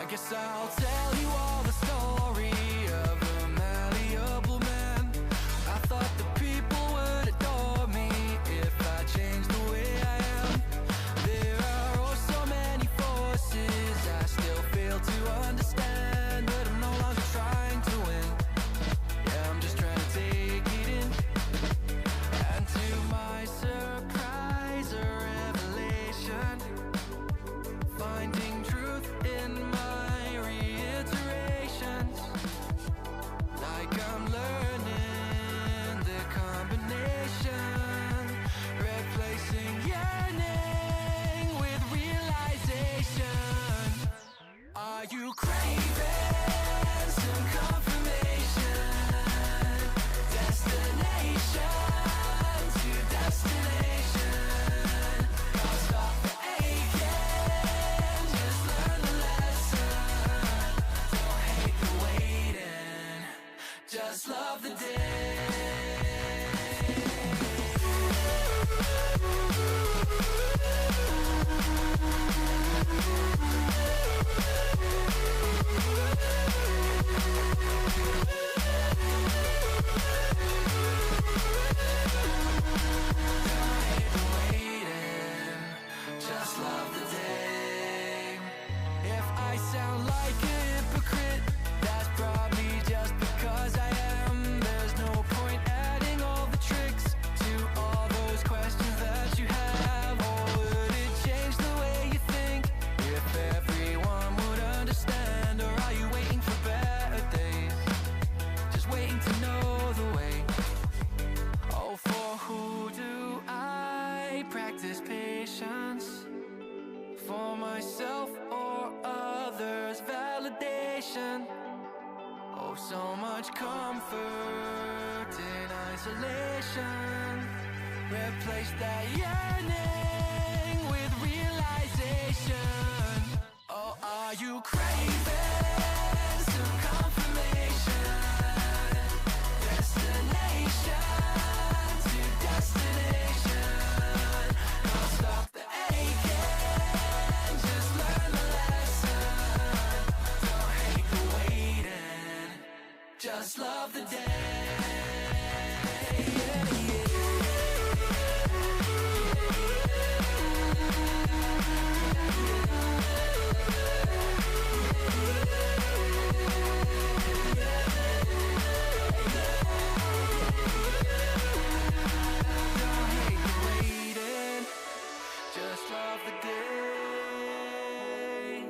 I guess I'll tell you all the story of a malleable man. I thought the people would adore me if I changed the way I am. There are oh so many forces I still fail to understand, but I'm no longer trying to win. Yeah, I'm just trying to take it in. And to my surprise or revelation, finding truth in my reiterations, like I'm learning the combination, replacing yearning with realization. Are you craving some confirmation? Destination to destination. Can't stop the aching, just learn the lesson. Don't hate the waiting, just love the day. Just love the day. If I sound like a hypocrite, that's probably just because I am. There's no point adding all the tricks to all those questions that you have. Or would it change the way you think if everyone would understand? Or are you waiting for better days, just waiting to know the way? Oh, for who do I practice patience? For myself or others' validation? Oh, so much comfort in isolation. Replace that yearning with realization. Oh, are you craving some confirmation? Destination to destination. Can't stop the aching, just learn the lesson. Don't hate the waiting, just love the day. Don't hate the waiting, just love the day.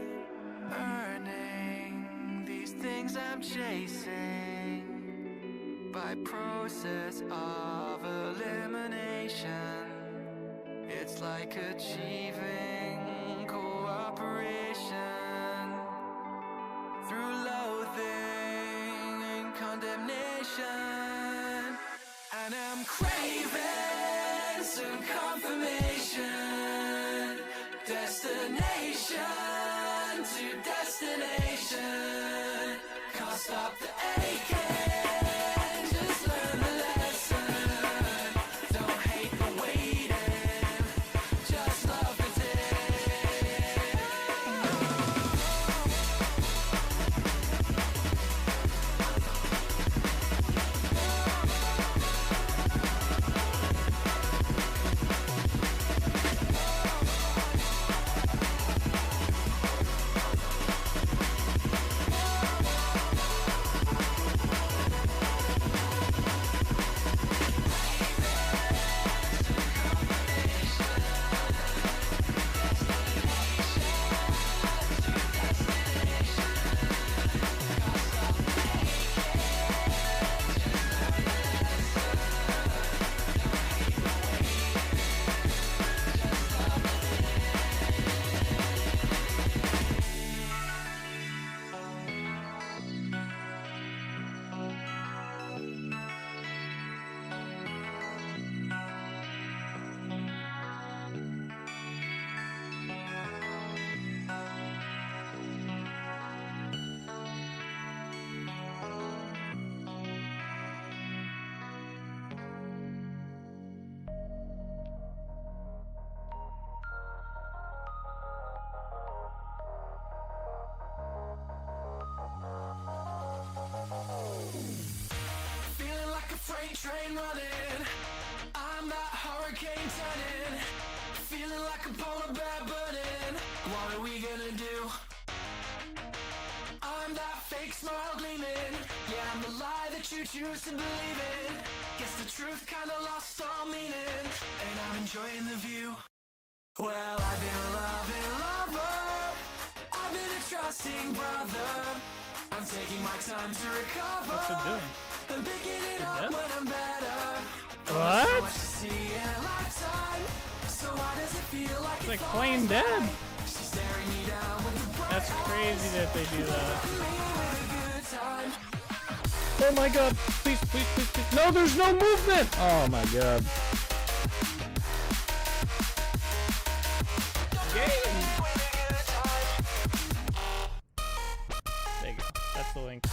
Earning these things I'm chasing by process of elimination. It's like achieving cooperation through loathing and condemnation. And I'm craving some confirmation. Destination to destination. Can't stop the aching, just learn the lesson. Don't hate the waiting, just love the choose to believe it. Guess the truth kinda lost all meaning, and I'm enjoying the view. Well, I've been a loving lover, I've been a trusting brother. I'm taking my time to recover. What's it doing? I'm picking it up when I'm better. What? So much to see in a lifetime. So why does it feel like It's like plain dead. she's staring me down with the bright That's crazy that they do that. good time. Oh my god. Please, please, please, please. No, there's no movement. Oh my god. Game. There you go. That's the link to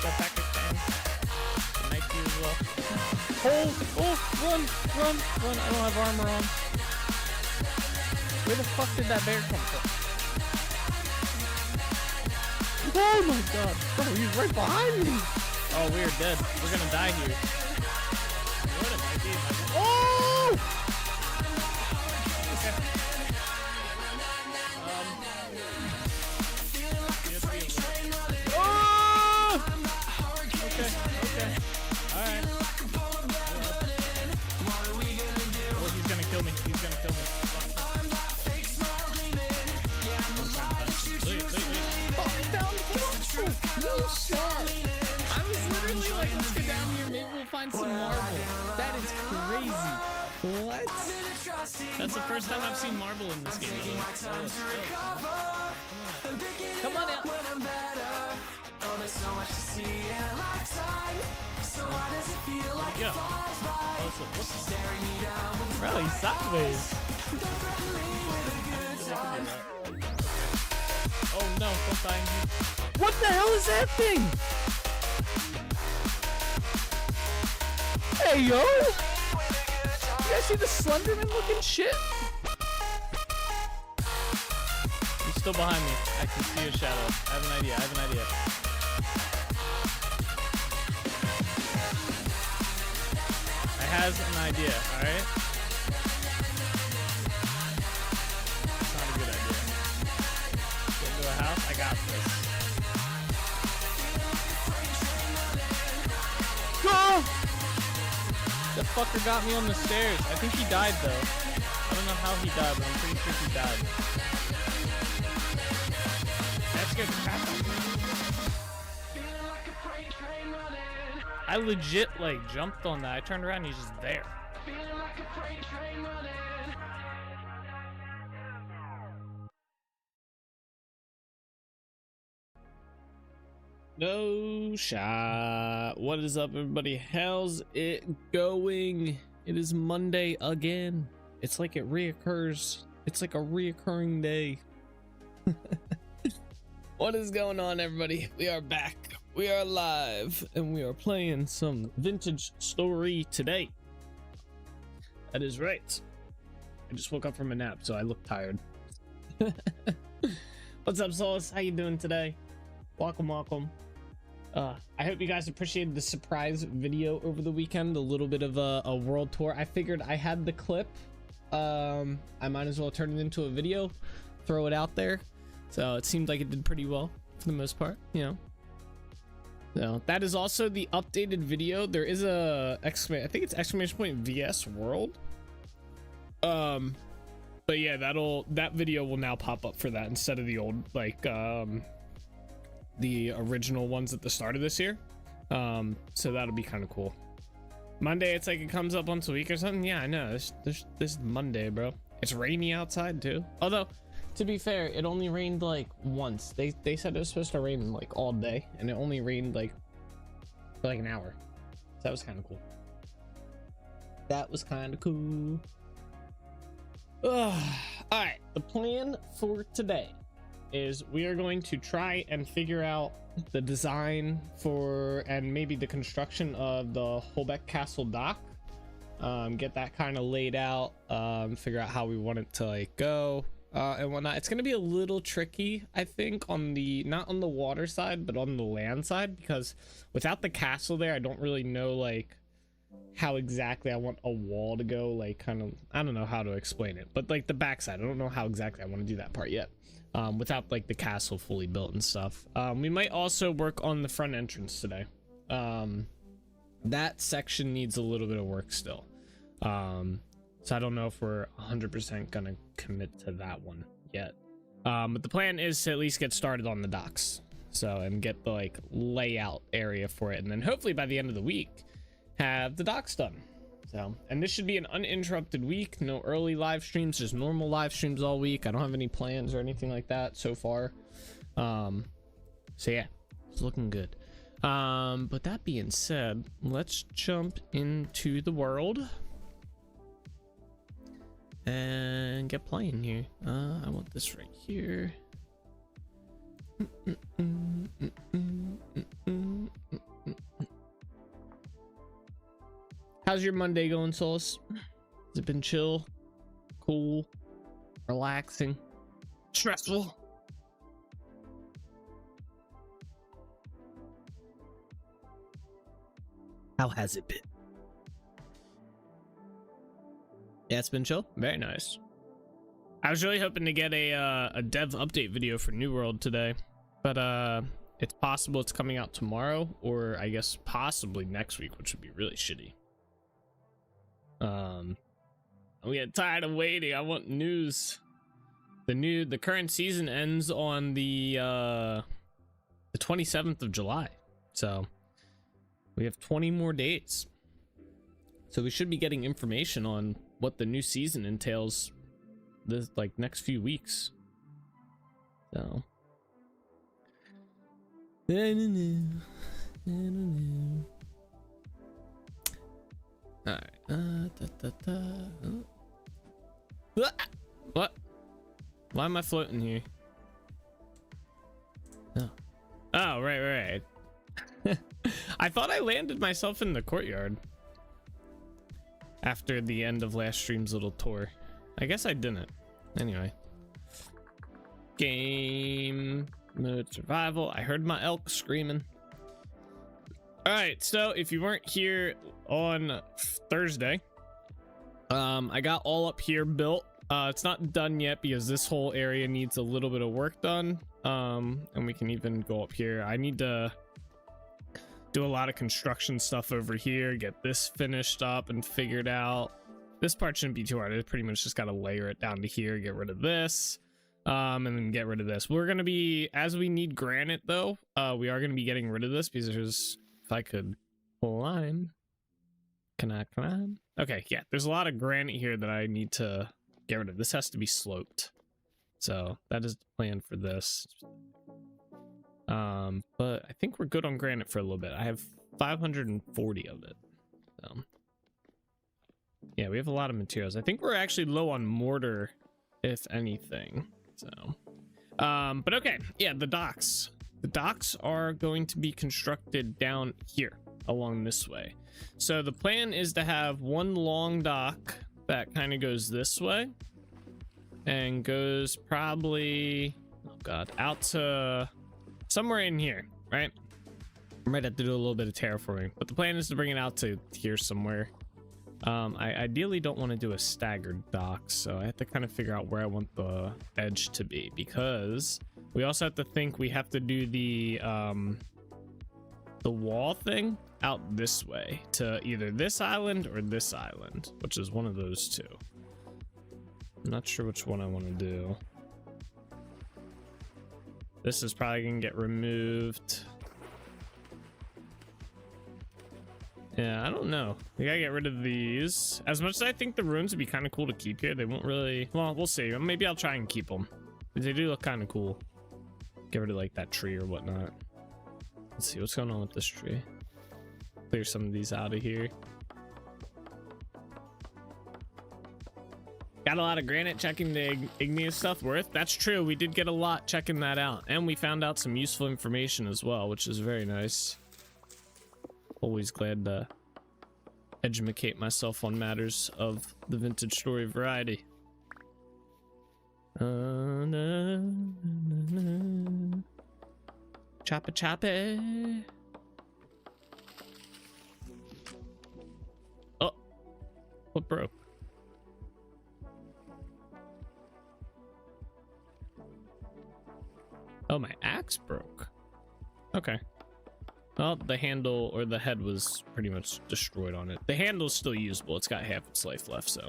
that package thing. Nice to you as well. Oh, run. I don't have armor on. Where the fuck did that bear come from? Oh my god. Bro, he's right behind me. Oh, we're dead. We're gonna die here. What it might be? Oh! Okay. Oh! Okay. Alright. Oh, he's gonna kill me. No shot. I was literally like, let's go down here, maybe we'll find some marble. That is crazy. What? That's the first time I've seen marble in this game. Come on out. Yeah. Bro, he's sideways. Oh no, don't die. What the hell is that thing? Hey yo! You guys see the Slenderman looking shit? He's still behind me. I can see a shadow. I have an idea. I has an idea, alright? It's not a good idea. Get into a house? I got this. Go! That fucker got me on the stairs. I think he died though. I don't know how he died, but I'm pretty sure he died. That scared the crap out of me. I legit like jumped on that. I turned around and he's just there. No shot. What is up, everybody? How's it going? It is Monday again. It's like it reoccurs. It's like a reoccurring day. What is going on, everybody? We are back. We are live, and we are playing some Vintage Story today. That is right. I just woke up from a nap, so I look tired. What's up, Solus? How you doing today? Welcome. I hope you guys appreciated the surprise video over the weekend, a little bit of a world tour. I figured I had the clip. I might as well turn it into a video, throw it out there. So it seemed like it did pretty well for the most part, you know. So that is also the updated video. There is a I think it's exclamation point VS World. But yeah, that video will now pop up for that instead of the old like the original ones at the start of this year. So that'll be kind of cool. Monday, it's like it comes up once a week or something. Yeah, I know. This Monday, bro. It's rainy outside too. Although, to be fair, it only rained like once. They said it was supposed to rain like all day, and it only rained like for like an hour. So that was kind of cool. All right, the plan for today is we are going to try and figure out the design for and maybe the construction of the Holbeck Castle dock. Get that kind of laid out, figure out how we want it to like go and whatnot. It's gonna be a little tricky, I think, on the not on the water side but on the land side, because without the castle there, I don't really know like how exactly I want a wall to go, like kind of, I don't know how to explain it, but like the backside, I don't know how exactly I want to do that part yet, without like the castle fully built and stuff. We might also work on the front entrance today. That section needs a little bit of work still. So I don't know if we're 100% gonna commit to that one yet. But the plan is to at least get started on the docks, so, and get the like layout area for it, and then hopefully by the end of the week have the docks done. So, and this should be an uninterrupted week, no early live streams, just normal live streams all week. I don't have any plans or anything like that so far. So yeah, it's looking good. But that being said, let's jump into the world and get playing here. I want this right here. How's your Monday going, Solus? Has it been chill, cool, relaxing, stressful? How has it been? Yeah, it's been chill. Very nice. I was really hoping to get a dev update video for New World today, but it's possible it's coming out tomorrow, or I guess possibly next week, which would be really shitty. I'm getting tired of waiting. I want news. The current season ends on the 27th of July, so we have 20 more days. So we should be getting information on what the new season entails this like next few weeks. So I don't know. All right. What? Why am I floating here? Oh, right. I thought I landed myself in the courtyard after the end of last stream's little tour. I guess I didn't. Anyway. Game mode survival. I heard my elk screaming. Alright, so if you weren't here on Thursday, I got all up here built. It's not done yet because this whole area needs a little bit of work done. And we can even go up here. I need to do a lot of construction stuff over here, get this finished up and figured out. This part shouldn't be too hard. I pretty much just got to layer it down to here, get rid of this, and then get rid of this. We're going to be, as we need granite though, we are going to be getting rid of this because there's, if I could climb, can I climb? Okay, yeah, there's a lot of granite here that I need to get rid of. This has to be sloped. So that is the plan for this. But I think we're good on granite for a little bit. I have 540 of it. So yeah, we have a lot of materials. I think we're actually low on mortar, if anything. So but okay, yeah, the docks are going to be constructed down here along this way. So the plan is to have one long dock that kind of goes this way and goes probably, oh god, out to somewhere in here, right? I might have to do a little bit of terraforming, but the plan is to bring it out to here somewhere. I ideally don't want to do a staggered dock, so I have to kind of figure out where I want the edge to be, because we also have to think we have to do the wall thing out this way to either this island or this island, which is one of those two. I'm not sure which one I want to do. This is probably gonna get removed. Yeah, I don't know. We gotta get rid of these. As much as I think the ruins would be kind of cool to keep here, they won't really, well, we'll see. Maybe I'll try and keep them. They do look kind of cool. Get rid of like that tree or whatnot. Let's see what's going on with this tree. Clear some of these out of here. Got a lot of granite checking the igneous stuff worth. That's true. We did get a lot checking that out, and we found out some useful information as well, which is very nice. Always glad to educate myself on matters of the vintage story variety. Choppa choppa. What broke? Oh, my axe broke. Okay. Well, the handle or the head was pretty much destroyed on it. The handle's still usable. It's got half its life left, so.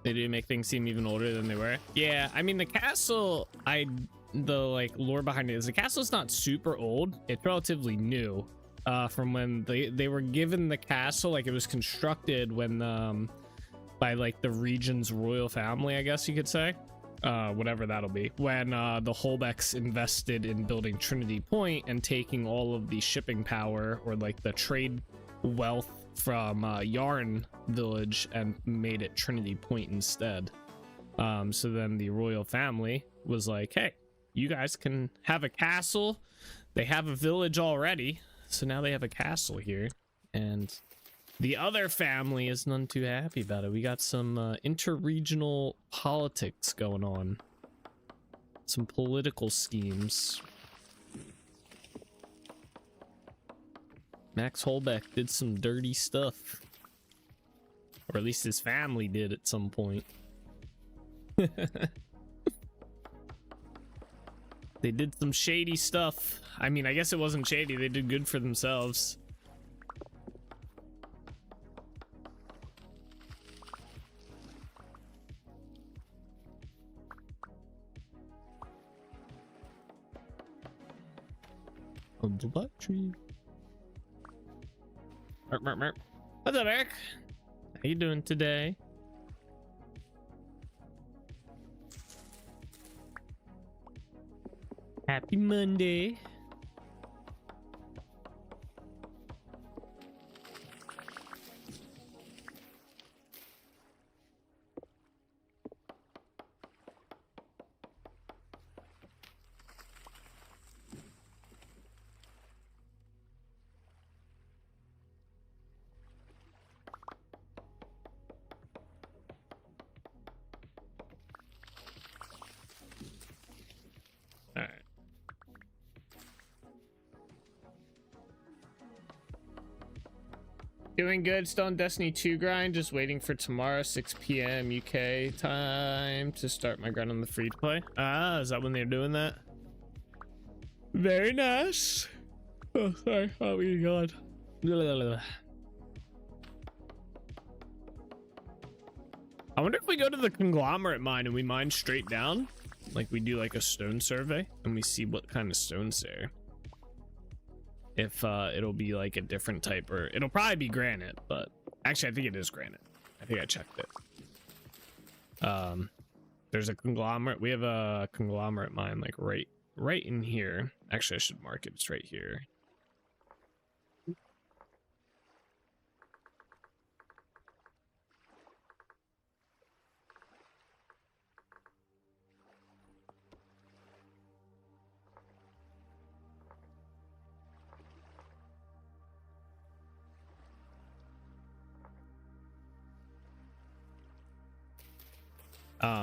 They do make things seem even older than they were. Yeah, I mean, the castle, the like lore behind it is the castle's not super old. It's relatively new. From when they were given the castle, like it was constructed when by like the region's royal family, I guess you could say, whatever that'll be, when the Holbecks invested in building Trinity Point and taking all of the shipping power or like the trade wealth from Yarn Village and made it Trinity Point instead. So then the royal family was like, hey, you guys can have a castle. They have a village already. So now they have a castle here, and the other family is none too happy about it. We got some interregional politics going on, some political schemes. Max Holbeck did some dirty stuff, or at least his family did at some point. They did some shady stuff. I mean, I guess it wasn't shady. They did good for themselves. On the black tree. Merp, merp, merp. What's up, Eric? How you doing today? Happy Monday. Doing good. Still on Destiny 2 grind. Just waiting for tomorrow, 6 p.m. UK time to start my grind on the free to play. Ah, is that when they're doing that? Very nice. Oh, sorry. Oh my god. I wonder if we go to the conglomerate mine and we mine straight down, like we do like a stone survey, and we see what kind of stones there. If it'll be like a different type, or it'll probably be granite, but actually I think it is granite. I think I checked it. There's a conglomerate. We have a conglomerate mine like right in here. Actually, I should mark it. It's right here.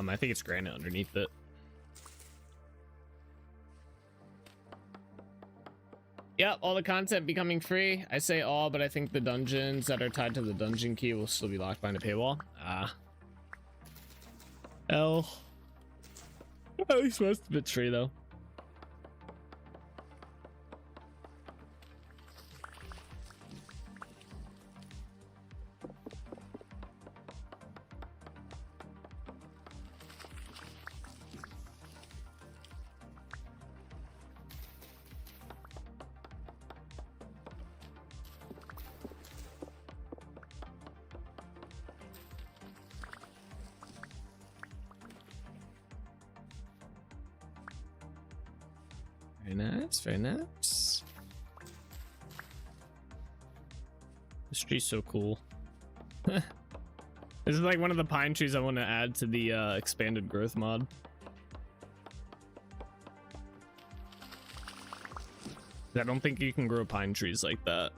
I think it's granite underneath it. Yep, all the content becoming free. I say all, but I think the dungeons that are tied to the dungeon key will still be locked behind a paywall. Ah. L. At least most of it's free, though. Very nice. This tree's so cool. This is like one of the pine trees I want to add to the expanded growth mod. I don't think you can grow pine trees like that.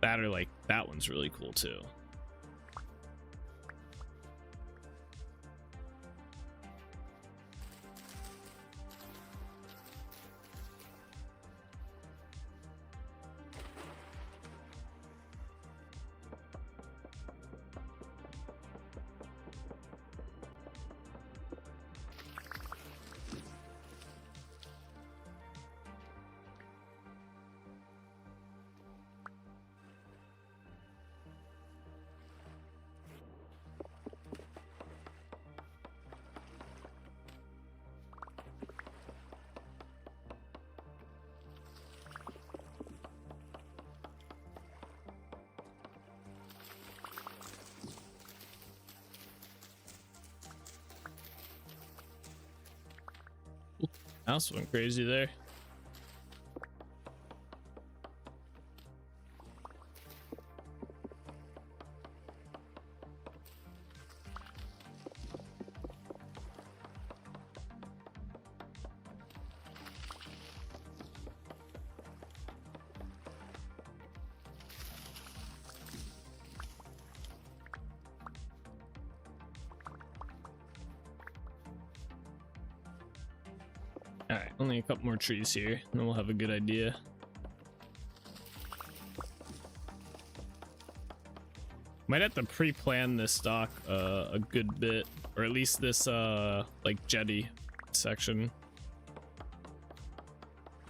That or like that one's really cool too. Mouse went crazy there. All right, only a couple more trees here, and then we'll have a good idea. Might have to pre-plan this dock a good bit, or at least this like jetty section,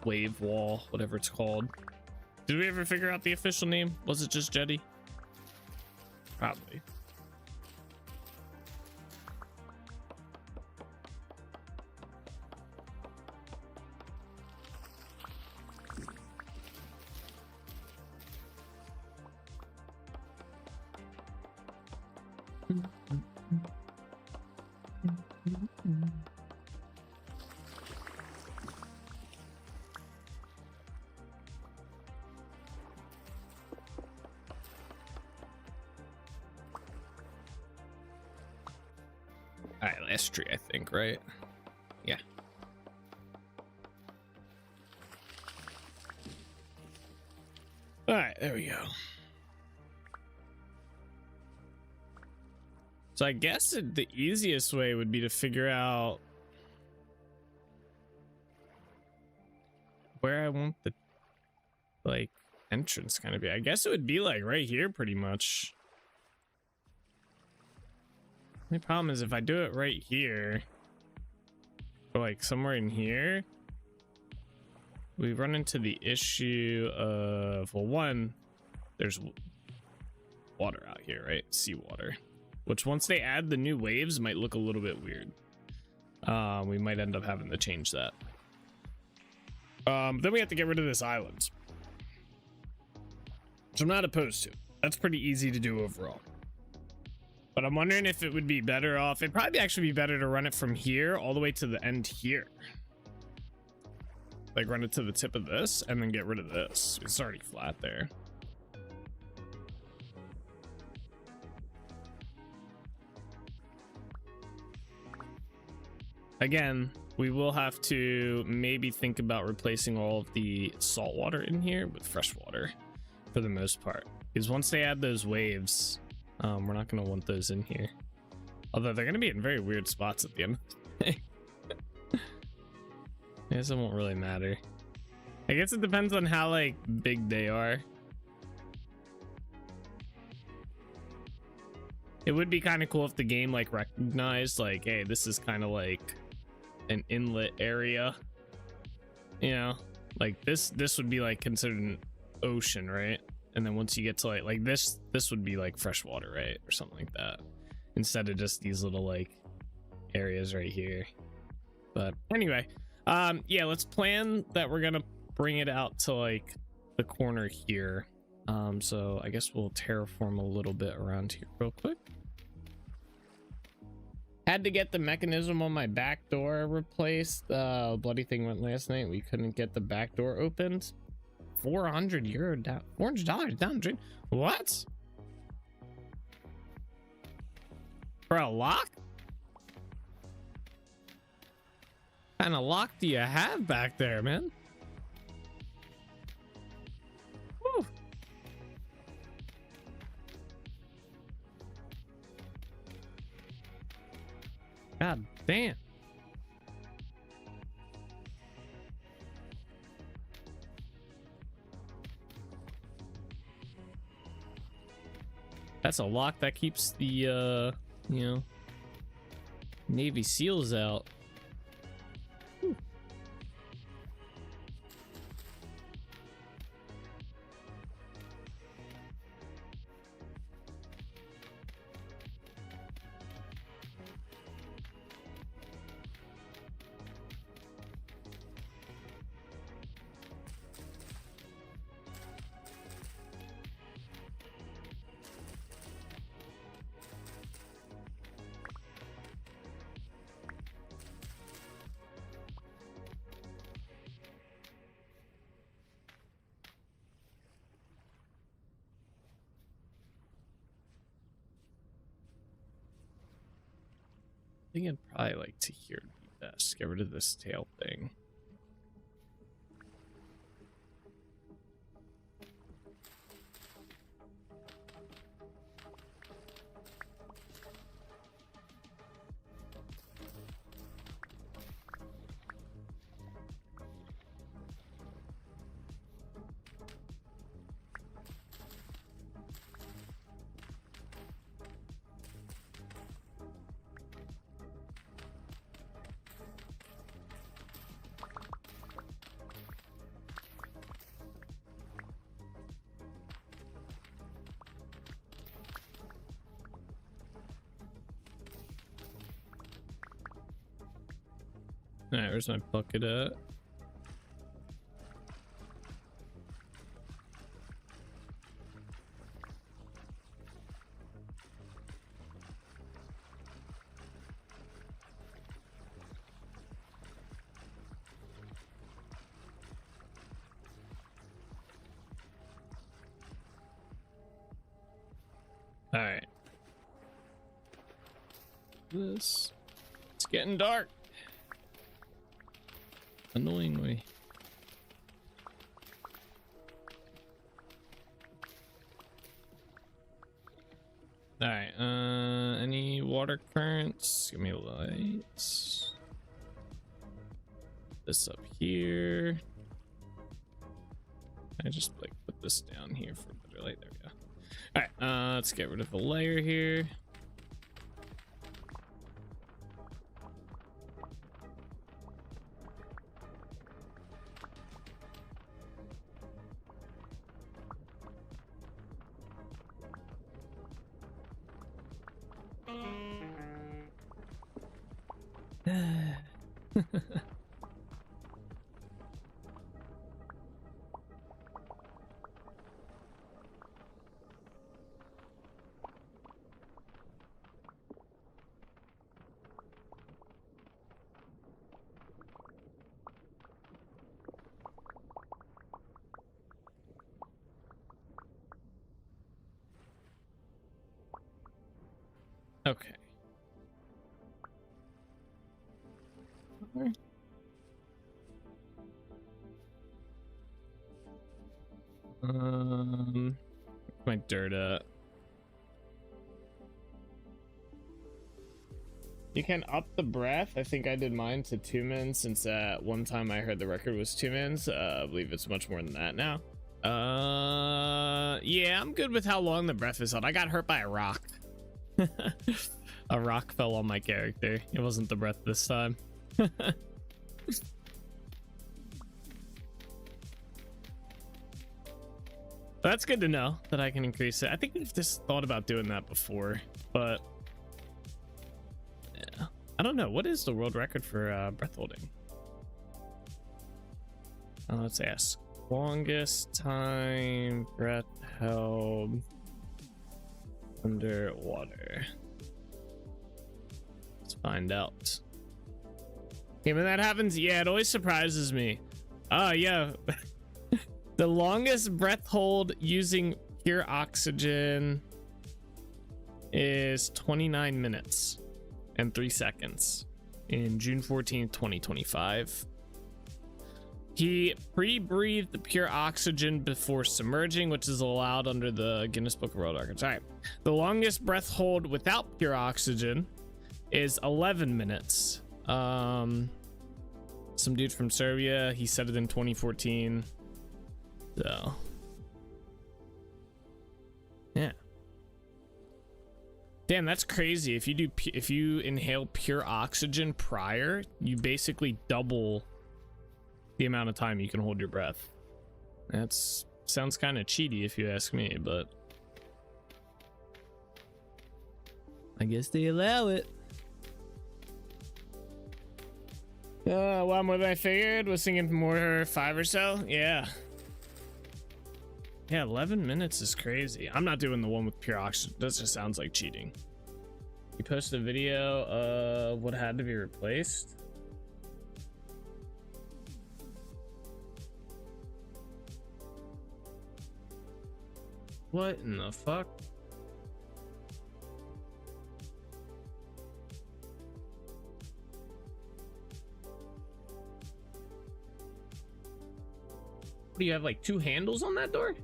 wave wall, whatever it's called. Did we ever figure out the official name? Was it just jetty? Probably. All right, last tree, I think, right? Yeah. All right, there we go. So I guess the easiest way would be to figure out where I want the like entrance kind of be. I guess it would be like right here pretty much. The problem is if I do it right here, or like somewhere in here, we run into the issue of, well, one, there's water out here, right? Seawater. Which once they add the new waves might look a little bit weird. We might end up having to change that. Then we have to get rid of this island, which I'm not opposed to. That's pretty easy to do overall. But I'm wondering if it would be better off. It'd probably actually be better to run it from here all the way to the end here. Like run it to the tip of this and then get rid of this. It's already flat there. Again, we will have to maybe think about replacing all of the salt water in here with fresh water for the most part. Because once they add those waves, we're not going to want those in here. Although they're going to be in very weird spots at the end of the day. I guess it won't really matter. I guess it depends on how like big they are. It would be kind of cool if the game like recognized like, hey, this is kind of like an inlet area, you know, like this would be like considered an ocean, right? And then once you get to like this would be like fresh water, right? Or something like that, instead of just these little like areas right here. But anyway, yeah, let's plan that we're gonna bring it out to like the corner here. So I guess we'll terraform a little bit around here real quick. Had to get the mechanism on my back door replaced. Bloody thing went last night. We couldn't get the back door opened. 400 euro down, $400 down drain. What? For a lock? What kind of lock do you have back there, man? Whew. God damn. That's a lock that keeps the you know, Navy SEALs out. Whew. think I'd probably like to hear would be best. Get rid of this tail thing. All right, where's my bucket at? All right. It's getting dark. Annoyingly. All right. Any water currents? Give me lights. This up here. I just like put this down here for better light. There we go. All right. Let's get rid of the layer here. Okay. My dirt at. You can up the breath. I think I did mine to 2 min since at one time I heard the record was 2 mins. I believe it's much more than that now. Yeah, I'm good with how long the breath is on. I got hurt by a rock. A rock fell on my character. It wasn't the breath this time. That's good to know that I can increase it. I think we've just thought about doing that before, but yeah. I don't know. What is the world record for breath holding? Let's ask. Longest time breath held underwater. Let's find out. Okay, when that happens, yeah, it always surprises me. Oh, yeah. The longest breath hold using pure oxygen is 29 minutes and 3 seconds in June 14th, 2025. He pre-breathed the pure oxygen before submerging, which is allowed under the Guinness Book of World Records. All right. The longest breath hold without pure oxygen is 11 minutes. Some dude from Serbia, he said it in 2014. So, yeah. Damn, that's crazy. If you inhale pure oxygen prior, you basically double the amount of time you can hold your breath. That's sounds kind of cheaty if you ask me, but I guess they allow it. Well, more than I figured. Was thinking more 5 or so. Yeah. Yeah, 11 minutes is crazy. I'm not doing the one with pure oxygen. That just sounds like cheating. You posted a video of what had to be replaced. What in the fuck? What do you have, like 2 handles on that door?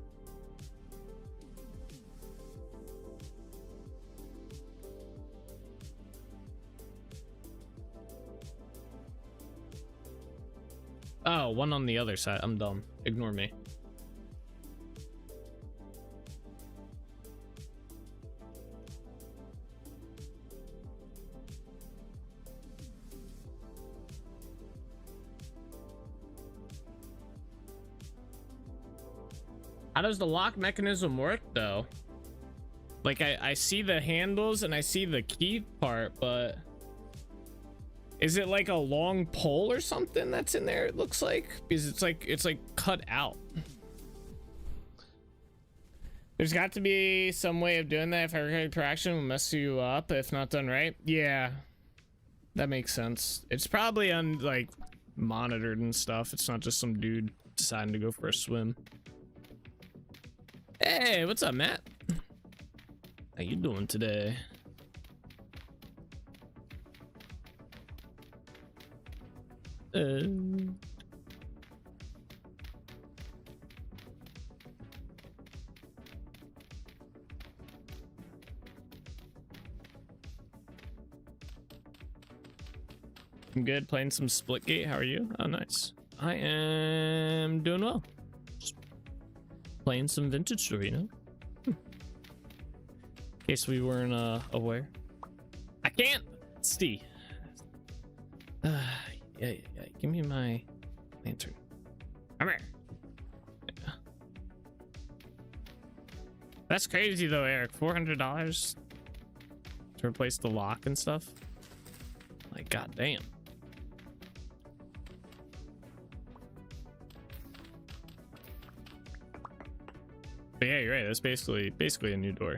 Oh, one on the other side. I'm dumb. Ignore me. How does the lock mechanism work though? Like I see the handles and I see the key part, but is it like a long pole or something that's in there? It looks like, because it's like cut out. There's got to be some way of doing that. If every interaction will mess you up if not done right. Yeah, that makes sense. It's probably like monitored and stuff. It's not just some dude deciding to go for a swim. Hey, what's up, Matt? How you doing today? I'm good, playing some Splitgate. How are you? Oh, nice. I am doing well. Just playing some Vintage Story, you know? In case we weren't aware. I can't! Steve. Yeah, give me my lantern. Come here. Yeah. That's crazy though, Eric. $400 to replace the lock and stuff. Like, goddamn. But yeah, you're right. That's basically a new door.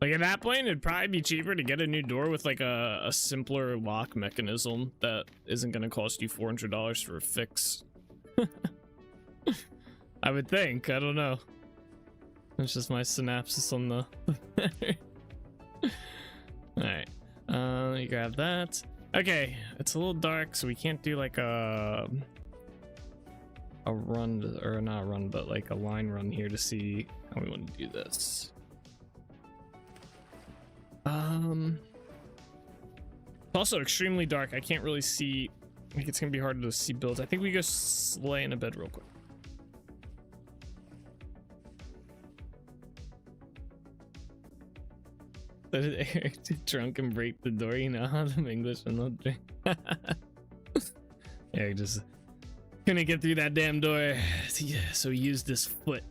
Like at that point, it'd probably be cheaper to get a new door with like a simpler lock mechanism that isn't going to cost you $400 for a fix. I would think. I don't know. It's just my synopsis on the. All right. Let me grab that. Okay, it's a little dark, so we can't do like a run, or not a run, but like a line run here to see how we want to do this. It's also extremely dark. I can't really see. Like, it's gonna be hard to see builds. I think we go lay in a bed real quick. Eric drunk and break the door. You know how them English and they'll drink. Eric just couldn't get through that damn door. Yeah, so he used his foot.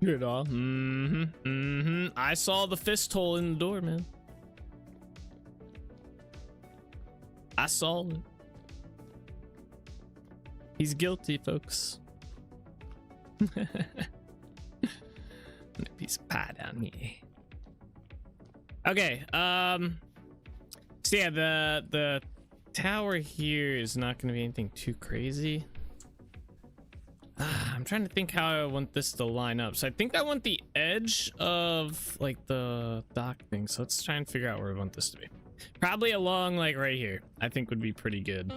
It all. I saw the fist hole in the door, man. I saw it. He's guilty, folks. A piece of pie down here. Okay. So yeah, the tower here is not going to be anything too crazy. I'm trying to think how I want this to line up. So I think I want the edge of like the dock thing. So let's try and figure out where I want this to be. Probably along like right here. I think would be pretty good.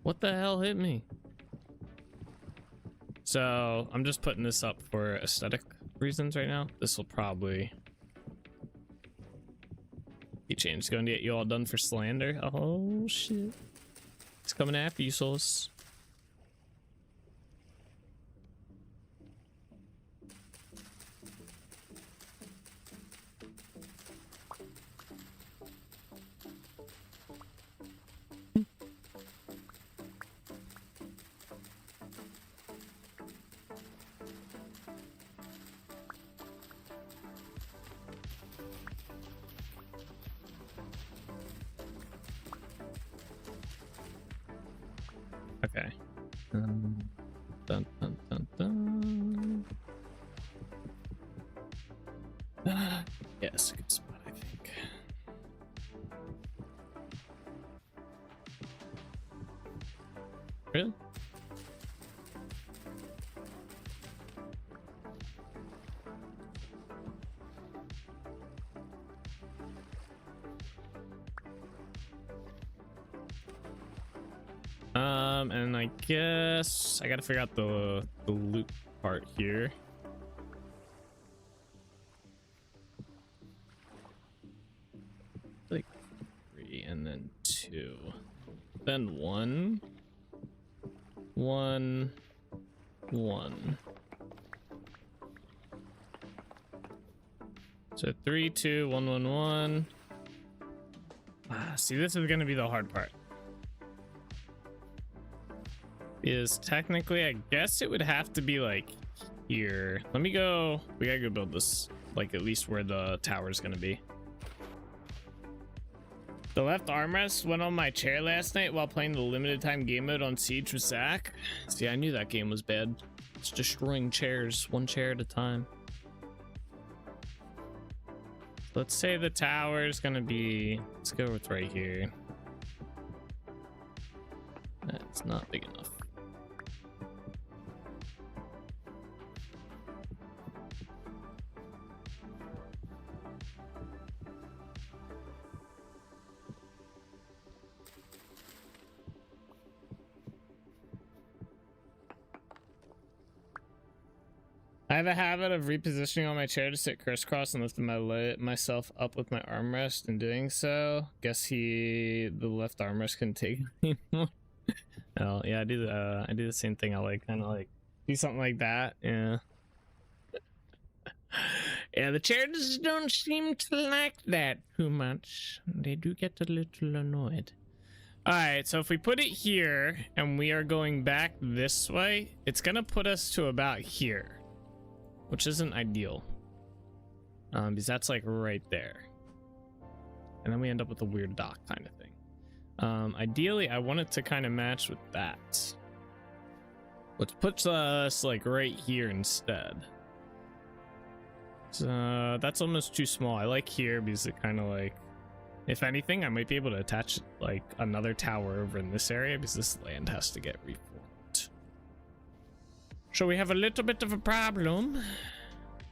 What the hell hit me? So I'm just putting this up for aesthetic reasons right now. This will probably be changed. Going to get you all done for slander. Oh shit. It's coming after you, souls. Okay. Dun, dun, dun, dun. Yes, good spot, I think. Really? And I guess I gotta figure out the loop part here. Like 3 and then 2. Then 1. 1. 1. So 3, 2, 1, 1, 1. See, this is gonna be the hard part. Is technically, I guess it would have to be like here. Let me go. We gotta go build this, like at least where the tower is gonna be. The left armrest went on my chair last night while playing the limited time game mode on Siege with Zach. See, I knew that game was bad. It's destroying chairs, one chair at a time. Let's say the tower is gonna be. Let's go with right here. That's not big enough. I have a habit of repositioning on my chair to sit crisscross and lifting myself up with my armrest. In doing so, guess the left armrest can take me more. Oh yeah, I do the same thing. I like kind of like do something like that. Yeah. Yeah, the chairs don't seem to like that too much. They do get a little annoyed. All right, so if we put it here and we are going back this way, it's gonna put us to about here, which isn't ideal, because that's like right there, and then we end up with a weird dock kind of thing. Ideally, I want it to kind of match with that, which puts us like right here instead. So that's almost too small. I like here because it kind of like, if anything, I might be able to attach like another tower over in this area because this land has to get reformed. So we have a little bit of a problem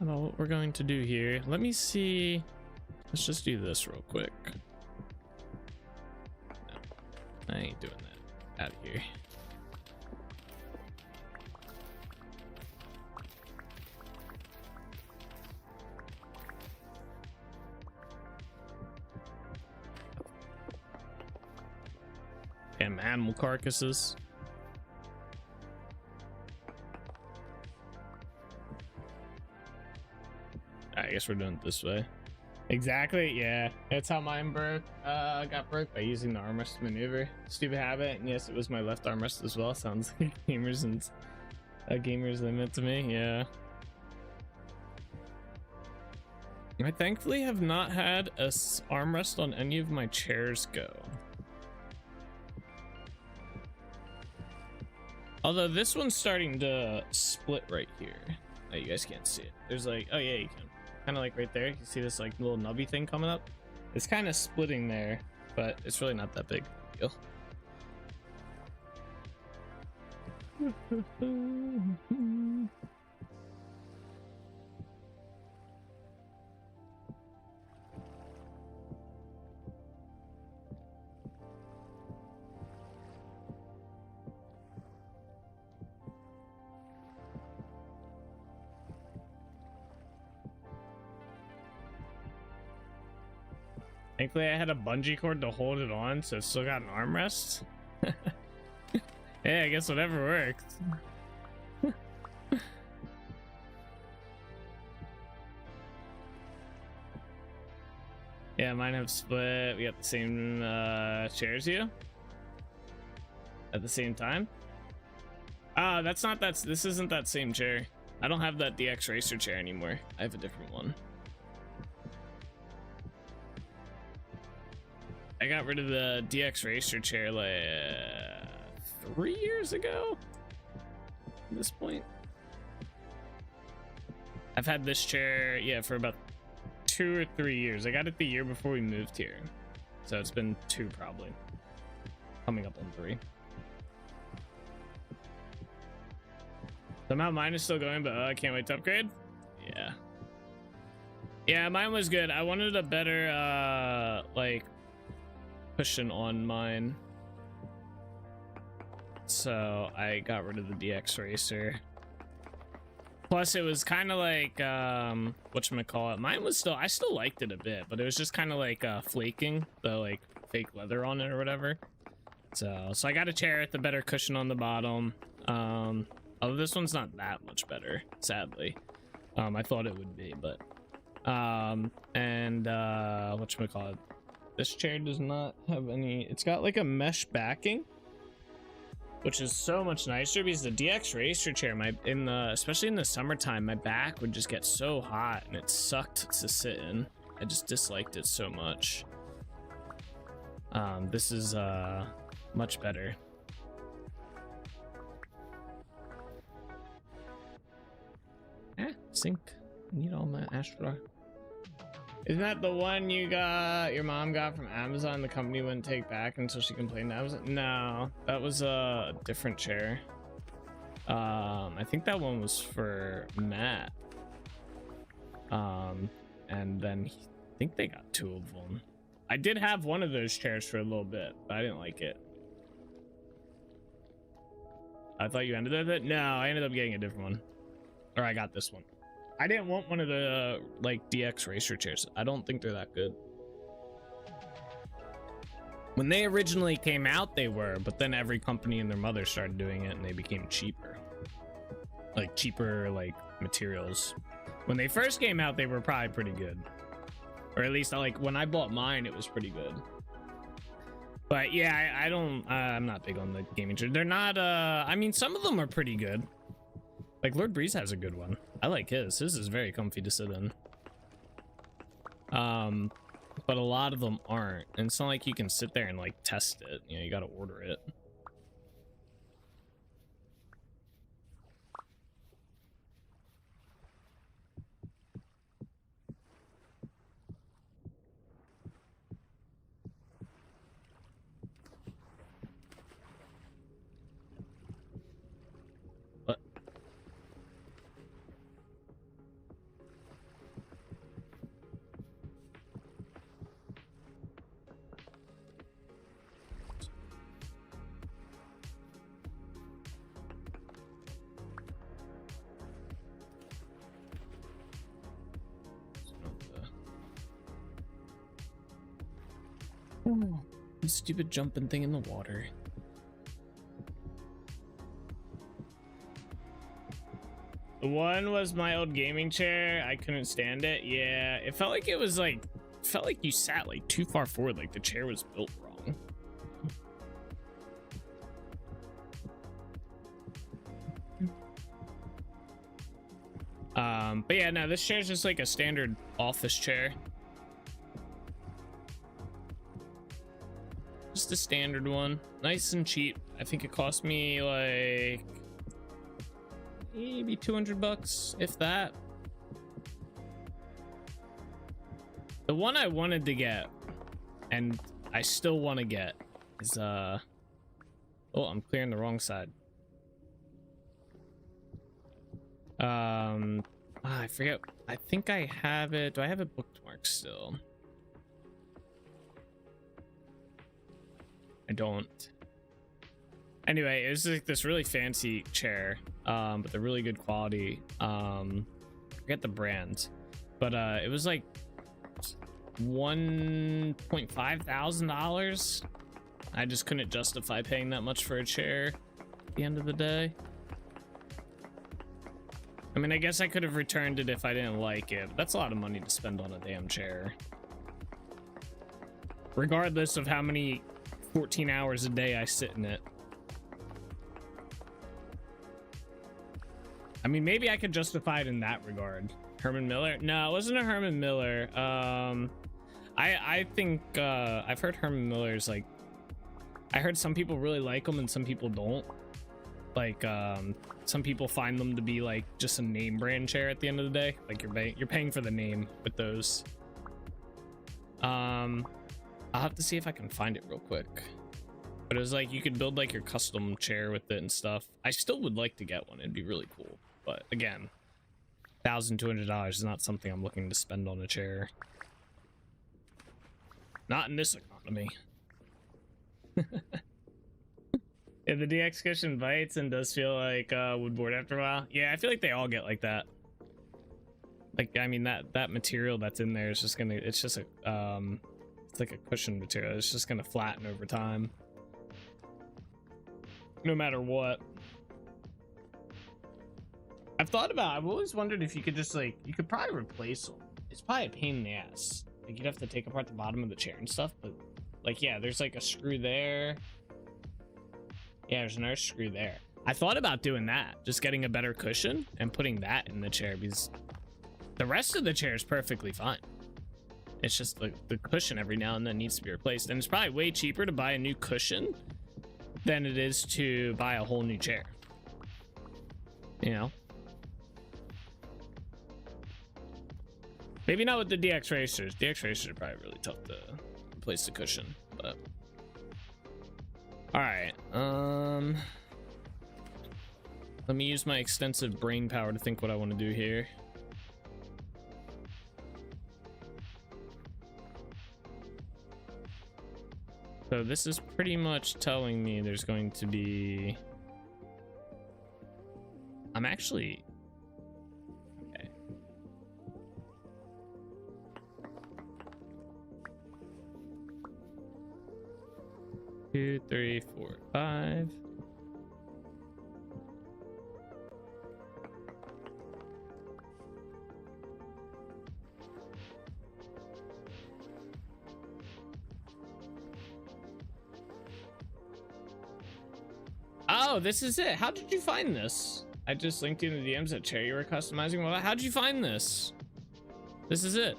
about what we're going to do here. Let me see. Let's just do this real quick. No, I ain't doing that. Out of here. Damn animal carcasses. I guess we're doing it this way. Exactly, yeah. That's how mine broke. Got broke by using the armrest maneuver. Stupid habit, and yes, it was my left armrest as well. Sounds like gamers and gamers limit to me, yeah. I thankfully have not had a armrest on any of my chairs go. Although this one's starting to split right here. Oh, you guys can't see it. There's like, oh yeah, you can. Kind of like right there. You see this like little nubby thing coming up? It's kind of splitting there, but it's really not that big deal. Thankfully, I had a bungee cord to hold it on, so it's still got an armrest. Hey, I guess whatever works. Yeah, mine have split. We got the same chairs here at the same time. Ah, that's not that. This isn't that same chair. I don't have that DX Racer chair anymore. I have a different one. I got rid of the DX Racer chair like 3 years ago at this point. I've had this chair, yeah, for about 2 or 3 years. I got it the year before we moved here, so it's been 2 probably, coming up on 3. Somehow mine is still going, but I can't wait to upgrade. Yeah, mine was good. I wanted a better like cushion on mine, so I got rid of the DX Racer. Plus it was kind of like whatchamacallit, mine was still, I still liked it a bit, but it was just kind of like flaking the like fake leather on it or whatever. So I got a chair with a better cushion on the bottom. Although this one's not that much better, sadly. I thought it would be, but whatchamacallit, this chair does not have any, it's got like a mesh backing, which is so much nicer, because the DX Racer chair, especially in the summertime, my back would just get so hot and it sucked to sit in. I just disliked it so much. This is much better. Sink. Need all my Astro. Isn't that the one your mom got from Amazon? The company wouldn't take back until she complained to Amazon? No, that was a different chair. I think that one was for Matt. And then I think they got 2 of them. I did have one of those chairs for a little bit, but I didn't like it. I thought you ended with it? No, I ended up getting a different one. Or I got this one. I didn't want one of the like DX Racer chairs. I don't think they're that good. When they originally came out, they were, but then every company and their mother started doing it and they became cheaper. Like cheaper like materials. When they first came out, they were probably pretty good. Or at least like when I bought mine, it was pretty good. But yeah, I'm not big on the gaming chair. They're not, I mean, some of them are pretty good. Like Lord Breeze has a good one. I like his. His is very comfy to sit in. But a lot of them aren't. And it's not like you can sit there and like test it. You know, you gotta order it. Oh, you stupid jumping thing in the water. The one was my old gaming chair. I couldn't stand it. Yeah, it felt like it was like, felt like you sat like too far forward, like the chair was built wrong. But yeah, no, this chair is just like a standard office chair. Just a standard one, nice and cheap. I think it cost me like maybe 200 bucks, if that. The one I wanted to get, and I still want to get, is oh, I'm clearing the wrong side. I forget. I think I have it. Do I have it bookmarked still? I don't. Anyway, it was like this really fancy chair, but they're really good quality. I forget the brand, but it was like $1.5 thousand. I just couldn't justify paying that much for a chair at the end of the day. I mean, I guess I could have returned it if I didn't like it, but that's a lot of money to spend on a damn chair. Regardless of how many 14 hours a day I sit in it. I mean, maybe I could justify it in that regard. Herman Miller? No, it wasn't a Herman Miller. I think I've heard Herman Miller's like I heard some people really like them and some people don't. Like, some people find them to be like just a name brand chair at the end of the day. Like you're paying for the name with those. I'll have to see if I can find it real quick. But it was like you could build like your custom chair with it and stuff. I still would like to get one. It'd be really cool. But again, $1,200 is not something I'm looking to spend on a chair. Not in this economy. If the DX cushion bites and does feel like wood board after a while, yeah, I feel like they all get like that. Like, I mean, that material that's in there is just gonna, it's just a it's like a cushion material. It's just gonna flatten over time, no matter what. I've always wondered if you could just like, you could probably replace them. It's probably a pain in the ass. Like, you'd have to take apart the bottom of the chair and stuff, but like, yeah, there's like a screw there. Yeah, there's another screw there. I thought about doing that, just getting a better cushion and putting that in the chair, because the rest of the chair is perfectly fine. It's just like the cushion every now and then needs to be replaced, and it's probably way cheaper to buy a new cushion than it is to buy a whole new chair. You know? Maybe not with the DX Racers. DX Racers are probably really tough to replace the cushion, but... Alright, let me use my extensive brain power to think what I want to do here. So this is pretty much telling me there's going to be... I'm actually... Okay. 2, 3, 4, 5. Oh, this is it. How did you find this? I just linked you in the DMs that chair you were customizing. Well, how did you find this? This is it.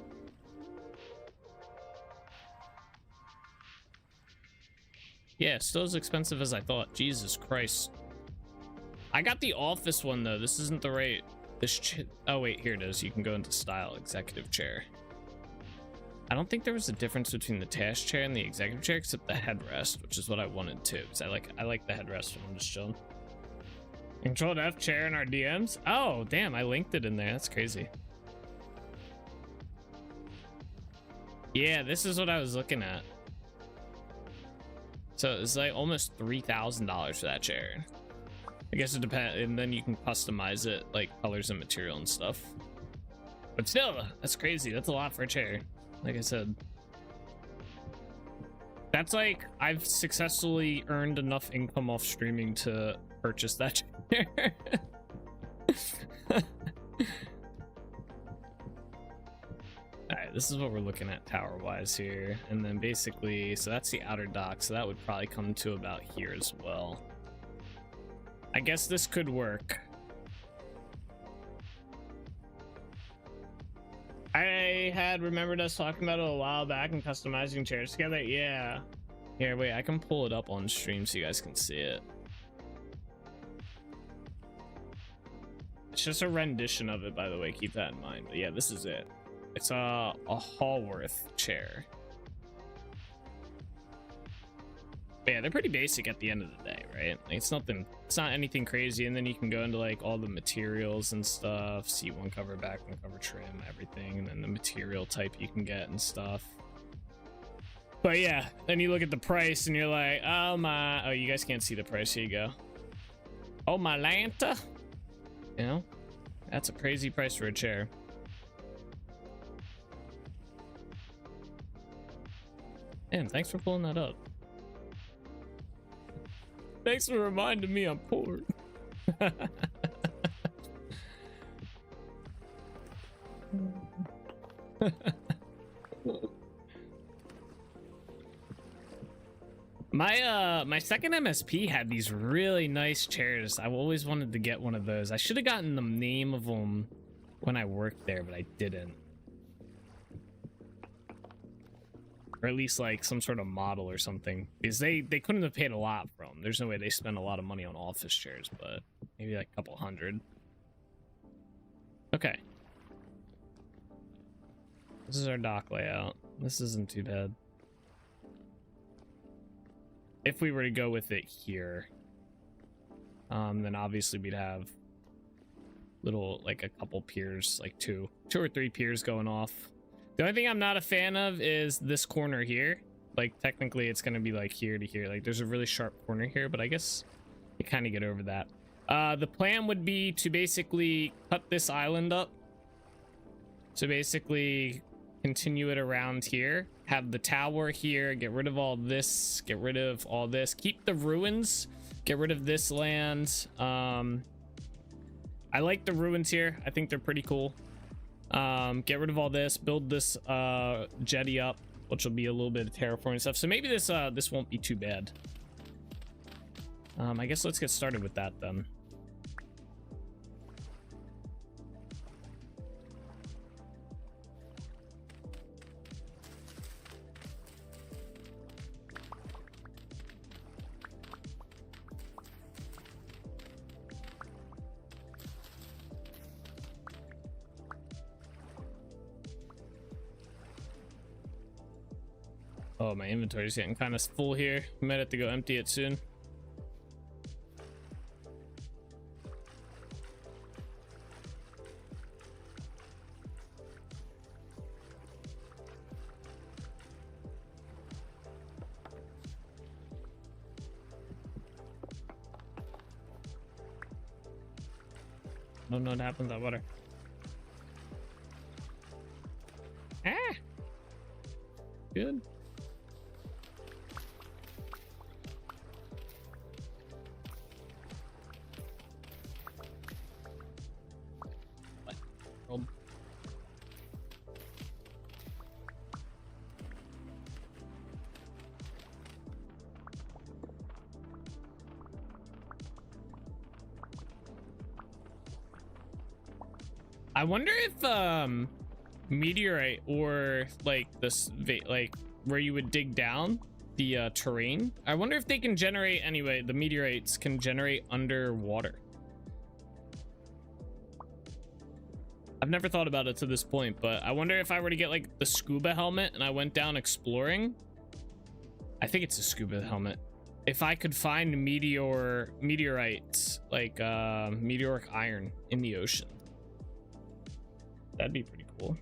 Yeah, still as expensive as I thought. Jesus Christ. I got the office one though. This isn't the right. Oh wait, here it is. You can go into style executive chair. I don't think there was a difference between the task chair and the executive chair except the headrest, which is what I wanted too. Because I like the headrest when I'm just chilling. Controlled F chair in our DMs. Oh damn, I linked it in there. That's crazy. Yeah, this is what I was looking at. So it's like almost $3,000 for that chair. I guess it depends, and then you can customize it, like colors and material and stuff. But still, that's crazy. That's a lot for a chair. Like I said, that's like I've successfully earned enough income off streaming to purchase that chair. Alright, this is what we're looking at tower wise here, and then basically, so that's the outer dock, so that would probably come to about here as well. I guess this could work. I had remembered us talking about it a while back and customizing chairs together. Yeah. Here, wait, I can pull it up on stream so you guys can see it. It's just a rendition of it, by the way, keep that in mind. But yeah, this is it. It's a Hallworth chair. But yeah, they're pretty basic at the end of the day, right? Like, it's not anything crazy, and then you can go into like all the materials and stuff, seat one cover, back one cover, trim, everything, and then the material type you can get and stuff. But yeah, then you look at the price and you're like, oh my, oh, you guys can't see the price. Here you go. Oh my Lanta. You know, that's a crazy price for a chair. Man, thanks for pulling that up. Thanks for reminding me I'm poor. My second MSP had these really nice chairs. I always wanted to get one of those. I should have gotten the name of them when I worked there, but I didn't. or at least like some sort of model or something, because they couldn't have paid a lot for them. There's no way they spend a lot of money on office chairs, but maybe like a couple hundred. Okay, this is our dock layout. This isn't too bad. If we were to go with it here, then obviously we'd have little, like a couple piers, like two or three piers going off. The only thing I'm not a fan of is this corner here. Like technically it's gonna be like here to here. Like there's a really sharp corner here, but I guess you kind of get over that. The plan would be to basically cut this island up. So basically continue it around here, have the tower here, get rid of all this, get rid of all this, keep the ruins, get rid of this land. I like the ruins here. I think they're pretty cool. Get rid of all this, build this jetty up, which will be a little bit of terraforming stuff. So maybe this this won't be too bad. I guess let's get started with that then. Oh, my inventory's getting kind of full here. I might have to go empty it soon. Don't know what happens to that water. Ah! Good. I wonder if meteorite or like this, like where you would dig down the terrain, I wonder if they can generate, anyway, the meteorites can generate underwater. I've never thought about it to this point, but I wonder if I were to get like the scuba helmet and I went down exploring. I think it's a scuba helmet. If I could find meteorites, like meteoric iron in the ocean. That'd be pretty cool.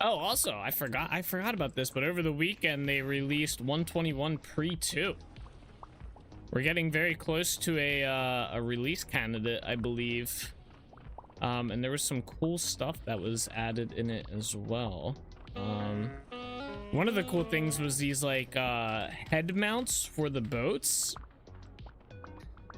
Oh, also, I forgot about this, but over the weekend they released 121 Pre-2. We're getting very close to a release candidate, I believe. And there was some cool stuff that was added in it as well. One of the cool things was these like head mounts for the boats.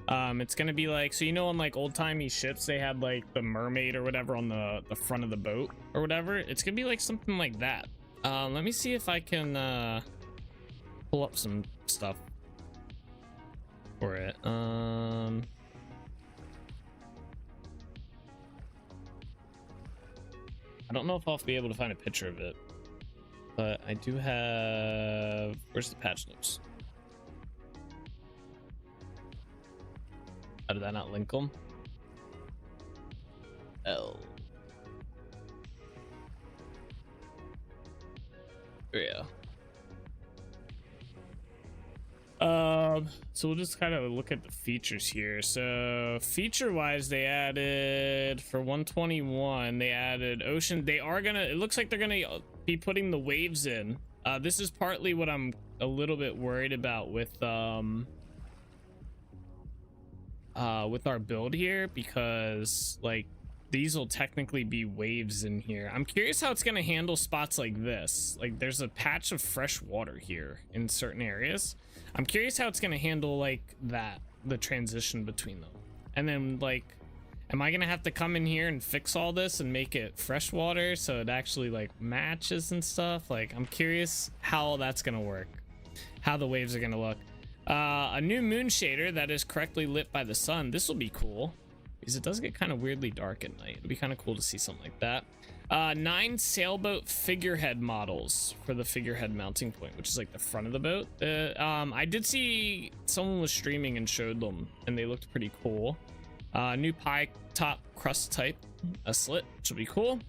It's gonna be like, so you know on like old-timey ships they had like the mermaid or whatever on the front of the boat or whatever. It's gonna be like something like that. Let me see if I can pull up some stuff for it. I don't know if I'll be able to find a picture of it, but I do have, where's the patch notes? How did that not link them? L. Yeah. So we'll just kind of look at the features here. So feature wise, they added for 121, they added ocean. They are gonna, it looks like they're gonna be putting the waves in. This is partly what I'm a little bit worried about with our build here, because like these will technically be waves in here. I'm curious how it's going to handle spots like this. Like there's a patch of fresh water here in certain areas. I'm curious how it's going to handle like that, the transition between them. And then like, am I gonna have to come in here and fix all this and make it freshwater so it actually like matches and stuff? Like, I'm curious how that's gonna work, how the waves are gonna look. A new moon shader that is correctly lit by the sun. This will be cool because it does get kind of weirdly dark at night. It'll be kind of cool to see something like that. 9 sailboat figurehead models for the figurehead mounting point, which is like the front of the boat. I did see someone was streaming and showed them, and they looked pretty cool. New pie top crust type, a slit, which will be cool.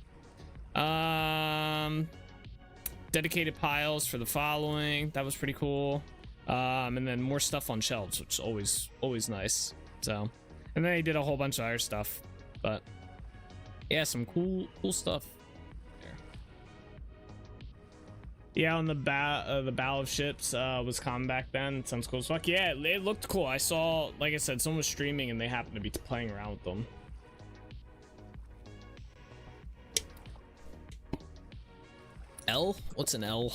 Dedicated piles for the following. That was pretty cool. And then more stuff on shelves, which is always nice. So, and then they did a whole bunch of other stuff, but yeah, some cool stuff there. Yeah, on the bow of ships was common back then. It sounds cool as fuck. Yeah, it looked cool. I saw, like I said, someone was streaming and they happened to be playing around with them. L? What's an L?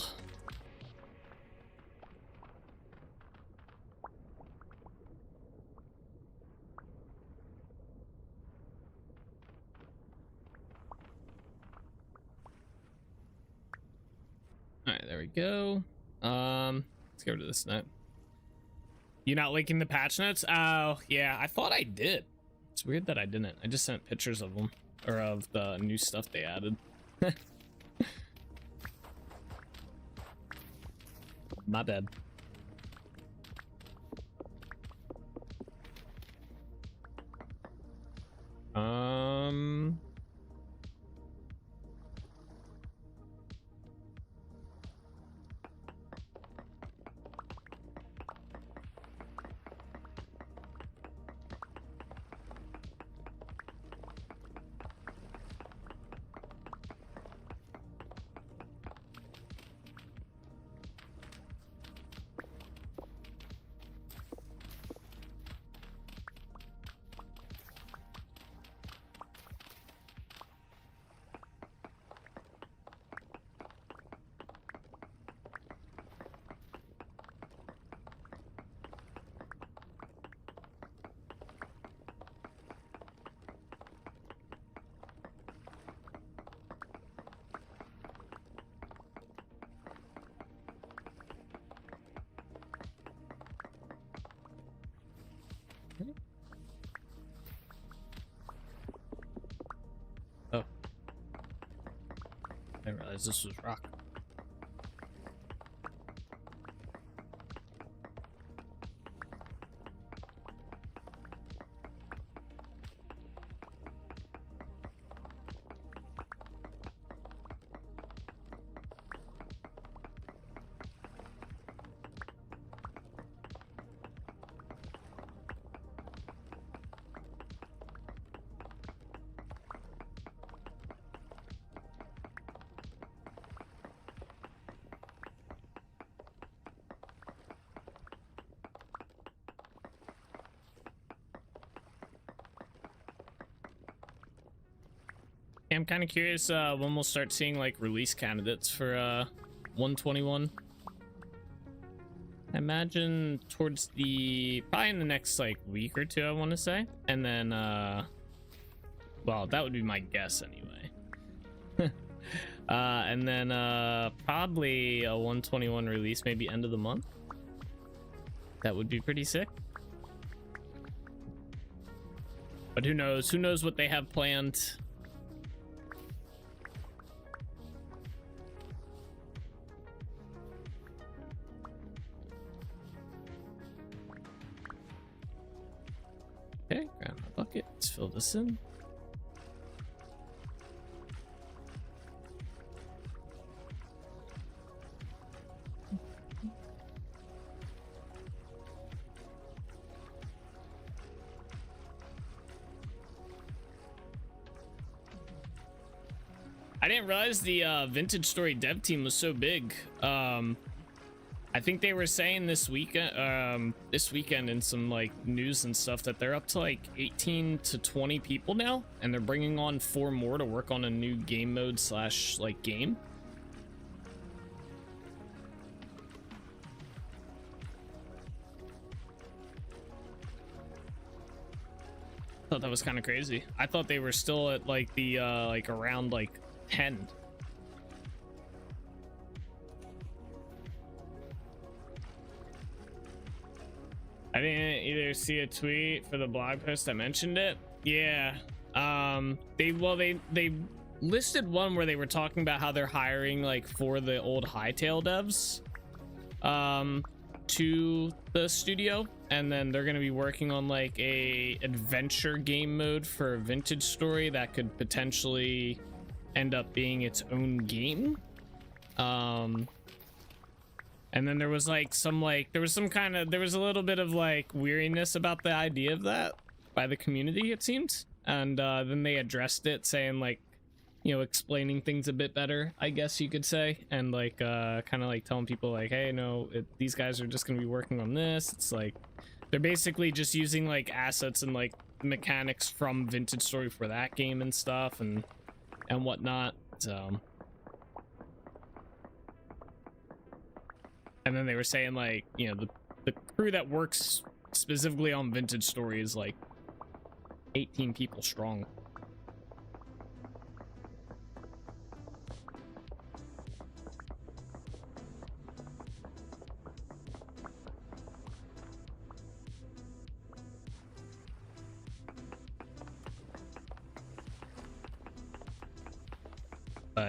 All right, there we go. Let's get rid of this note. You not linking the patch notes? Oh, yeah, I thought I did. It's weird that I didn't. I just sent pictures of them, or of the new stuff they added. My bad. Oh. I didn't realize this was rock. I'm kind of curious when we'll start seeing like release candidates for 121. I imagine towards probably in the next like week or two, I want to say. And then well, that would be my guess anyway. And then probably a 121 release, maybe end of the month. That would be pretty sick. But who knows what they have planned. Okay, grab my bucket. Let's fill this in. I didn't realize the Vintage Story dev team was so big. I think they were saying this weekend in some like news and stuff that they're up to like 18 to 20 people now, and they're bringing on 4 more to work on a new game mode / like game. Thought that was kind of crazy. I thought they were still at like the like around like 10. I didn't either see a tweet for the blog post that mentioned it. Yeah. They listed one where they were talking about how they're hiring like for the old Hightail devs to the studio, and then they're going to be working on like a adventure game mode for Vintage Story that could potentially end up being its own game. And then there was like there was a little bit of like weariness about the idea of that by the community, it seems. And then they addressed it, saying like, you know, explaining things a bit better, I guess you could say, and like kind of like telling people like, hey, no, these guys are just gonna be working on this. It's like they're basically just using like assets and like mechanics from Vintage Story for that game and stuff and whatnot. So, and then they were saying like, you know, the crew that works specifically on Vintage Story is like 18 people strong.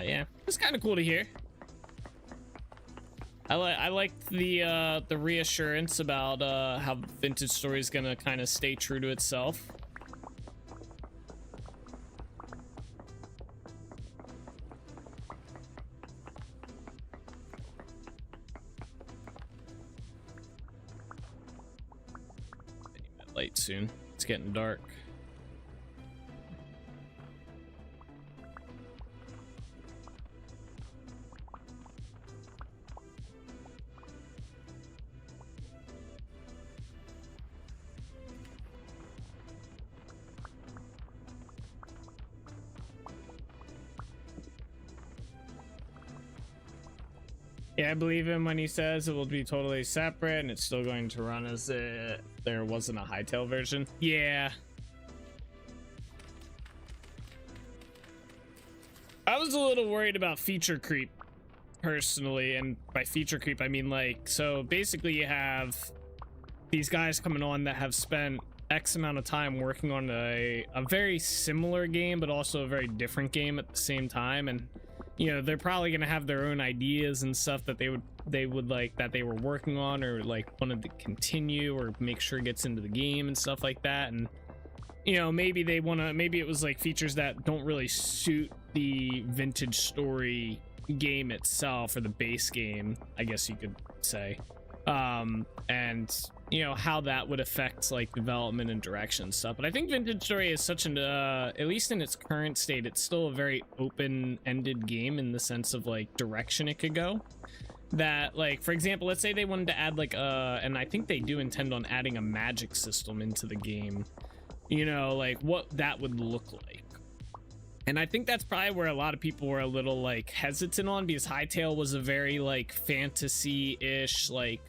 Yeah, it's kind of cool to hear. I liked the reassurance about how Vintage Story is gonna kind of stay true to itself. Light soon. It's getting dark. Yeah, I believe him when he says it will be totally separate and it's still going to run as if there wasn't a Hightail version. Yeah. I was a little worried about feature creep, personally, and by feature creep, I mean like, so basically you have these guys coming on that have spent X amount of time working on a very similar game, but also a very different game at the same time, and you know, they're probably gonna have their own ideas and stuff that they would like, that they were working on or like wanted to continue or make sure it gets into the game and stuff like that. And you know, maybe it was like features that don't really suit the Vintage Story game itself, or the base game, I guess you could say. And you know, how that would affect like development and direction and stuff. But I think Vintage Story is such an at least in its current state, it's still a very open-ended game in the sense of like direction it could go. That like, for example, let's say they wanted to add like and I think they do intend on adding a magic system into the game, you know, like what that would look like. And I think that's probably where a lot of people were a little like hesitant on, because Hightail was a very like fantasy-ish, like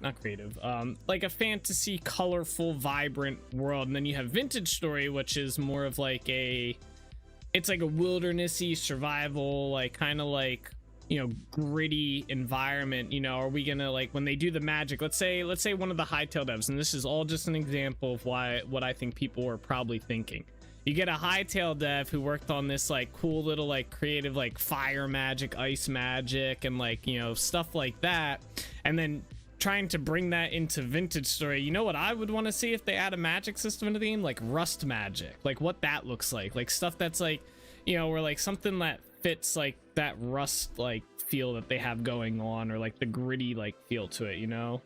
not creative, like a fantasy, colorful, vibrant world. And then you have Vintage Story, which is more of like it's like a wildernessy survival, like kind of like, you know, gritty environment. You know, are we gonna like, when they do the magic, let's say one of the Hightail devs, and this is all just an example of what I think people were probably thinking. You get a Hightail dev who worked on this like cool little like creative like fire magic, ice magic, and like, you know, stuff like that, and then trying to bring that into Vintage Story. You know what I would want to see if they add a magic system into the game? Like rust magic, like what that looks like stuff that's like, you know, or like something that fits like that rust like feel that they have going on, or like the gritty like feel to it, you know,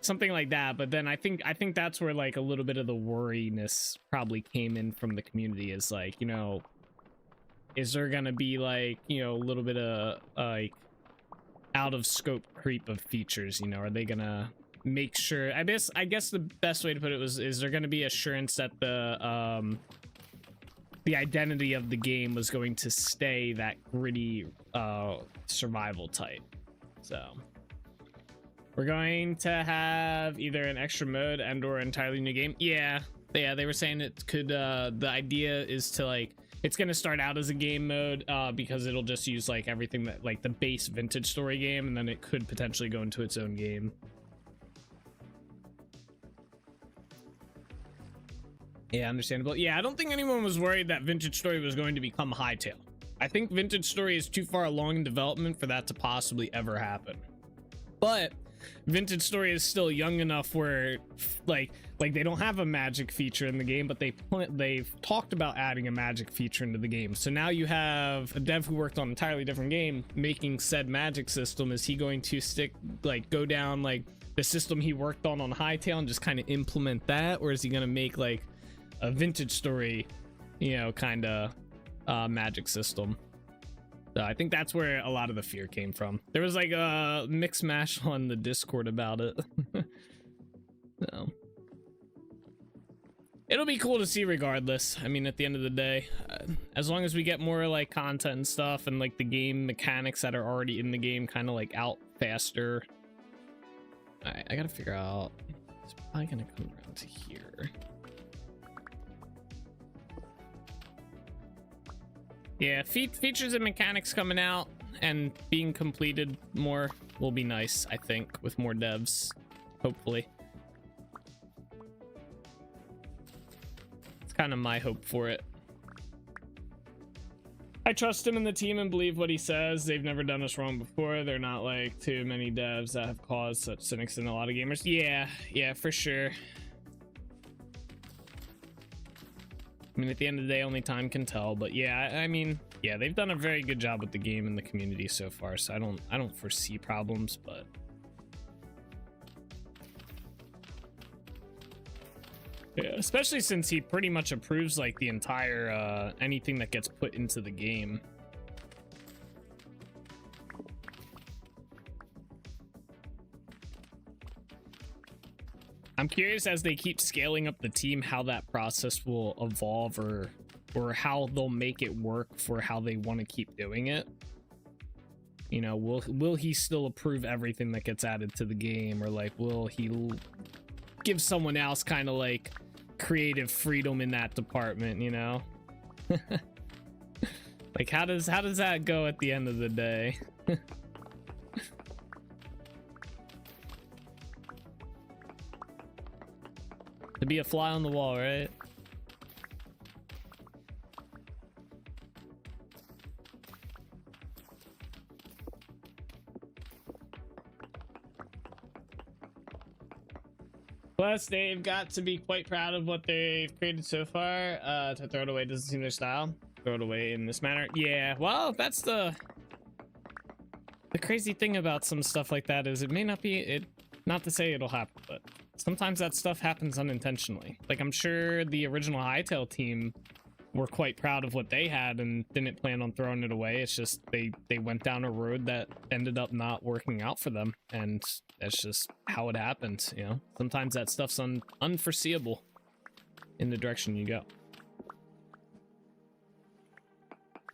something like that. But then I think that's where like a little bit of the worriness probably came in from the community, is like, you know, is there gonna be like, you know, a little bit of like out of scope creep of features, you know? Are they gonna make sure, I guess the best way to put it was, is there gonna be assurance that the identity of the game was going to stay that gritty survival type? So We're going to have either an extra mode and or entirely new game. Yeah, they were saying it could, the idea is to like, it's going to start out as a game mode because it'll just use like everything that like the base Vintage Story game, and then it could potentially go into its own game. Yeah, understandable. Yeah, I don't think anyone was worried that Vintage Story was going to become Hightail. I think Vintage Story is too far along in development for that to possibly ever happen. But Vintage Story is still young enough where like they don't have a magic feature in the game, but they've talked about adding a magic feature into the game. So now you have a dev who worked on an entirely different game making said magic system. Is he going to go down like the system he worked on Hightail and just kind of implement that, or is he going to make like a Vintage Story, you know, kind of magic system? So I think that's where a lot of the fear came from. There was like a mix mash on the Discord about it. So it'll be cool to see regardless. I mean, at the end of the day, as long as we get more like content and stuff and like the game mechanics that are already in the game kind of like out faster. I gotta figure out, it's probably gonna come around to here. Yeah, features and mechanics coming out and being completed more will be nice, I think, with more devs, hopefully. It's kind of my hope for it. I trust him and the team and believe what he says. They've never done us wrong before. They're not like too many devs that have caused such cynics in a lot of gamers. Yeah, for sure. I mean, at the end of the day, only time can tell. But yeah, I mean, yeah, they've done a very good job with the game and the community so far. So I don't foresee problems, but yeah, especially since he pretty much approves like the entire anything that gets put into the game. I'm curious as they keep scaling up the team how that process will evolve or how they'll make it work for how they want to keep doing it. You know, will he still approve everything that gets added to the game, or like will he give someone else kind of like creative freedom in that department, you know? Like how does that go at the end of the day? To be a fly on the wall, right? Plus, they've got to be quite proud of what they've created so far. To throw it away doesn't seem their style. Throw it away in this manner. Yeah, well, that's the crazy thing about some stuff like that is it may not be it. Not to say it'll happen, but sometimes that stuff happens unintentionally. Like, I'm sure the original Hightail team were quite proud of what they had and didn't plan on throwing it away. It's just they went down a road that ended up not working out for them, and that's just how it happens, you know? Sometimes that stuff's unforeseeable in the direction you go.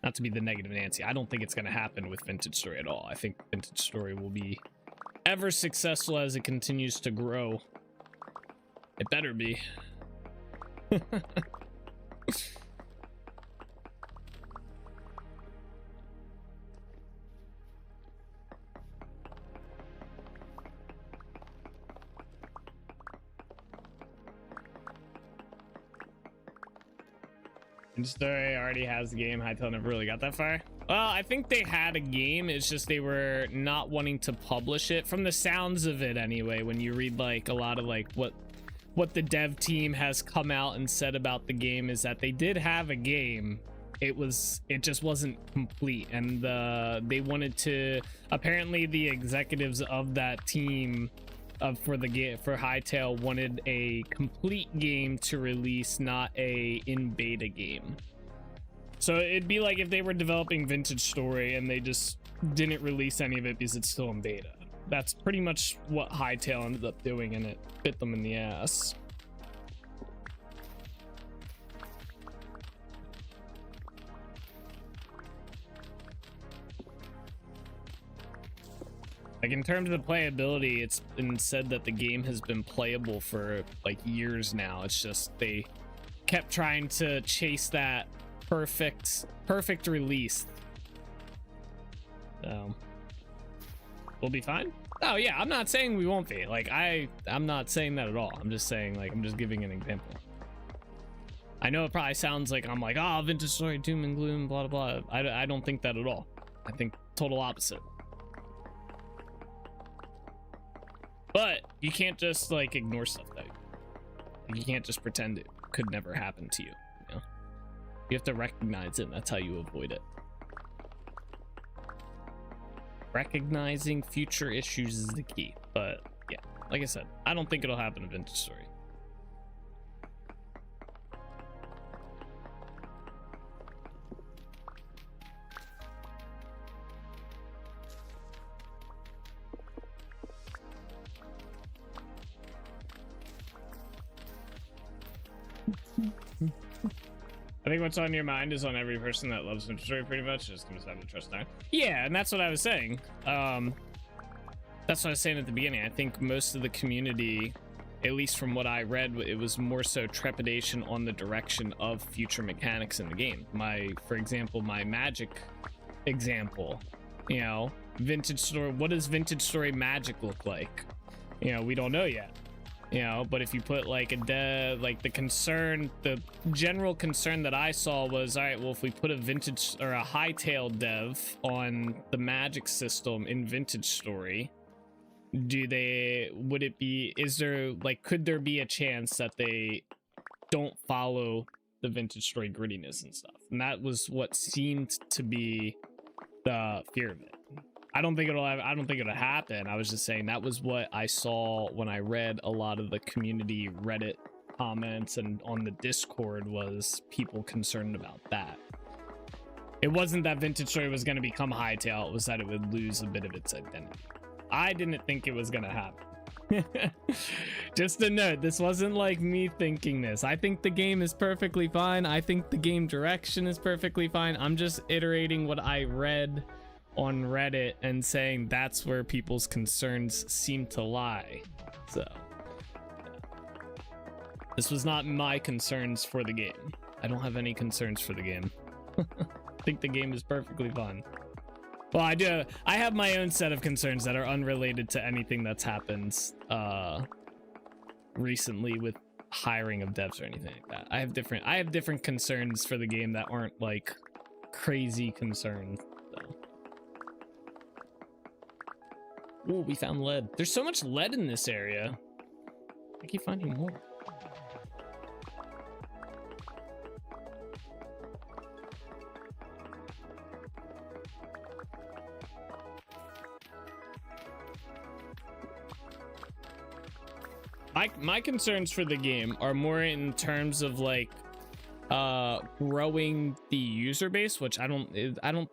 Not to be the negative Nancy, I don't think it's going to happen with Vintage Story at all. I think Vintage Story will be ever successful as it continues to grow. It better be. Story already has the game. Hightail never really got that far. Well, I think they had a game. It's just they were not wanting to publish it, from the sounds of it anyway. When you read like a lot of like what the dev team has come out and said about the game, is that they did have a game. It just wasn't complete, and they wanted to, apparently the executives of that team for Hightail wanted a complete game to release, not a in beta game. So it'd be like if they were developing Vintage Story and they just didn't release any of it because it's still in beta. That's pretty much what Hightail ended up doing, and it bit them in the ass. Like in terms of playability, it's been said that the game has been playable for like years now. It's just they kept trying to chase that perfect release. So we'll be fine. Oh yeah, I'm not saying we won't be. Like I'm not saying that at all. I'm just saying, like, I'm just giving an example. I know it probably sounds like I'm like, oh, Vintage Story, doom and gloom, blah blah blah. I don't think that at all. I think total opposite. But you can't just like ignore stuff though. Like, you can't just pretend it could never happen to you. You know, you have to recognize it, and that's how you avoid it. Recognizing future issues is the key. But yeah, like I said, I don't think it'll happen in Vintage Story. I think what's on your mind is on every person that loves Vintage Story, pretty much. Just comes down to trust now. Yeah, and that's what I was saying. That's what I was saying at the beginning. I think most of the community, at least from what I read, it was more so trepidation on the direction of future mechanics in the game. For example, my magic example, you know, Vintage Story. What does Vintage Story magic look like? You know, we don't know yet. You know, but if you put like the general concern that I saw was, all right, well, if we put a vintage or a hightail dev on the magic system in Vintage Story, could there be a chance that they don't follow the Vintage Story grittiness and stuff? And that was what seemed to be the fear of it. I don't think it'll happen. I was just saying that was what I saw when I read a lot of the community Reddit comments and on the Discord, was people concerned about that. It wasn't that Vintage Story was going to become hightail, it was that it would lose a bit of its identity. I didn't think it was going to happen. Just a note, this wasn't like me thinking this. I think the game is perfectly fine. I think the game direction is perfectly fine. I'm just iterating what I read on Reddit and saying that's where people's concerns seem to lie. So this was not my concerns for the game. I don't have any concerns for the game. I think the game is perfectly fine. Well, I do. I have my own set of concerns that are unrelated to anything that's happened recently with hiring of devs or anything like that. I have different concerns for the game that aren't like crazy concerns. Ooh, we found lead. There's so much lead in this area. I keep finding more. My concerns for the game are more in terms of like growing the user base, which I don't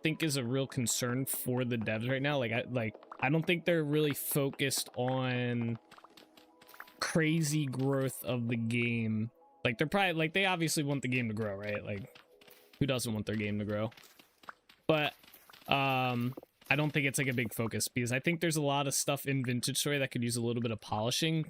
think is a real concern for the devs right now. I don't think they're really focused on crazy growth of the game. Like they're probably like, they obviously want the game to grow, right? Like who doesn't want their game to grow? But I don't think it's like a big focus, because I think there's a lot of stuff in Vintage Story that could use a little bit of polishing.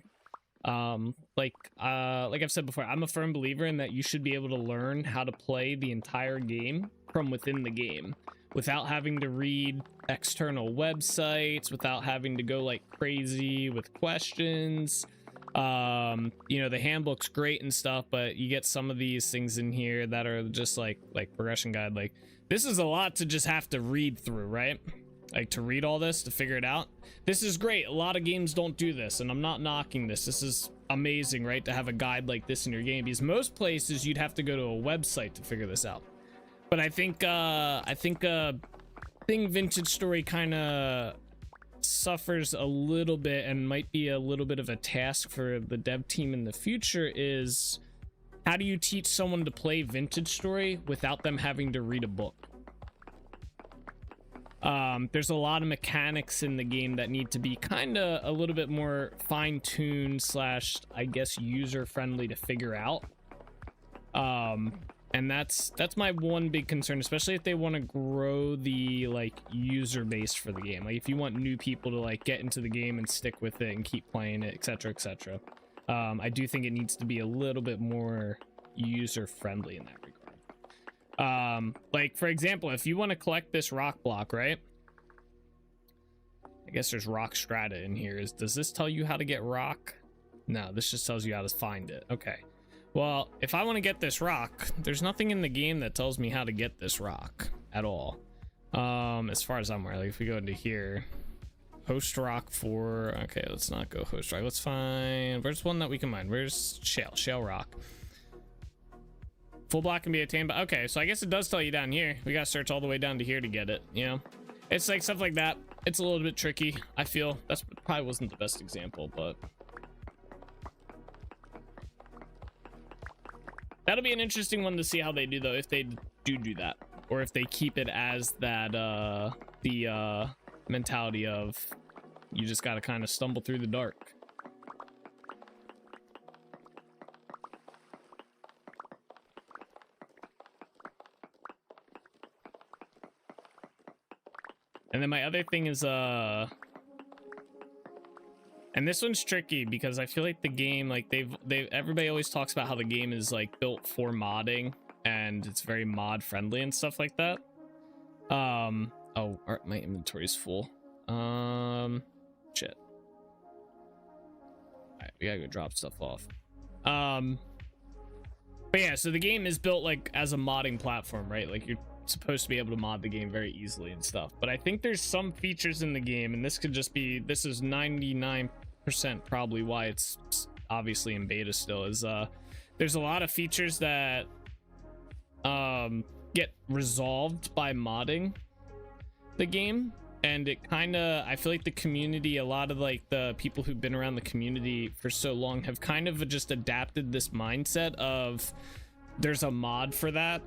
Like I've said before, I'm a firm believer in that you should be able to learn how to play the entire game from within the game without having to read external websites, without having to go like crazy with questions. You know, the handbook's great and stuff, but you get some of these things in here that are just like progression guide. Like this is a lot to just have to read through, right? Like to read all this to figure it out. This is great. A lot of games don't do this, and I'm not knocking this. This is amazing, right? To have a guide like this in your game, because most places you'd have to go to a website to figure this out. But I think Vintage Story kind of suffers a little bit and might be a little bit of a task for the dev team in the future is, how do you teach someone to play Vintage Story without them having to read a book? There's a lot of mechanics in the game that need to be kind of a little bit more fine-tuned / I guess user-friendly to figure out. And that's my one big concern, especially if they want to grow the like user base for the game. Like if you want new people to like get into the game and stick with it and keep playing it, etc., etc. I do think it needs to be a little bit more user friendly in that regard. Like for example, if you want to collect this rock block, right? I guess there's rock strata in here. Does this tell you how to get rock? No, this just tells you how to find it. Okay. Well, if I want to get this rock, there's nothing in the game that tells me how to get this rock at all. As far as I'm aware, like if we go into here, host rock for, okay, let's not go host rock. Let's find, where's one that we can mine? Where's shale rock? Full block can be attained, but okay, so I guess it does tell you down here. We got to search all the way down to here to get it, you know? It's like stuff like that. It's a little bit tricky, I feel. That's probably wasn't the best example, but that'll be an interesting one to see how they do though, if they do that, or if they keep it as that the mentality of you just got to kind of stumble through the dark. And then my other thing is and this one's tricky because I feel like the game, like everybody always talks about how the game is like built for modding and it's very mod friendly and stuff like that. Oh, my inventory is full. Shit. All right, we gotta go drop stuff off. But yeah, so the game is built like as a modding platform, right? Like you're supposed to be able to mod the game very easily and stuff, but I think there's some features in the game, and this could just be, this is 99% probably why it's obviously in beta still, is there's a lot of features that get resolved by modding the game, and it kind of, I feel like the community, a lot of like the people who've been around the community for so long have kind of just adapted this mindset of there's a mod for that,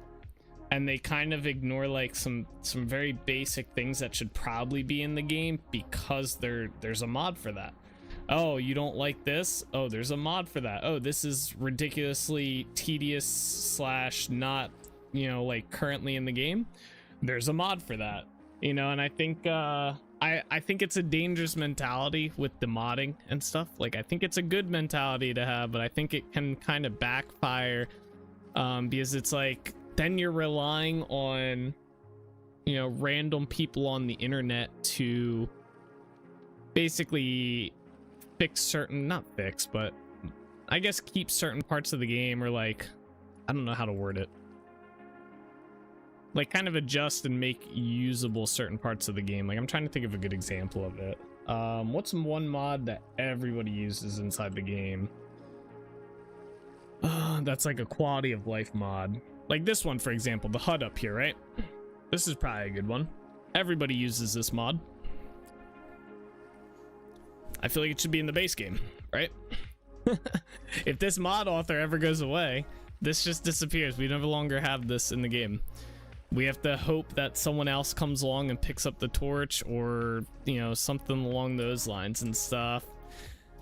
and they kind of ignore like some very basic things that should probably be in the game because there's a mod for that. Oh, you don't like this? Oh, there's a mod for that. Oh, this is ridiculously tedious slash not, you know, like currently in the game. There's a mod for that, you know. And I think I think it's a dangerous mentality with the modding and stuff. Like I think it's a good mentality to have, but I think it can kind of backfire because it's like then you're relying on, you know, random people on the internet to basically fix certain, not fix, but I guess keep certain parts of the game, or like, I don't know how to word it, like kind of adjust and make usable certain parts of the game. Like I'm trying to think of a good example of it. What's one mod that everybody uses inside the game? That's like a quality of life mod. Like this one, for example, the HUD up here, right? This is probably a good one. Everybody uses this mod. I feel like it should be in the base game, right? If this mod author ever goes away, this just disappears. We no longer have this in the game. We have to hope that someone else comes along and picks up the torch, or, you know, something along those lines and stuff.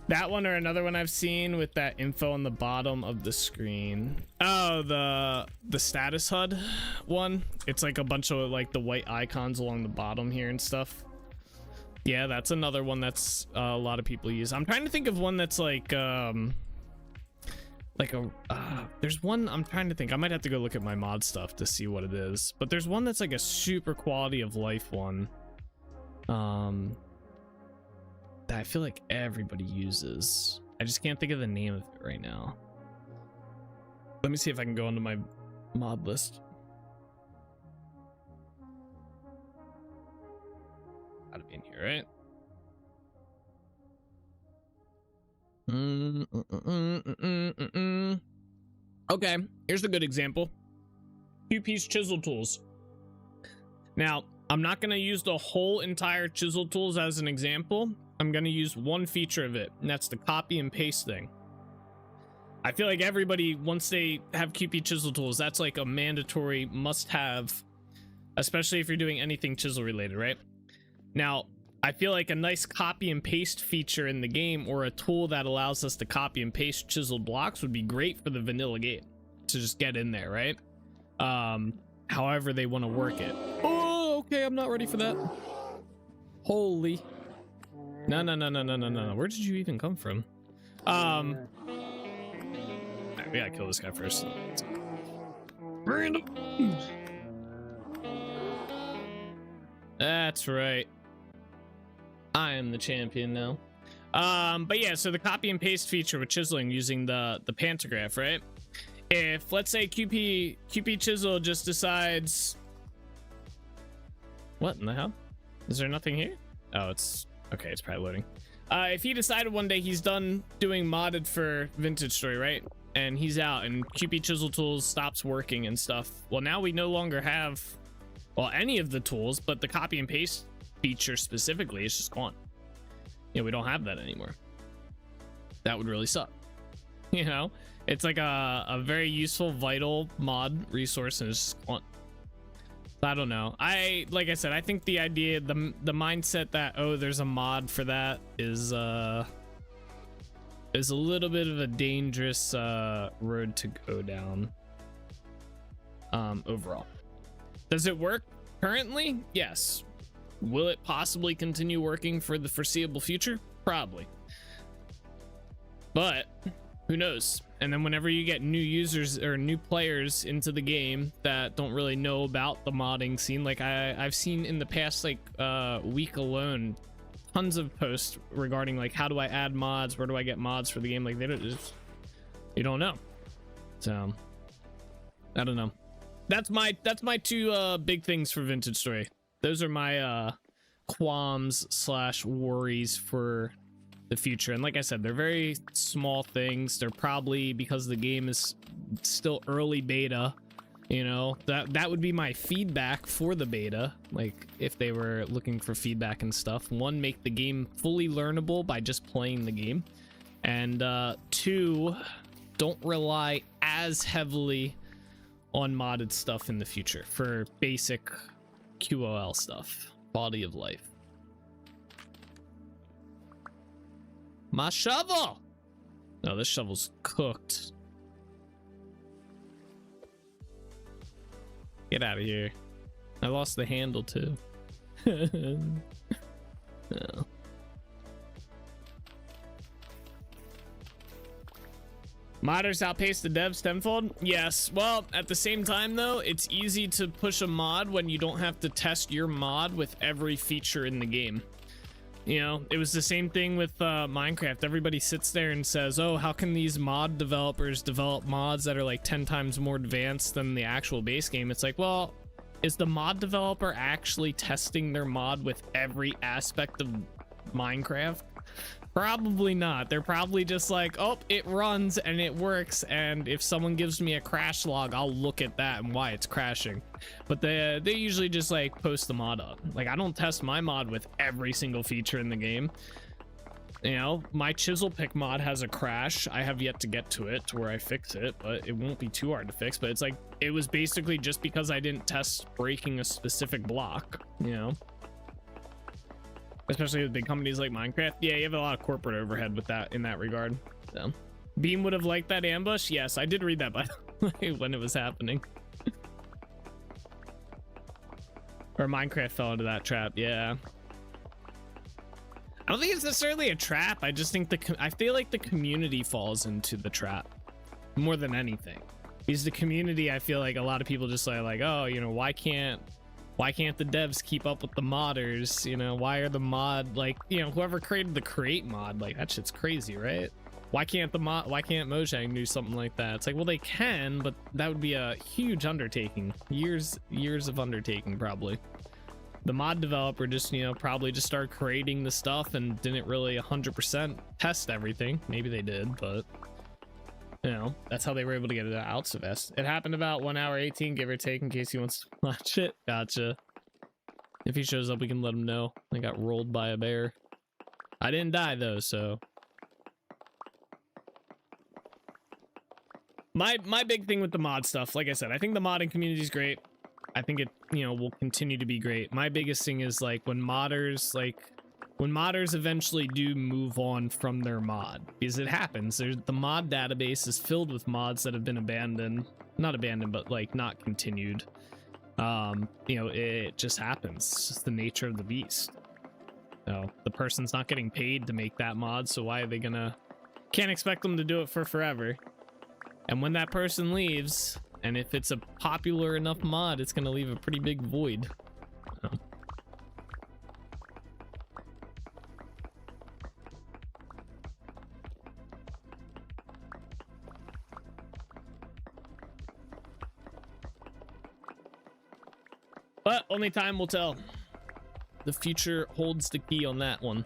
That one or another one I've seen with that info on the bottom of the screen. Oh, the status HUD one. It's like a bunch of like the white icons along the bottom here and stuff. Yeah, that's another one that's a lot of people use. I'm trying to think of one that's like there's one, I'm trying to think. I might have to go look at my mod stuff to see what it is. But there's one that's like a super quality of life one. That I feel like everybody uses. I just can't think of the name of it right now. Let me see if I can go into my mod list. Gotta be in here, right? Okay, here's a good example. Two-piece chisel tools. Now, I'm not gonna use the whole entire chisel tools as an example. I'm gonna use one feature of it, and that's the copy and paste thing. I feel like everybody, once they have QP chisel tools, that's like a mandatory must-have, especially if you're doing anything chisel related, right? Now, I feel like a nice copy and paste feature in the game, or a tool that allows us to copy and paste chiseled blocks, would be great for the vanilla game to just get in there, right? However they want to work it. Oh, okay, I'm not ready for that. Holy. No. Where did you even come from? Alright, we gotta kill this guy first. Random. That's right. I am the champion now. But yeah, so the copy and paste feature with chiseling using the pantograph, right? If let's say QP Chisel just decides, what in the hell? Is there nothing here? Oh, it's okay. It's probably loading. If he decided one day he's done doing modded for Vintage Story, right? And he's out and QP Chisel Tools stops working and stuff. Well, now we no longer have, well, any of the tools, but the copy and paste feature specifically is just gone. You know, we don't have that anymore. That would really suck. You know, it's like a very useful, vital mod resource, and it's just gone. I don't know. Like I said, I think the idea, the mindset that, oh, there's a mod for that is a little bit of a dangerous road to go down. Overall, does it work currently? Yes. Will it possibly continue working for the foreseeable future? Probably. But who knows? And then whenever you get new users or new players into the game that don't really know about the modding scene, like I've seen in the past like week alone, tons of posts regarding like, how do I add mods? Where do I get mods for the game? Like, they don't just, you don't know. So I don't know. That's my two big things for Vintage Story. Those are my qualms / worries for the future. And like I said, they're very small things. They're probably because the game is still early beta, you know, that would be my feedback for the beta. Like if they were looking for feedback and stuff, one, make the game fully learnable by just playing the game, and two, don't rely as heavily on modded stuff in the future for basic QOL stuff, quality of life. My shovel! No, this shovel's cooked. Get out of here. I lost the handle too. No. Modders outpace the devs tenfold? Yes. Well, at the same time though, it's easy to push a mod when you don't have to test your mod with every feature in the game. You know, it was the same thing with Minecraft. Everybody sits there and says, oh, how can these mod developers develop mods that are like 10 times more advanced than the actual base game? It's like, well, is the mod developer actually testing their mod with every aspect of Minecraft? Probably not. They're probably just like, oh, it runs and it works, and if someone gives me a crash log, I'll look at that and why it's crashing. But they usually just like post the mod up. Like, I don't test my mod with every single feature in the game. You know, my chisel pick mod has a crash. I have yet to get to it to where I fix it, but it won't be too hard to fix. But it's like, it was basically just because I didn't test breaking a specific block, you know? Especially with big companies like Minecraft. Yeah, you have a lot of corporate overhead with that in that regard. So Beam would have liked that ambush. Yes, I did read that, by the way, when it was happening. Or Minecraft fell into that trap. Yeah. I don't think it's necessarily a trap. I just think I feel like the community falls into the trap more than anything. Because the community, I feel like a lot of people just say like, oh, you know, why can't the devs keep up with the modders? You know, why are the mod, like, you know, whoever created the create mod, like, that shit's crazy, right? Why can't Mojang do something like that? It's like, well, they can, but that would be a huge undertaking. Years of undertaking, probably. The mod developer just, you know, probably just started creating the stuff and didn't really 100% test everything. Maybe they did, but, you know, that's how they were able to get it out so fast. It happened about 1 hour 18, give or take, in case he wants to watch it. Gotcha. If he shows up, we can let him know. I got rolled by a bear. I didn't die though, so. My big thing with the mod stuff, like I said, I think the modding community is great. I think it, you know, will continue to be great. My biggest thing is like when modders eventually do move on from their mod, because it happens. The mod database is filled with mods that have been abandoned, not abandoned, but like not continued. You know, it just happens. It's just the nature of the beast. So the person's not getting paid to make that mod, so why are they gonna... Can't expect them to do it for forever. And when that person leaves, and if it's a popular enough mod, it's gonna leave a pretty big void. So. But only time will tell. The future holds the key on that one.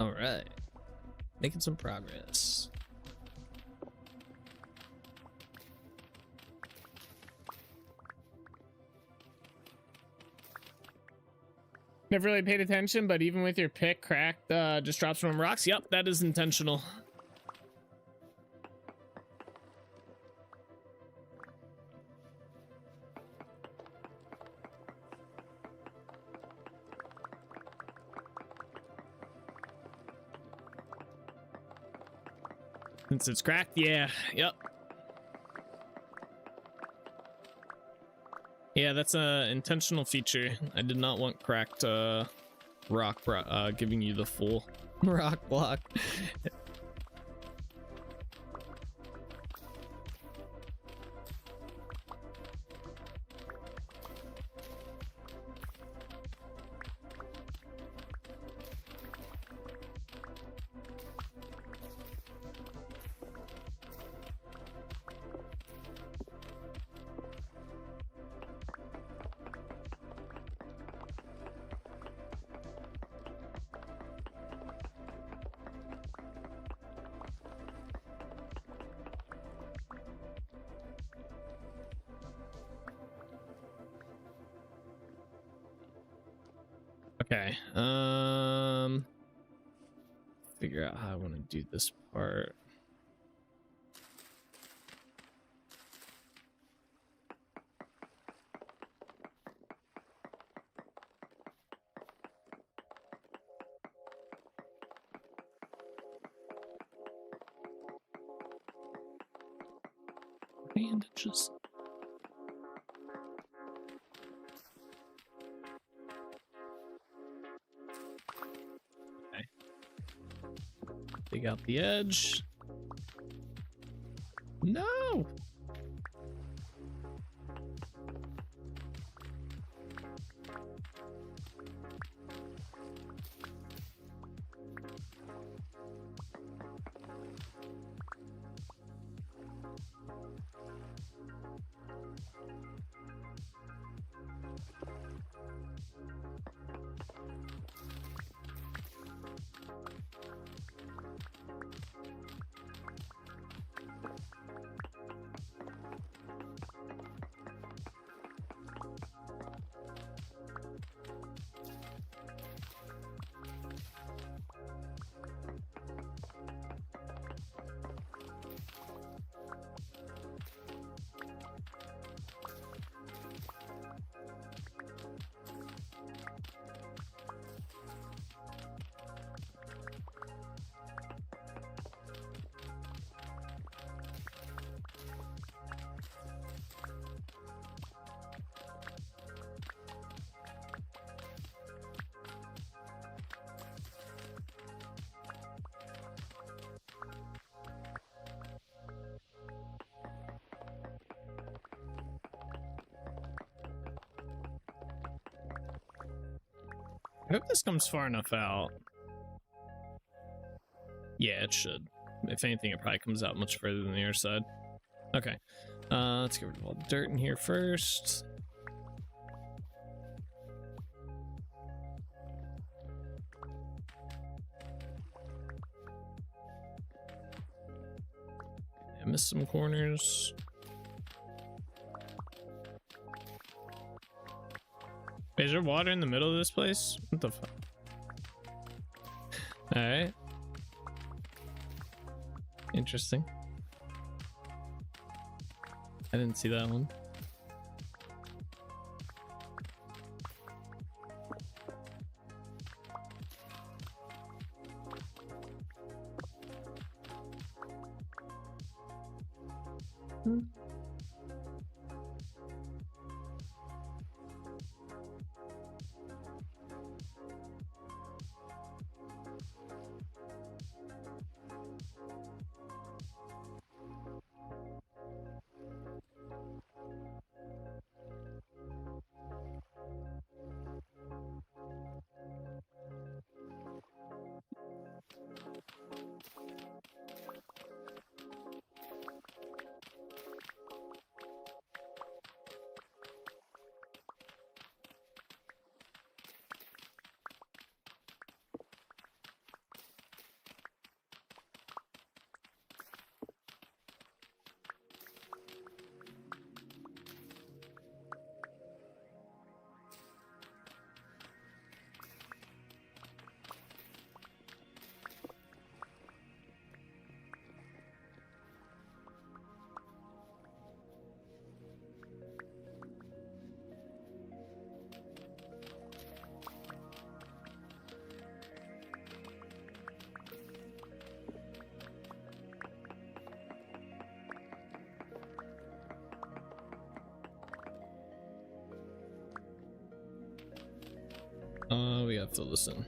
All right, making some progress. Never really paid attention, but even with your pick cracked, just drops from rocks. Yep, that is intentional. Since it's cracked, yeah, yep. Yeah, that's a intentional feature. I did not want cracked rock giving you the full rock block. Okay, figure out how I want to do this part. Bandages. Dig out the edge. No! I hope this comes far enough out. Yeah, it should. If anything, it probably comes out much further than the other side. Okay. Let's get rid of all the dirt in here first. I missed some corners. Is there water in the middle of this place? What the fuck? Alright. Interesting. I didn't see that one. We gotta fill this in.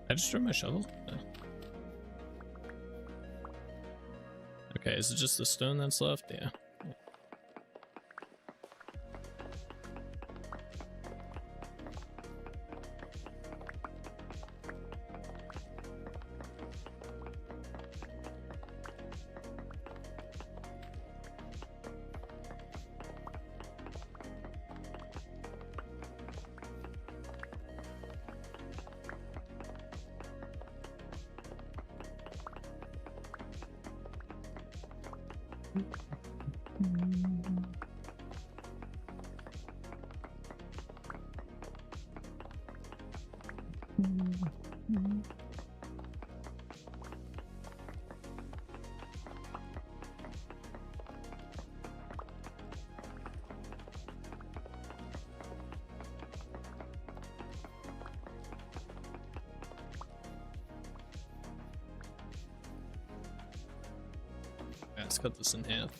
I just threw my shovel? No. Okay, is it just the stone that's left? Yeah. Let's cut this in half.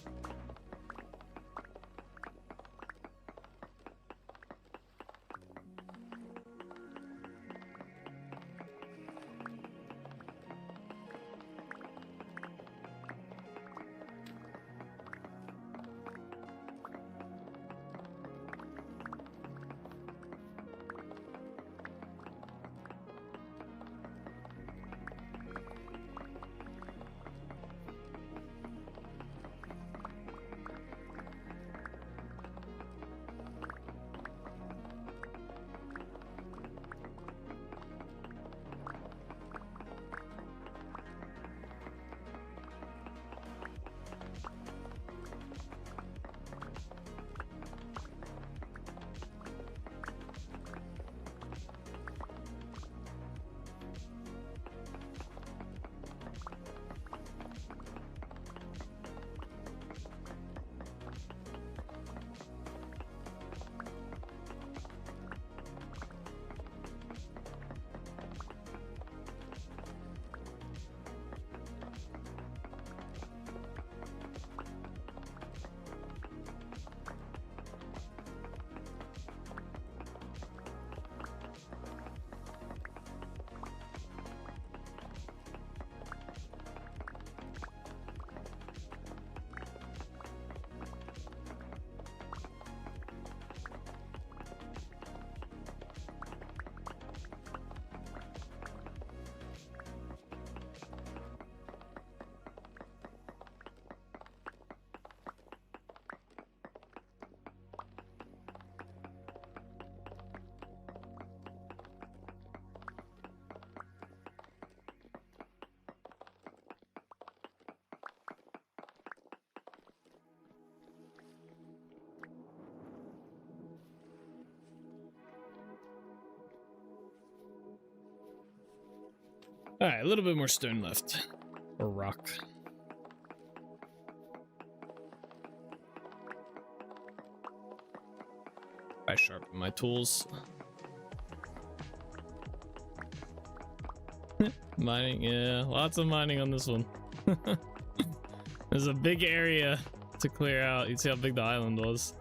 All right, a little bit more stone left, or rock. I sharpen my tools. Mining, yeah, lots of mining on this one. There's a big area to clear out. You see how big the island was,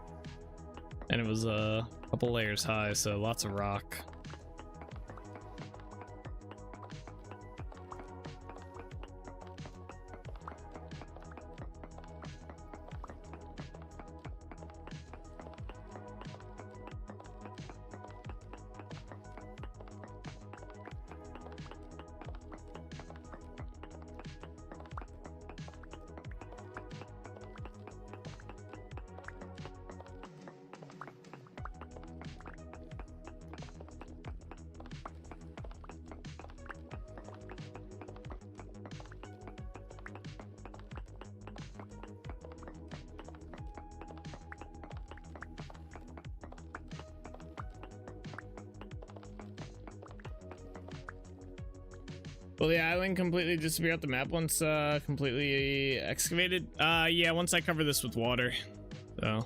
and it was a couple layers high, so lots of rock. Will the island completely disappear off the map once completely excavated? Yeah, once I cover this with water, so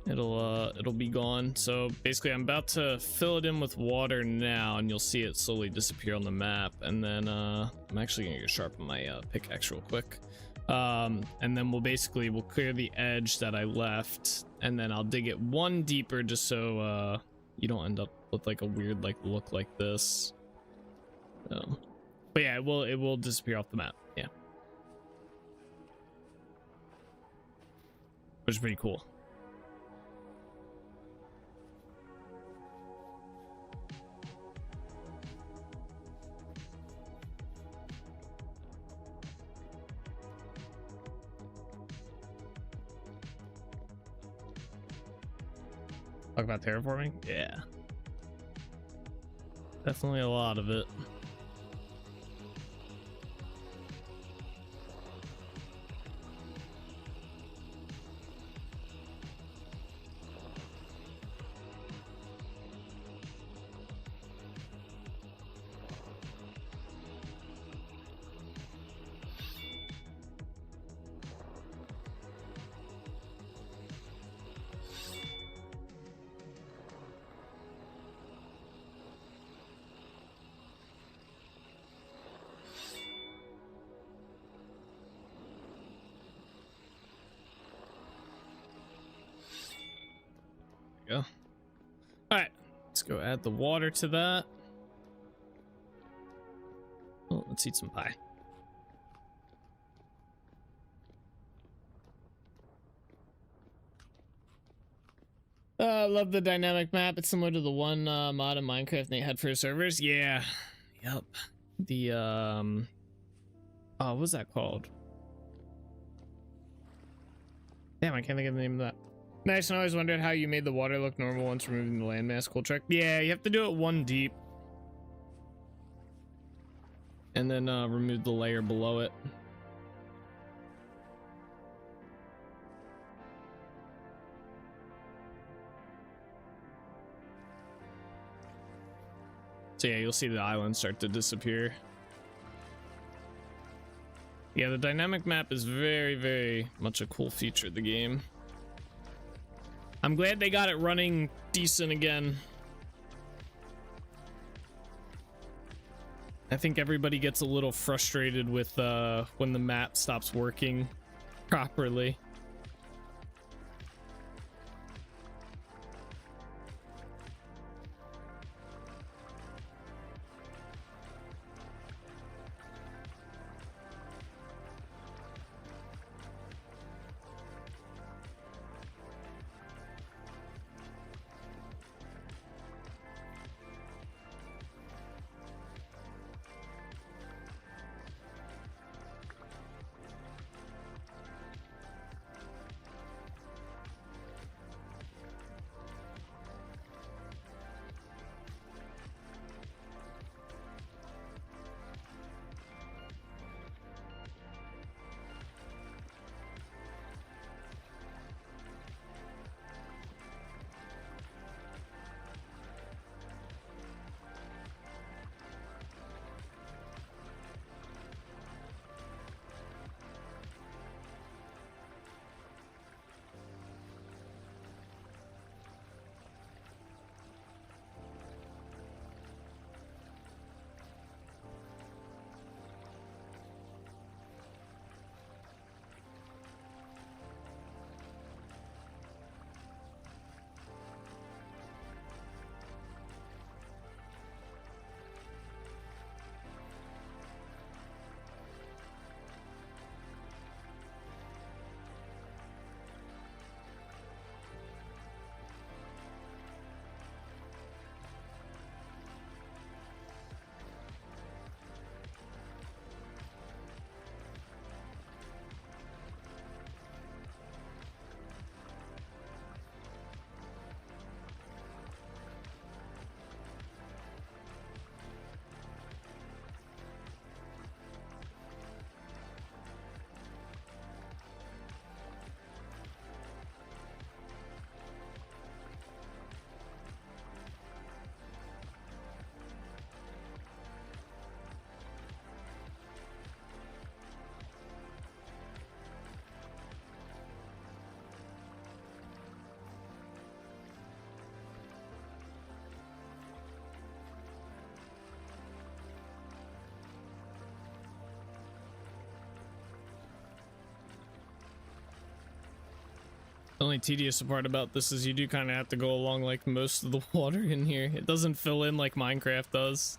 it'll be gone. So basically, I'm about to fill it in with water now, and you'll see it slowly disappear on the map. And then I'm actually gonna sharpen my pickaxe real quick, and then we'll clear the edge that I left, and then I'll dig it one deeper just so you don't end up with like a weird look like this. But yeah, it will disappear off the map. Yeah, which is pretty cool. Talk about terraforming? Yeah, definitely a lot of it. Go. All right, let's go add the water to that. Oh, let's eat some pie. Love the dynamic map. It's similar to the one mod in Minecraft Nate had for his servers. Yeah, yep. The oh, what was that called? Damn, I can't think of the name of that. Nice, and I always wondered how you made the water look normal once removing the landmass. Cool trick. Yeah, you have to do it one deep. And then remove the layer below it. So yeah, you'll see the island start to disappear. Yeah, the dynamic map is very, very much a cool feature of the game. I'm glad they got it running decent again. I think everybody gets a little frustrated with when the map stops working properly. only tedious part about this is you do kind of have to go along like most of the water in here. It doesn't fill in like Minecraft does.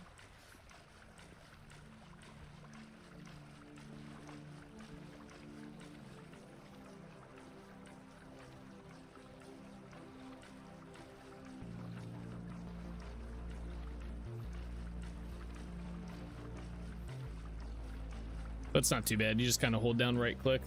But it's not too bad. You just kind of hold down right click.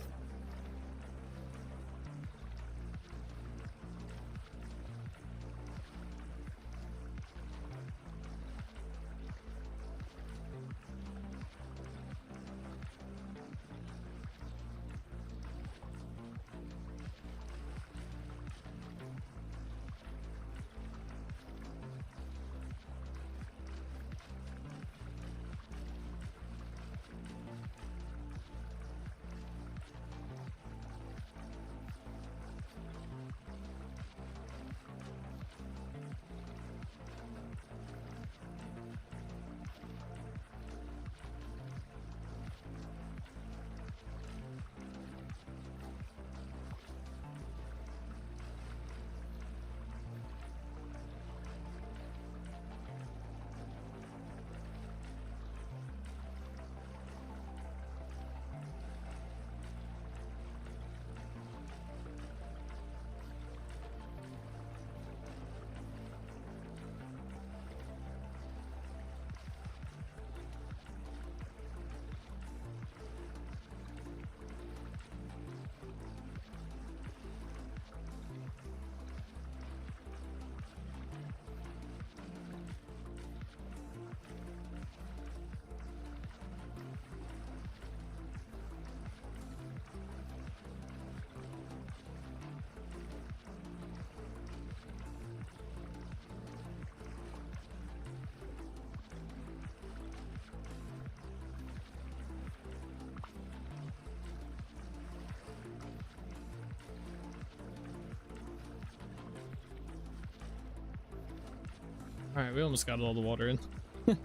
All right, we almost got all the water in. A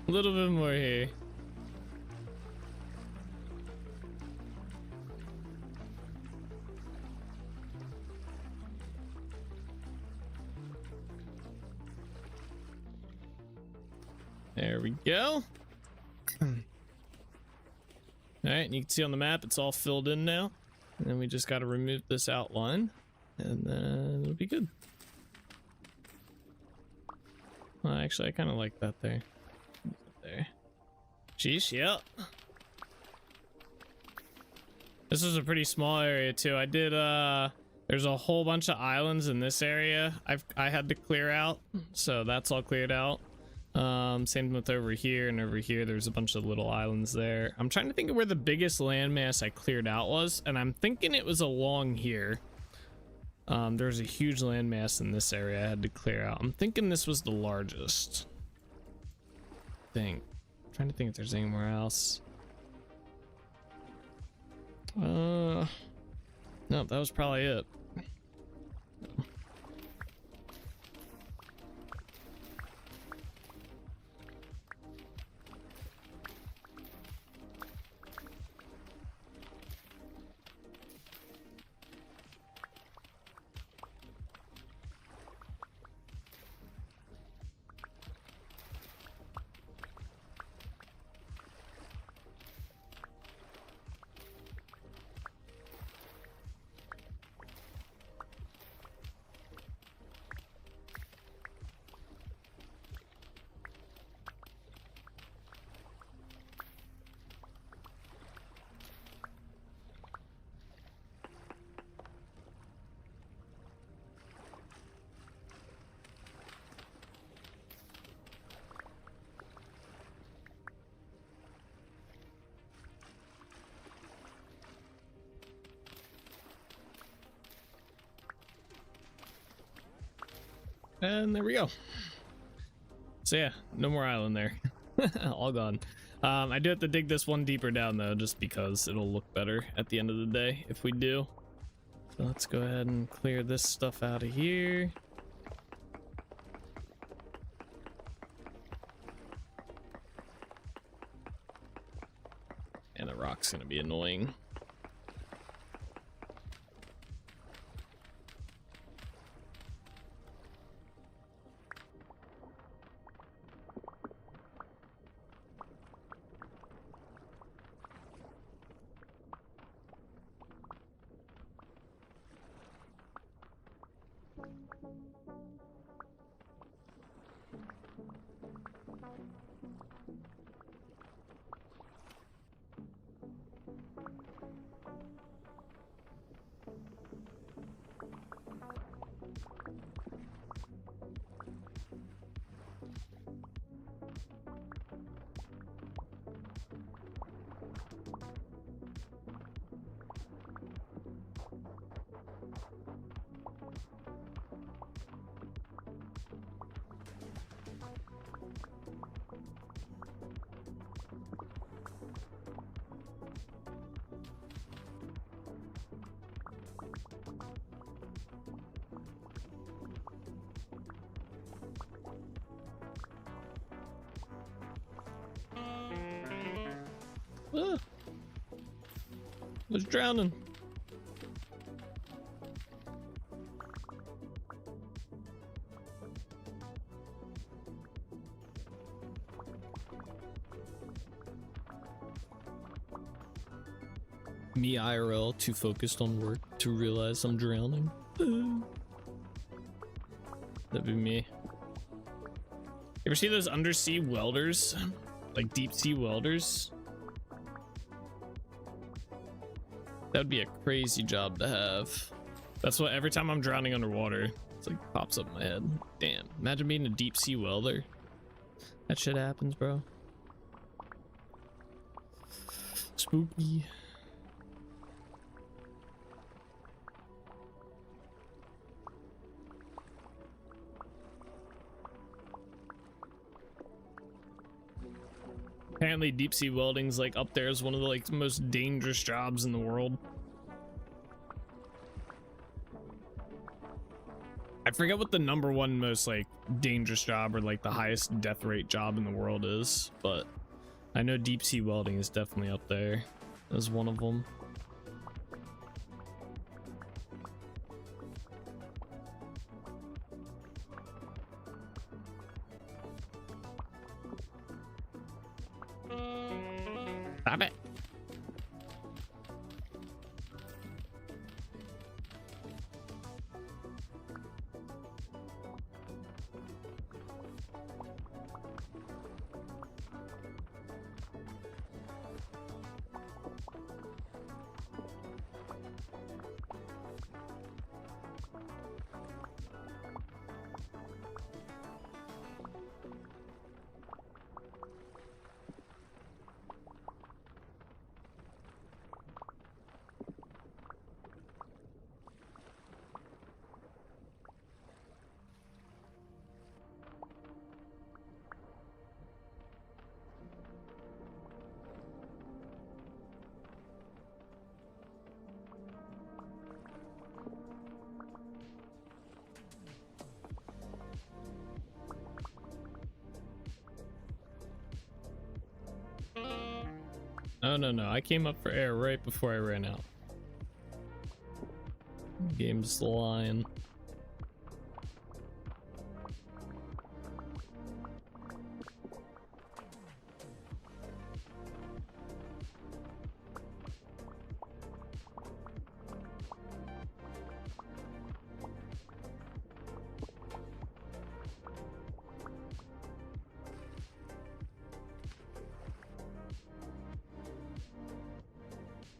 little bit more here. There we go. All right, and you can see on the map it's all filled in now. And then we just got to remove this outline, and then it'll be good. Well, actually, I kind of like that there. There. Jeez, yep. This is a pretty small area too. I did there's a whole bunch of islands in this area I had to clear out, so that's all cleared out. Same with over here, and over here there's a bunch of little islands there. I'm trying to think of where the biggest landmass I cleared out was, and I'm thinking it was along here. There's a huge landmass in this area I had to clear out. I'm thinking this was the largest thing. I'm trying to think if there's anywhere else. No, that was probably it. And there we go. So yeah, no more island there. All gone. I do have to dig this one deeper down though, just because it'll look better at the end of the day if we do. So let's go ahead and clear this stuff out of here. And the rock's gonna be annoying. Ah, I was drowning. Me IRL, too focused on work to realize I'm drowning. That'd be me. You ever see those undersea welders? Like deep sea welders? That'd be a crazy job to have. That's what every time I'm drowning underwater, it's like pops up in my head. Damn, imagine being a deep sea welder. That shit happens, bro. Spooky. Apparently deep sea welding's like up there as one of the like most dangerous jobs in the world. I forget what the #1 most like dangerous job or like the highest death rate job in the world is, but I know deep sea welding is definitely up there as one of them. Stop it. No, I came up for air right before I ran out. Game's lying.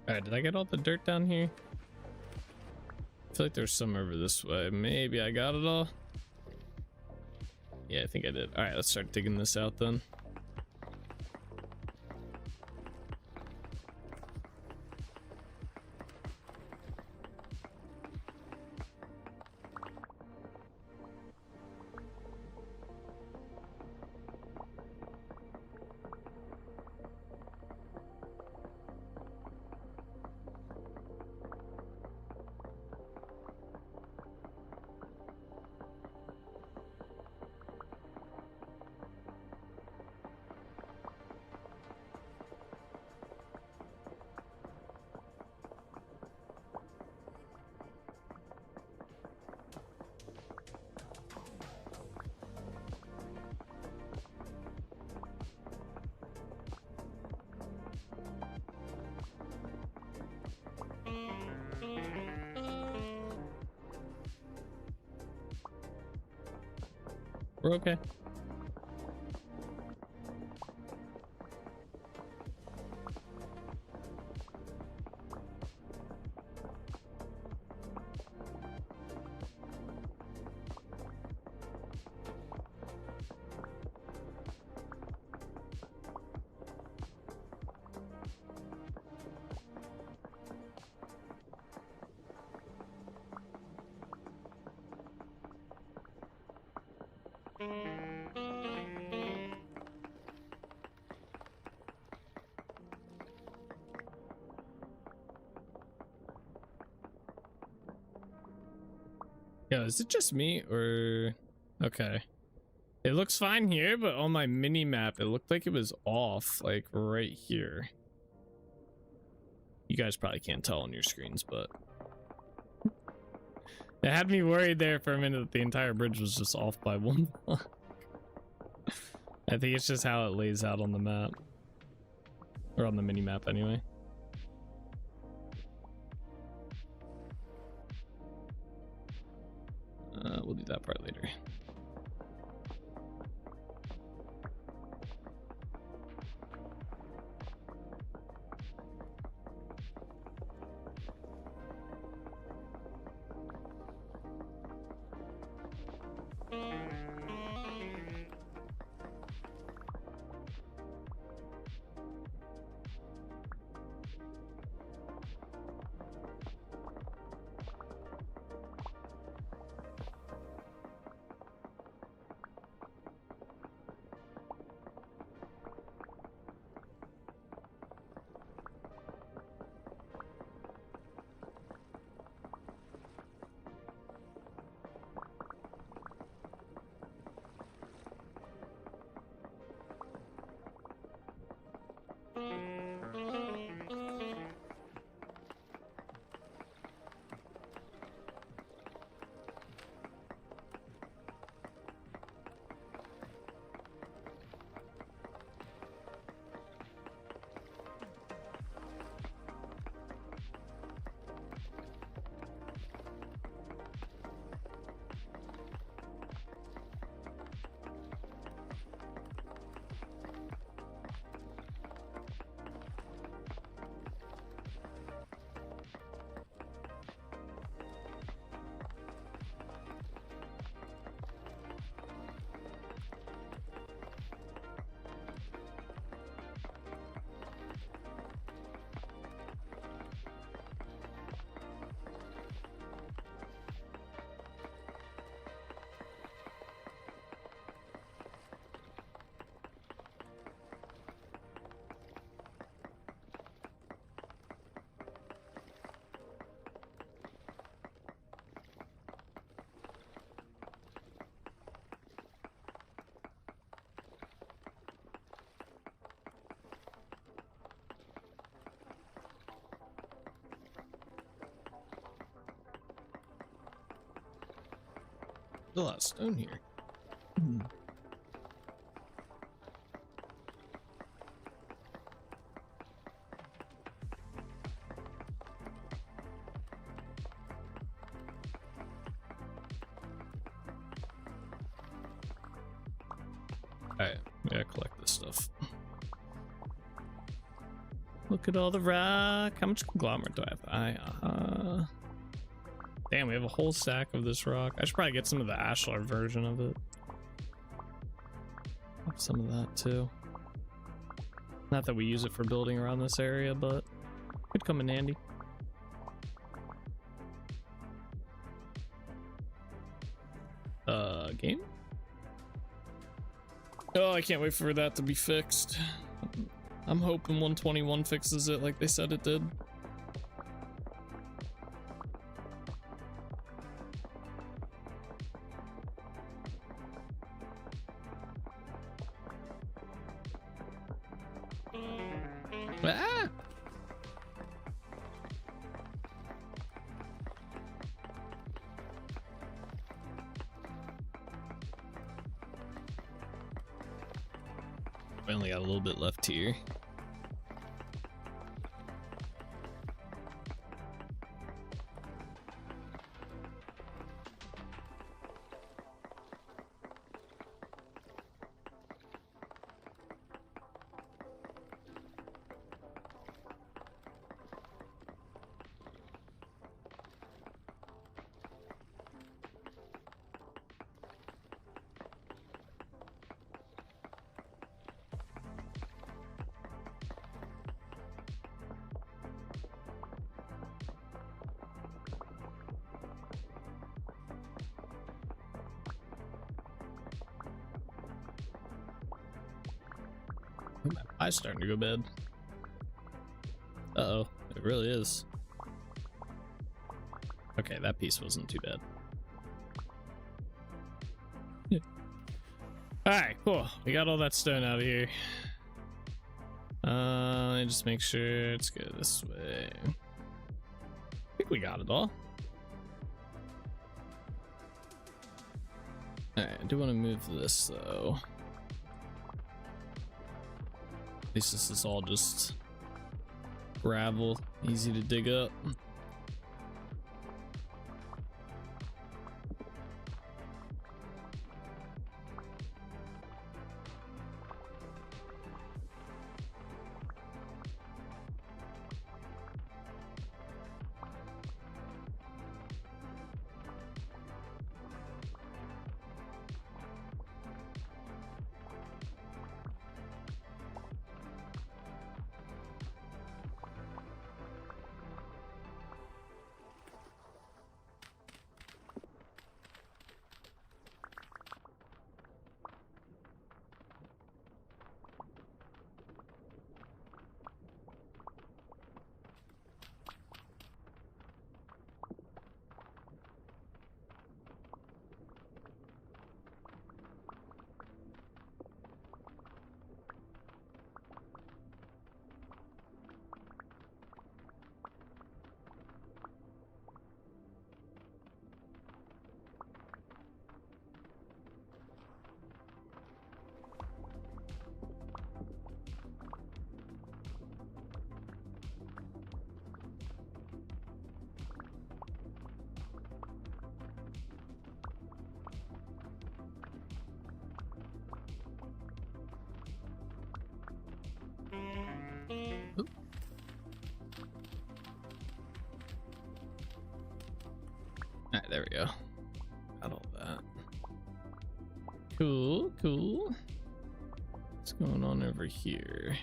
Alright, did I get all the dirt down here? I feel like there's some over this way. Maybe I got it all. Yeah, I think I did. Alright, let's start digging this out then. We're okay. Yo, is it just me or... Okay. It looks fine here, but on my mini map, it looked like it was off, like right here. You guys probably can't tell on your screens, but it had me worried there for a minute that the entire bridge was just off by 1 block. I think it's just how it lays out on the map. Or on the mini map anyway. We'll do that part later. There's a lot of stone here. Alright, we gotta collect this stuff. Look at all the rock. How much conglomerate do I have? Damn, we have a whole sack of this rock. I should probably get some of the ashlar version of it. Have some of that too. Not that we use it for building around this area, but could come in handy. Game? Oh, I can't wait for that to be fixed. I'm hoping 121 fixes it like they said it did. Ah! We only got a little bit left here. My eye's starting to go bad. Uh-oh, it really is. Okay, that piece wasn't too bad. Yeah. Alright, cool. We got all that stone out of here. Let me just make sure it's good this way. I think we got it all. Alright, I do want to move this though. At least this is all just gravel, easy to dig up. Alright, there we go. Got all that. Cool, cool. What's going on over here?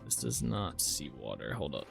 This does not see water. Hold up.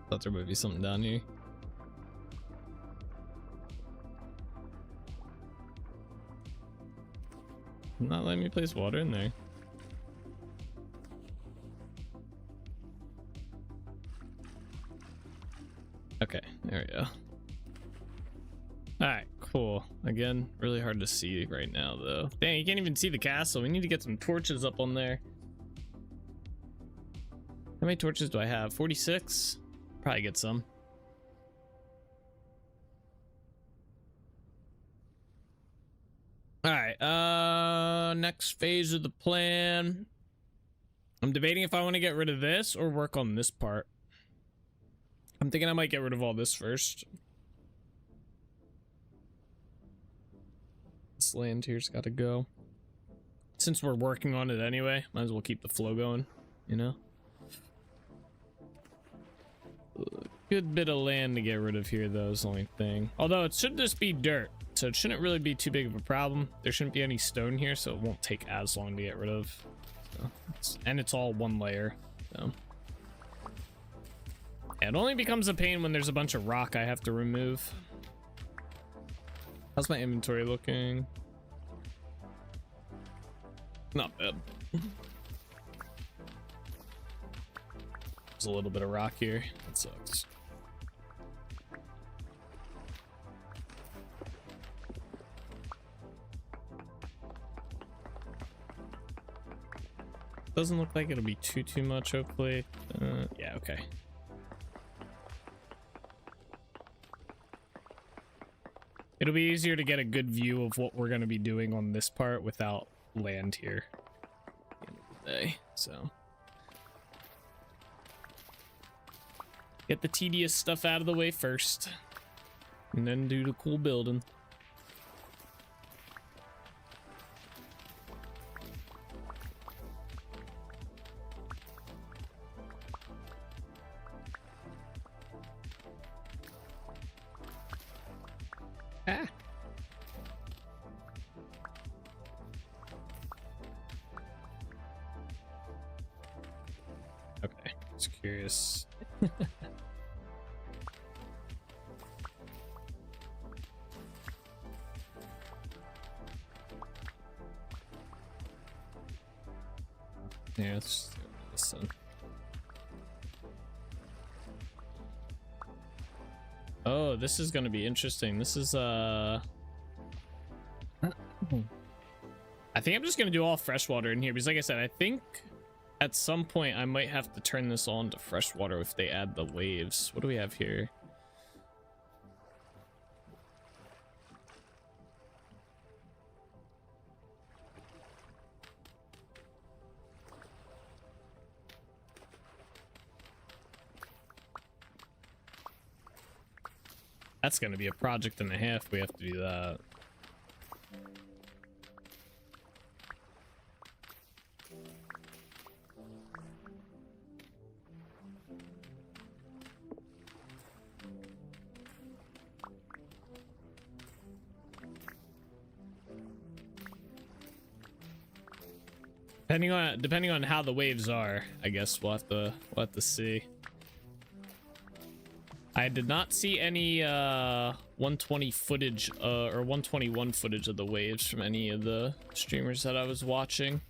Thought there might be something down here. Not letting me place water in there. Okay, there we go. Alright, cool. Again, really hard to see right now though. Dang, you can't even see the castle. We need to get some torches up on there. How many torches do I have? 46? Probably get some. All right, next phase of the plan. I'm debating if I want to get rid of this or work on this part. I'm thinking I might get rid of all this first. This land here's got to go. Since we're working on it anyway, might as well keep the flow going, you know? Good bit of land to get rid of here though is the only thing. Although it should just be dirt, so it shouldn't really be too big of a problem. There shouldn't be any stone here, so it won't take as long to get rid of. So, and it's all one layer, so. Yeah, it only becomes a pain when there's a bunch of rock I have to remove. How's my inventory looking? Not bad. There's a little bit of rock here. That sucks. Doesn't look like it'll be too much, hopefully. Yeah, okay. It'll be easier to get a good view of what we're going to be doing on this part without land here at the end of the day. So get the tedious stuff out of the way first, and then do the cool building. Ah. Okay, just curious. Yeah, let's do this one. Oh, this is gonna be interesting. This is I think I'm just gonna do all freshwater in here because, like I said, I think at some point I might have to turn this on to freshwater if they add the waves. What do we have here? That's going to be a project and a half. We have to do that. Depending on how the waves are, I guess we'll have to see. I did not see any 120 footage or 121 footage of the waves from any of the streamers that I was watching.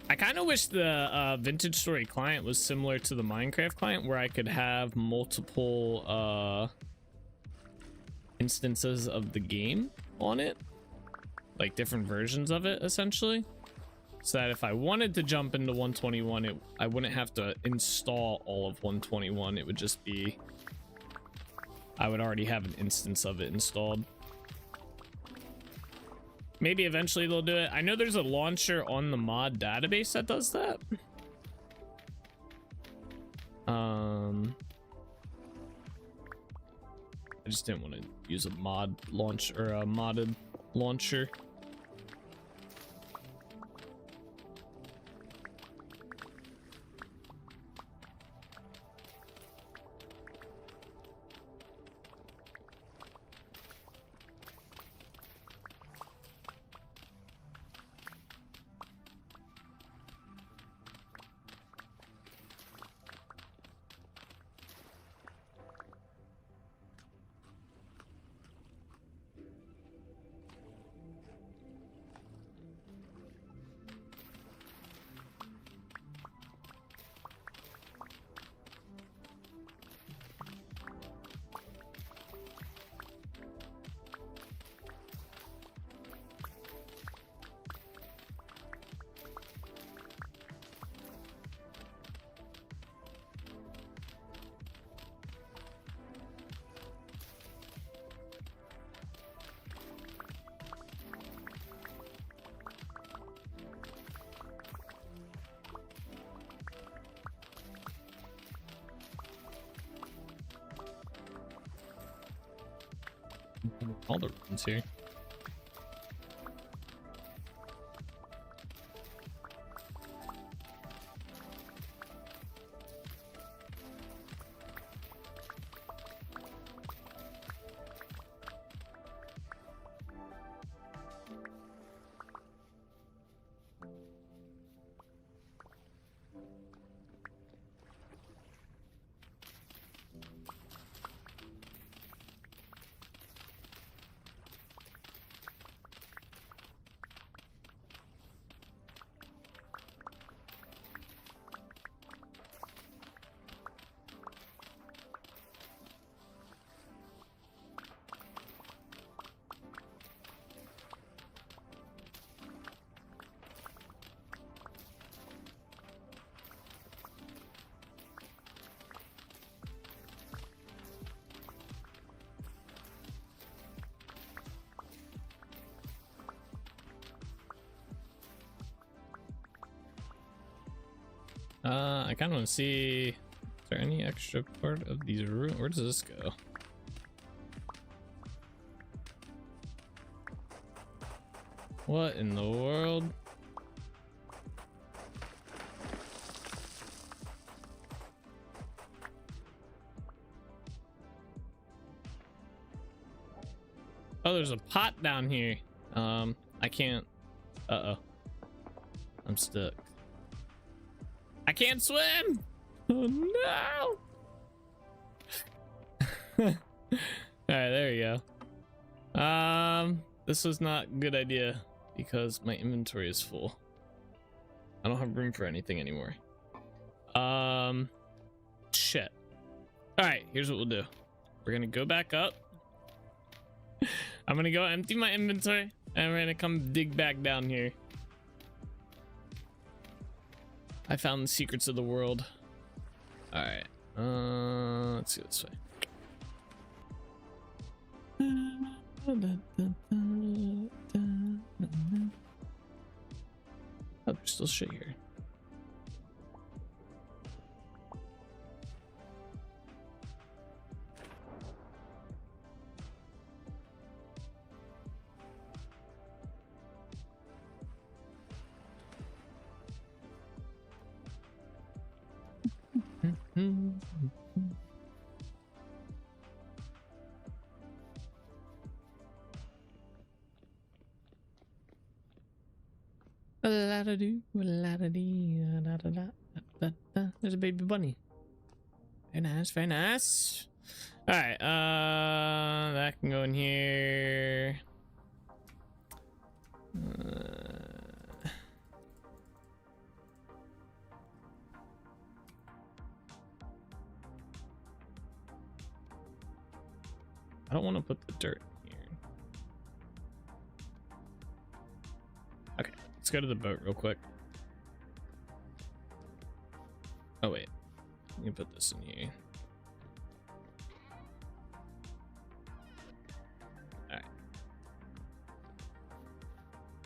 I kind of wish the Vintage Story client was similar to the Minecraft client, where I could have multiple instances of the game on it, like different versions of it, essentially. So that if I wanted to jump into 121, I wouldn't have to install all of 121. It would just be, I would already have an instance of it installed. Maybe eventually they'll do it. I know there's a launcher on the mod database that does that. I just didn't want to use a mod launch or a modded launcher. All the runes here. I kind of want to see, is there any extra part of these rooms? Where does this go? What in the world? Oh, there's a pot down here. I can't. Uh-oh. I'm stuck. I can't swim! Oh no! Alright, there you go. This was not a good idea because my inventory is full. I don't have room for anything anymore. Shit. Alright, here's what we'll do. We're gonna go back up. I'm gonna go empty my inventory and we're gonna come dig back down here. I found the secrets of the world. Alright. Let's go this way. Oh, there's still shit here. There's a baby bunny. Very nice, very nice. All right, that can go in here. I don't want to put the dirt here. Okay, let's go to the boat real quick. Oh wait, let me put this in here. All right.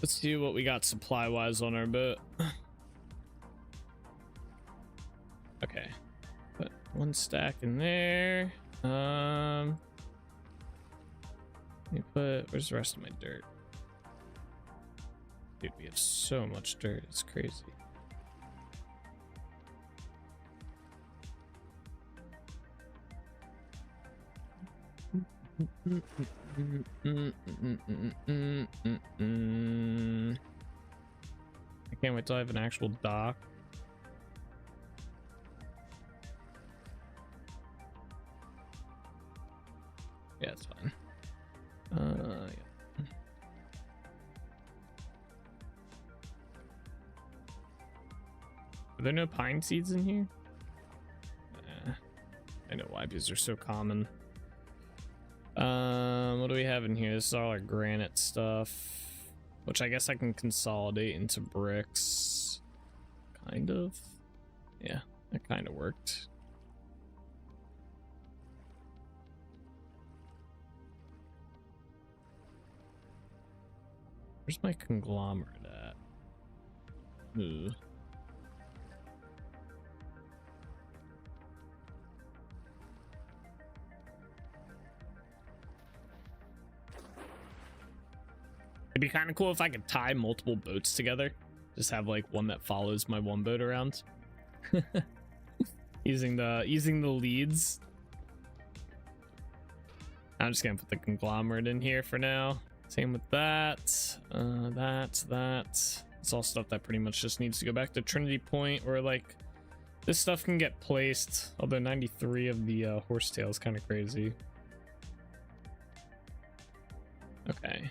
Let's see what we got supply-wise on our boat. Okay, put one stack in there. Let me put, where's the rest of my dirt? Dude, we have so much dirt, it's crazy. I can't wait till I have an actual dock. Yeah, it's fine. Yeah. Are there no pine seeds in here? I know why, because they're so common. What do we have in here? This is all our granite stuff, which I guess I can consolidate into bricks. Kind of. Yeah, that kind of worked. Where's my conglomerate at? Ooh. It'd be kind of cool if I could tie multiple boats together. Just have like one that follows my one boat around. using the leads. I'm just gonna put the conglomerate in here for now. Same with that. That. It's all stuff that pretty much just needs to go back to Trinity Point, where like this stuff can get placed. Although 93 of the horsetail is kind of crazy. Okay.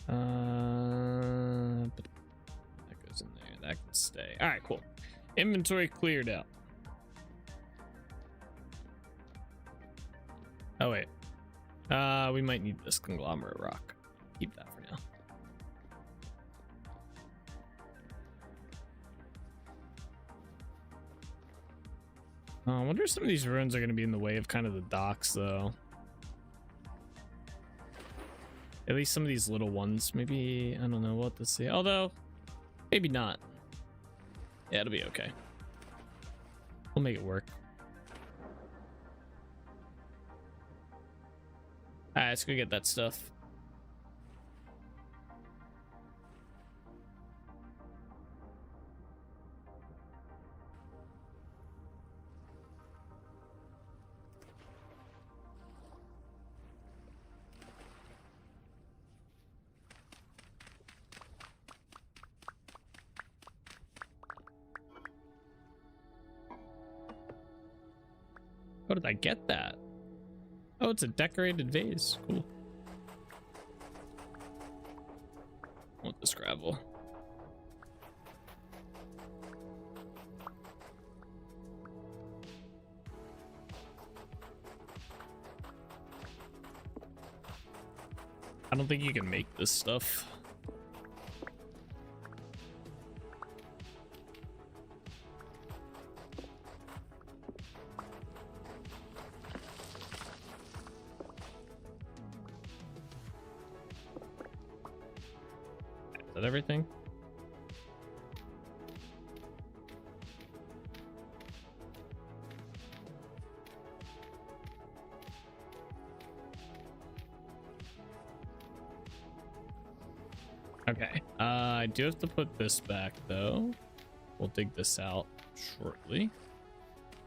But that goes in there. That can stay. All right, cool. Inventory cleared out. Oh wait. We might need this conglomerate rock. Keep that for now. I wonder if some of these ruins are going to be in the way of kind of the docks, though. At least some of these little ones. Maybe, I don't know what to say. Although, maybe not. Yeah, it'll be okay. We'll make it work. All right, let's go get that stuff. How did I get that? Oh, it's a decorated vase. Cool. I want this gravel. I don't think you can make this stuff. Is that everything? Okay, I do have to put this back though. We'll dig this out shortly.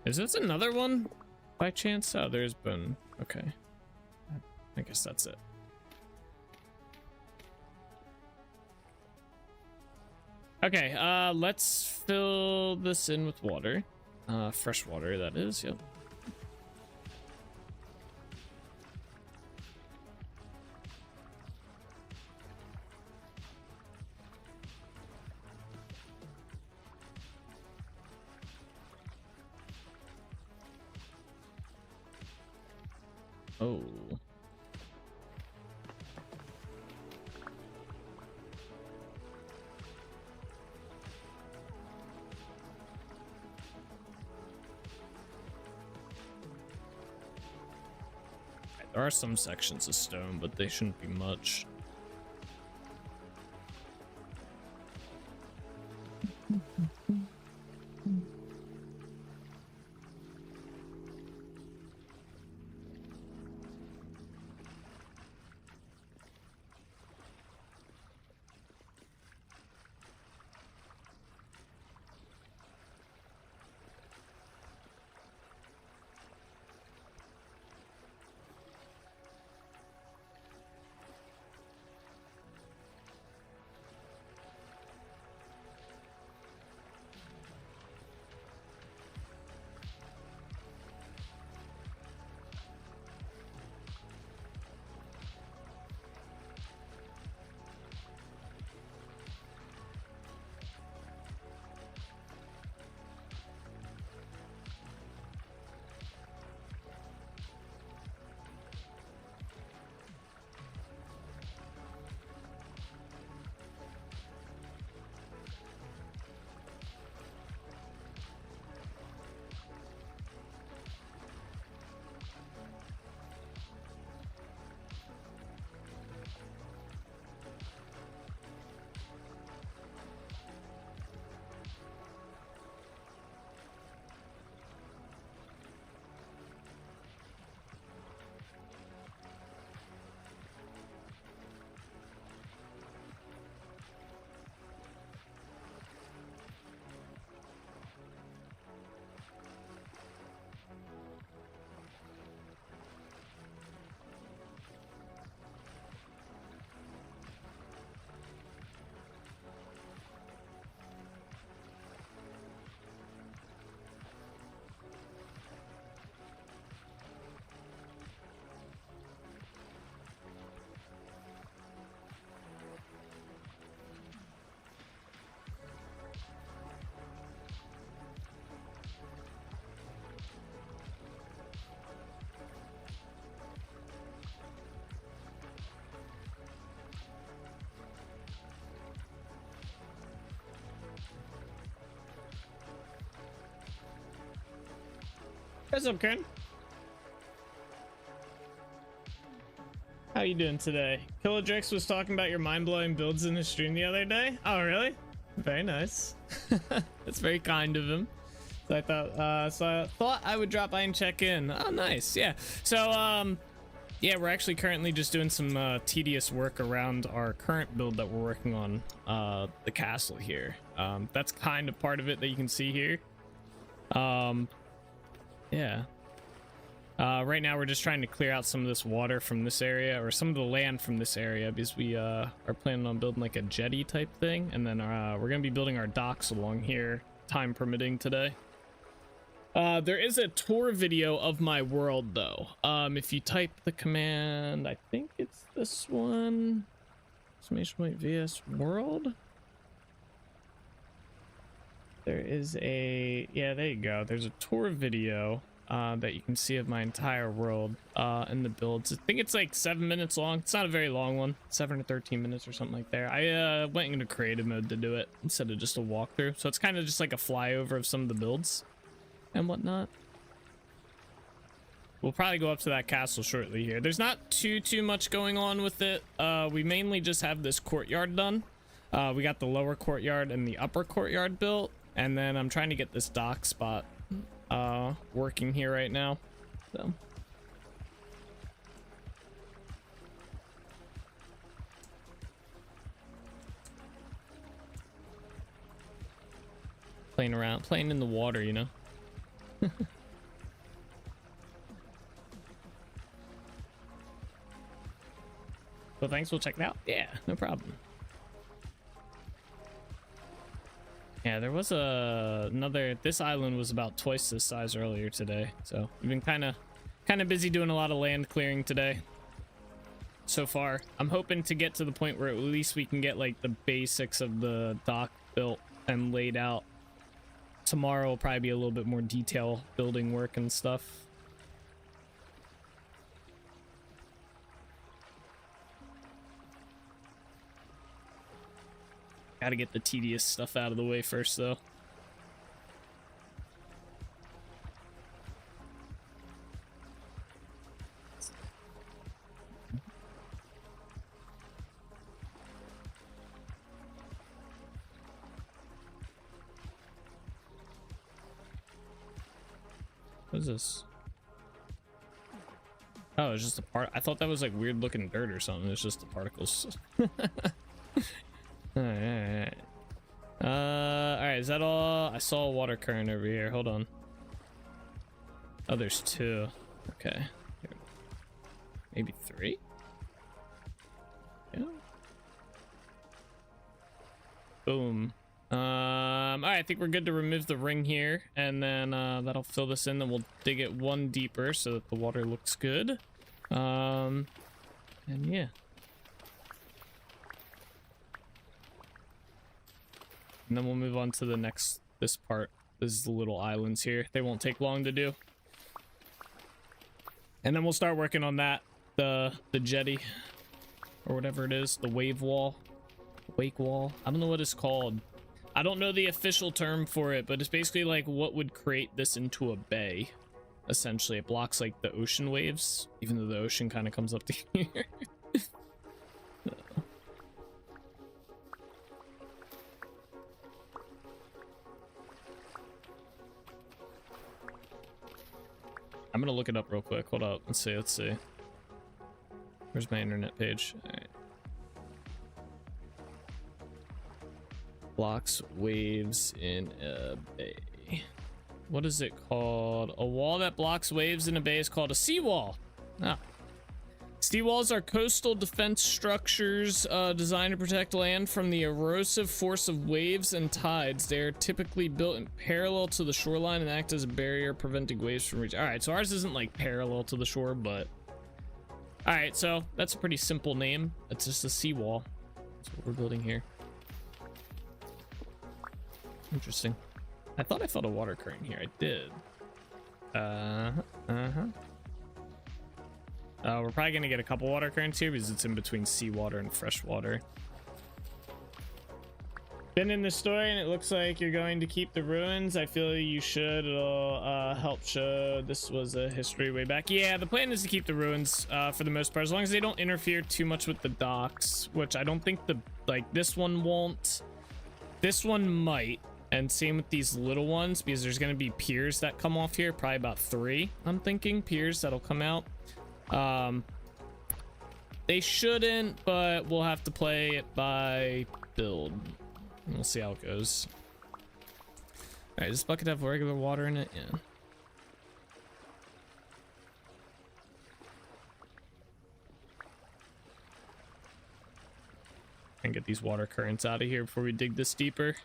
Is this another one by chance? Oh, there's been, okay. I guess that's it. Okay, let's fill this in with water. Fresh water, that is, yep. Oh. There are some sections of stone, but they shouldn't be much. What's up, Ken? How you doing today? Killadrix was talking about your mind-blowing builds in his stream the other day. Oh, really? Very nice. That's very kind of him. So I thought I would drop by and check in. Oh, nice. Yeah. So yeah, we're actually currently just doing some tedious work around our current build that we're working on, the castle here. That's kind of part of it that you can see here. Yeah. Right now we're just trying to clear out some of this water from this area, or some of the land from this area, because we are planning on building like a jetty type thing, and then we're gonna be building our docks along here, time permitting, today. There is a tour video of my world though. If you type the command, I think it's this one, !vs world. There is a, yeah, there you go. There's a tour video that you can see of my entire world in the builds. I think it's like 7 minutes long. It's not a very long one, 7 or 13 minutes or something like there. I went into creative mode to do it instead of just a walkthrough. So it's kind of just like a flyover of some of the builds and whatnot. We'll probably go up to that castle shortly here. There's not too much going on with it. We mainly just have this courtyard done. We got the lower courtyard and the upper courtyard built, and then I'm trying to get this dock spot working here right now. So playing around, playing in the water, you know. So thanks, we'll check it out. Yeah, no problem. Yeah, there was another, this island was about twice this size earlier today. So we've been kind of busy doing a lot of land clearing today so far. I'm hoping to get to the point where at least we can get like the basics of the dock built and laid out. Tomorrow will probably be a little bit more detail building work and stuff. Gotta get the tedious stuff out of the way first, though. What is this? Oh, it's just a part. I thought that was like weird looking dirt or something. It's just the particles. All right. Is that all? I saw a water current over here. Hold on. Oh, there's 2. Okay. Maybe 3? Yeah. Boom. All right, I think we're good to remove the ring here, and then that'll fill this in. Then we'll dig it 1 deeper so that the water looks good. And yeah. And then we'll move on to the next, this part. This is the little islands here. They won't take long to do. And then we'll start working on that, the jetty, or whatever it is, the wave wall, wake wall. I don't know what it's called. I don't know the official term for it, but it's basically like what would create this into a bay. Essentially, it blocks like the ocean waves, even though the ocean kind of comes up to here. I'm gonna look it up real quick. Hold up. Let's see. Where's my internet page? All right. Blocks waves in a bay. What is it called? A wall that blocks waves in a bay is called a seawall. Ah. Seawalls are coastal defense structures designed to protect land from the erosive force of waves and tides. They are typically built in parallel to the shoreline and act as a barrier, preventing waves from reaching. All right, so ours isn't like parallel to the shore, but all right, so that's a pretty simple name. It's just a seawall. That's what we're building here. Interesting. I thought I felt a water current here. I did. We're probably gonna get a couple water currents here because it's in between seawater and freshwater. Been in the story and it looks like you're going to keep the ruins. I feel you should. It'll help show this was a history way back. Yeah, the plan is to keep the ruins for the most part, as long as they don't interfere too much with the docks, which I don't think this one won't. This one might. And same with these little ones, because there's going to be piers that come off here, probably about 3, I'm thinking, piers that'll come out. They shouldn't, but we'll have to play it by build. We'll see how it goes. All right, does this bucket have regular water in it? Yeah. And get these water currents out of here before we dig this deeper.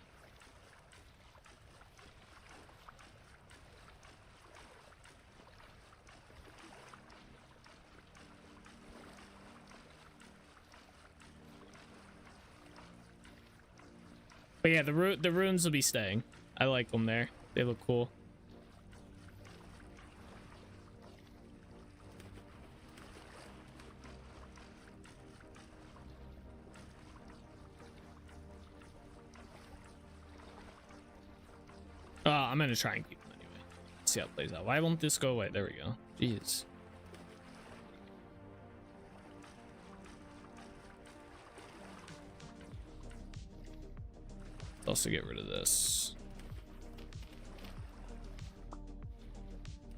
But yeah, the ruins will be staying. I like them there. They look cool. I'm gonna try and keep them anyway. See how it plays out. Why won't this go away? There we go. Jeez. Also get rid of this.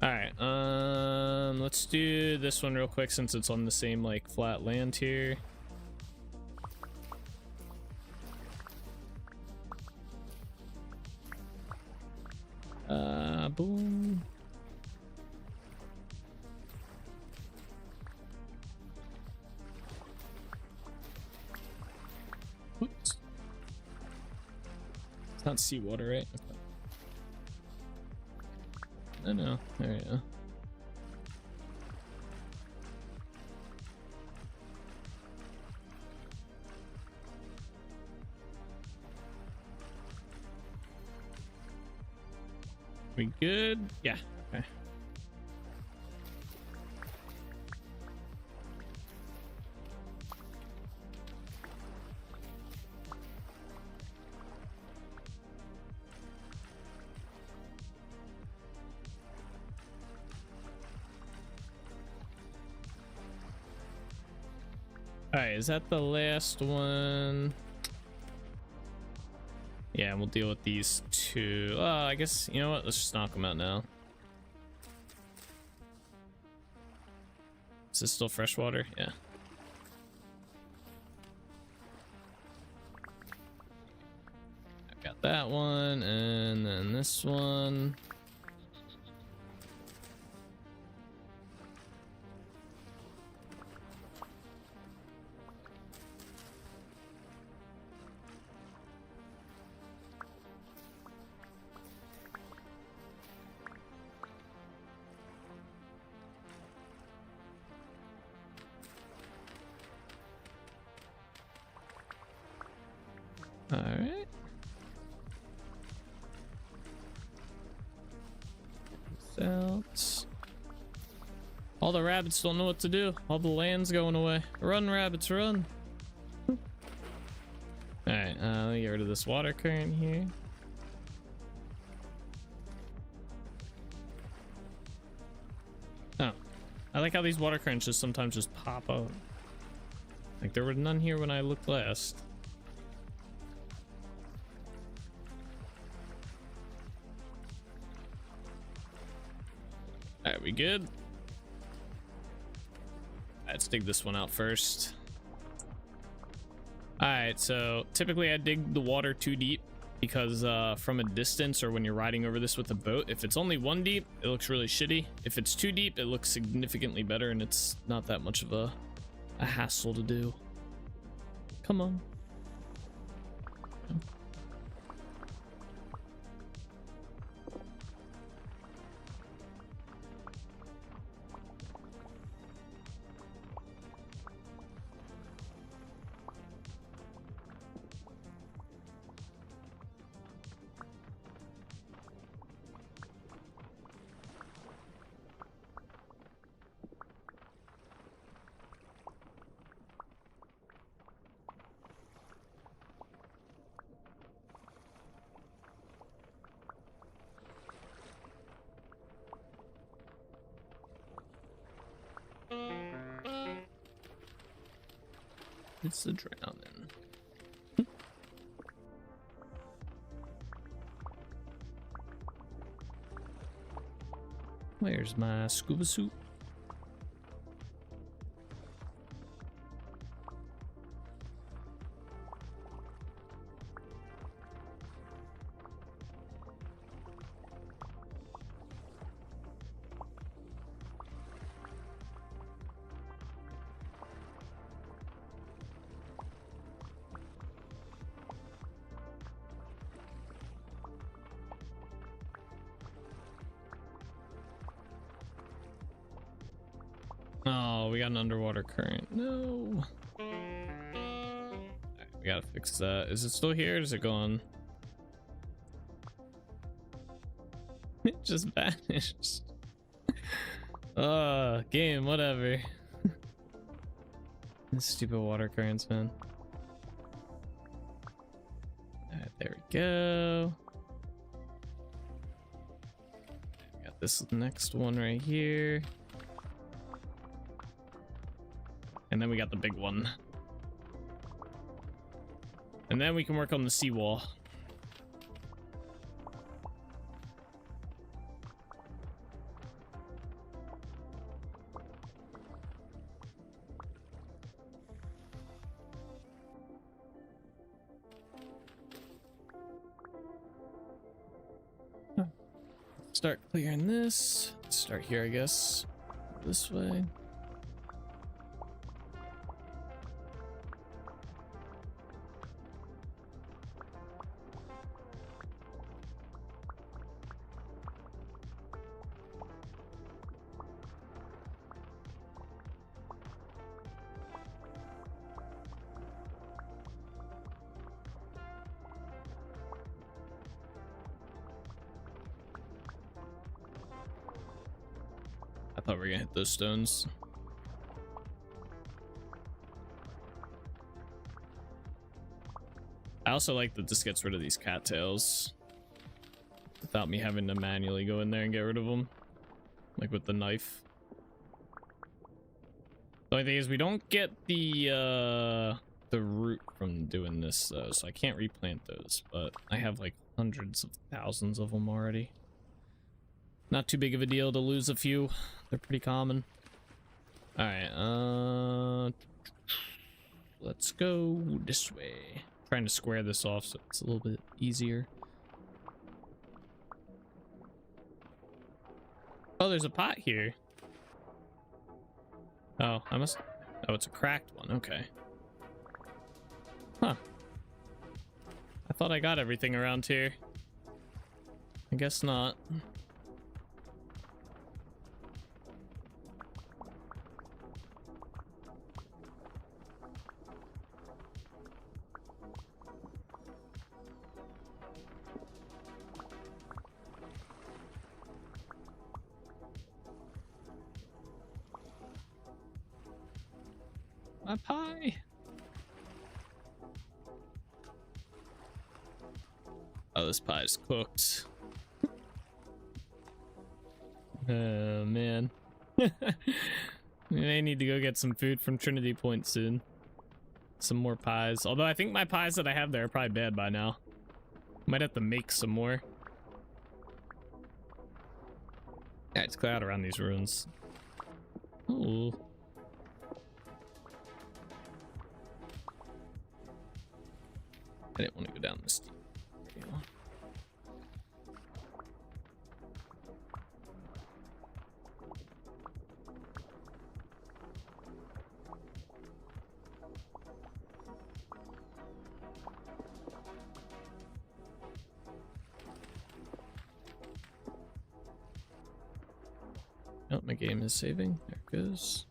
All right, let's do this one real quick since it's on the same like flat land here. Boom. Oops. It's not seawater, right? Okay. No, there we go. We good? Yeah. Okay. All right, is that the last one? Yeah, we'll deal with these two. I guess, you know what? Let's just knock them out now. Is this still fresh water? Yeah. I got that one, and then this one. All right. Out. All the rabbits don't know what to do. All the land's going away. Run, rabbits, run. All right, let me get rid of this water current here. Oh, I like how these water currents just sometimes just pop out. Like there were none here when I looked last. Alright, we good? Let's dig this one out first. Alright, so typically I dig the water too deep because from a distance or when you're riding over this with a boat, if it's only 1 deep, it looks really shitty. If it's 2 deep, it looks significantly better and it's not that much of a hassle to do. Come on. It's the drowning. Where's my scuba suit? Oh, we got an underwater current. No. Alright, we gotta fix that. Is it still here or is it gone? It just vanished. Game, whatever. These stupid water currents, man. Alright, there we go. Got this next one right here. And then we got the big one. And then we can work on the seawall. Start clearing this. Start here, I guess. This way. I thought we were gonna hit those stones. I also like that this gets rid of these cattails without me having to manually go in there and get rid of them, like with the knife. The only thing is we don't get the root from doing this though, so I can't replant those, but I have like hundreds of thousands of them already. Not too big of a deal to lose a few. They're pretty common. All right, let's go this way. Trying to square this off so it's a little bit easier. Oh, there's a pot here. Oh, oh, it's a cracked one. Okay. Huh. I thought I got everything around here. I guess not. My pie. Oh, this pie is cooked. Oh man. We may need to go get some food from Trinity Point soon. Some more pies. Although I think my pies that I have there are probably bad by now. Might have to make some more. Yeah, it's clear out around these ruins. Ooh. I didn't want to go down this steep. There we go. Oh, my game is saving. There it goes.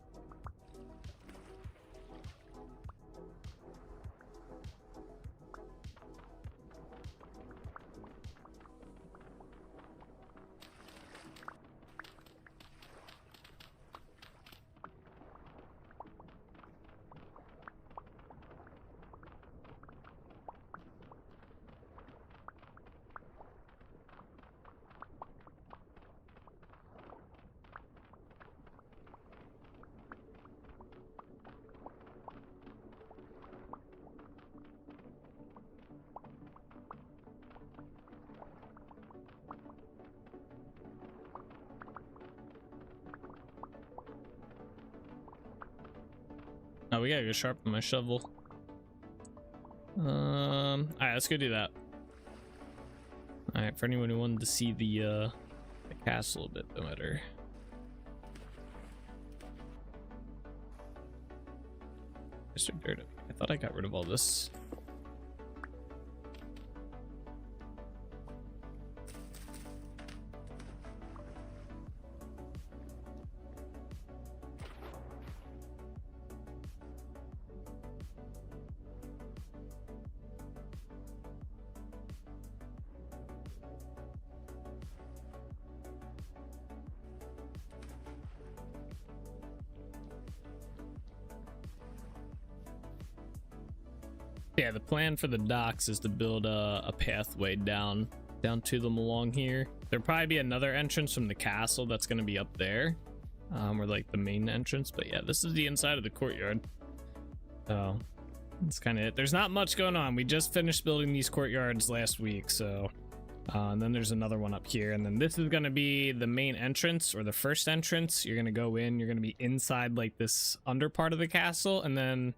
Oh, we gotta go sharpen my shovel. All right, let's go do that. All right, for anyone who wanted to see the castle a bit better. Mr. Dirt. I thought I got rid of all this. Yeah, the plan for the docks is to build a pathway down to them along here. There'll probably be another entrance from the castle that's going to be up there, or like the main entrance. But yeah, this is the inside of the courtyard. So that's kind of it. There's not much going on. We just finished building these courtyards last week, so and then there's another one up here, and then this is going to be the main entrance, or the first entrance. You're going to go in. You're going to be inside like this under part of the castle, and then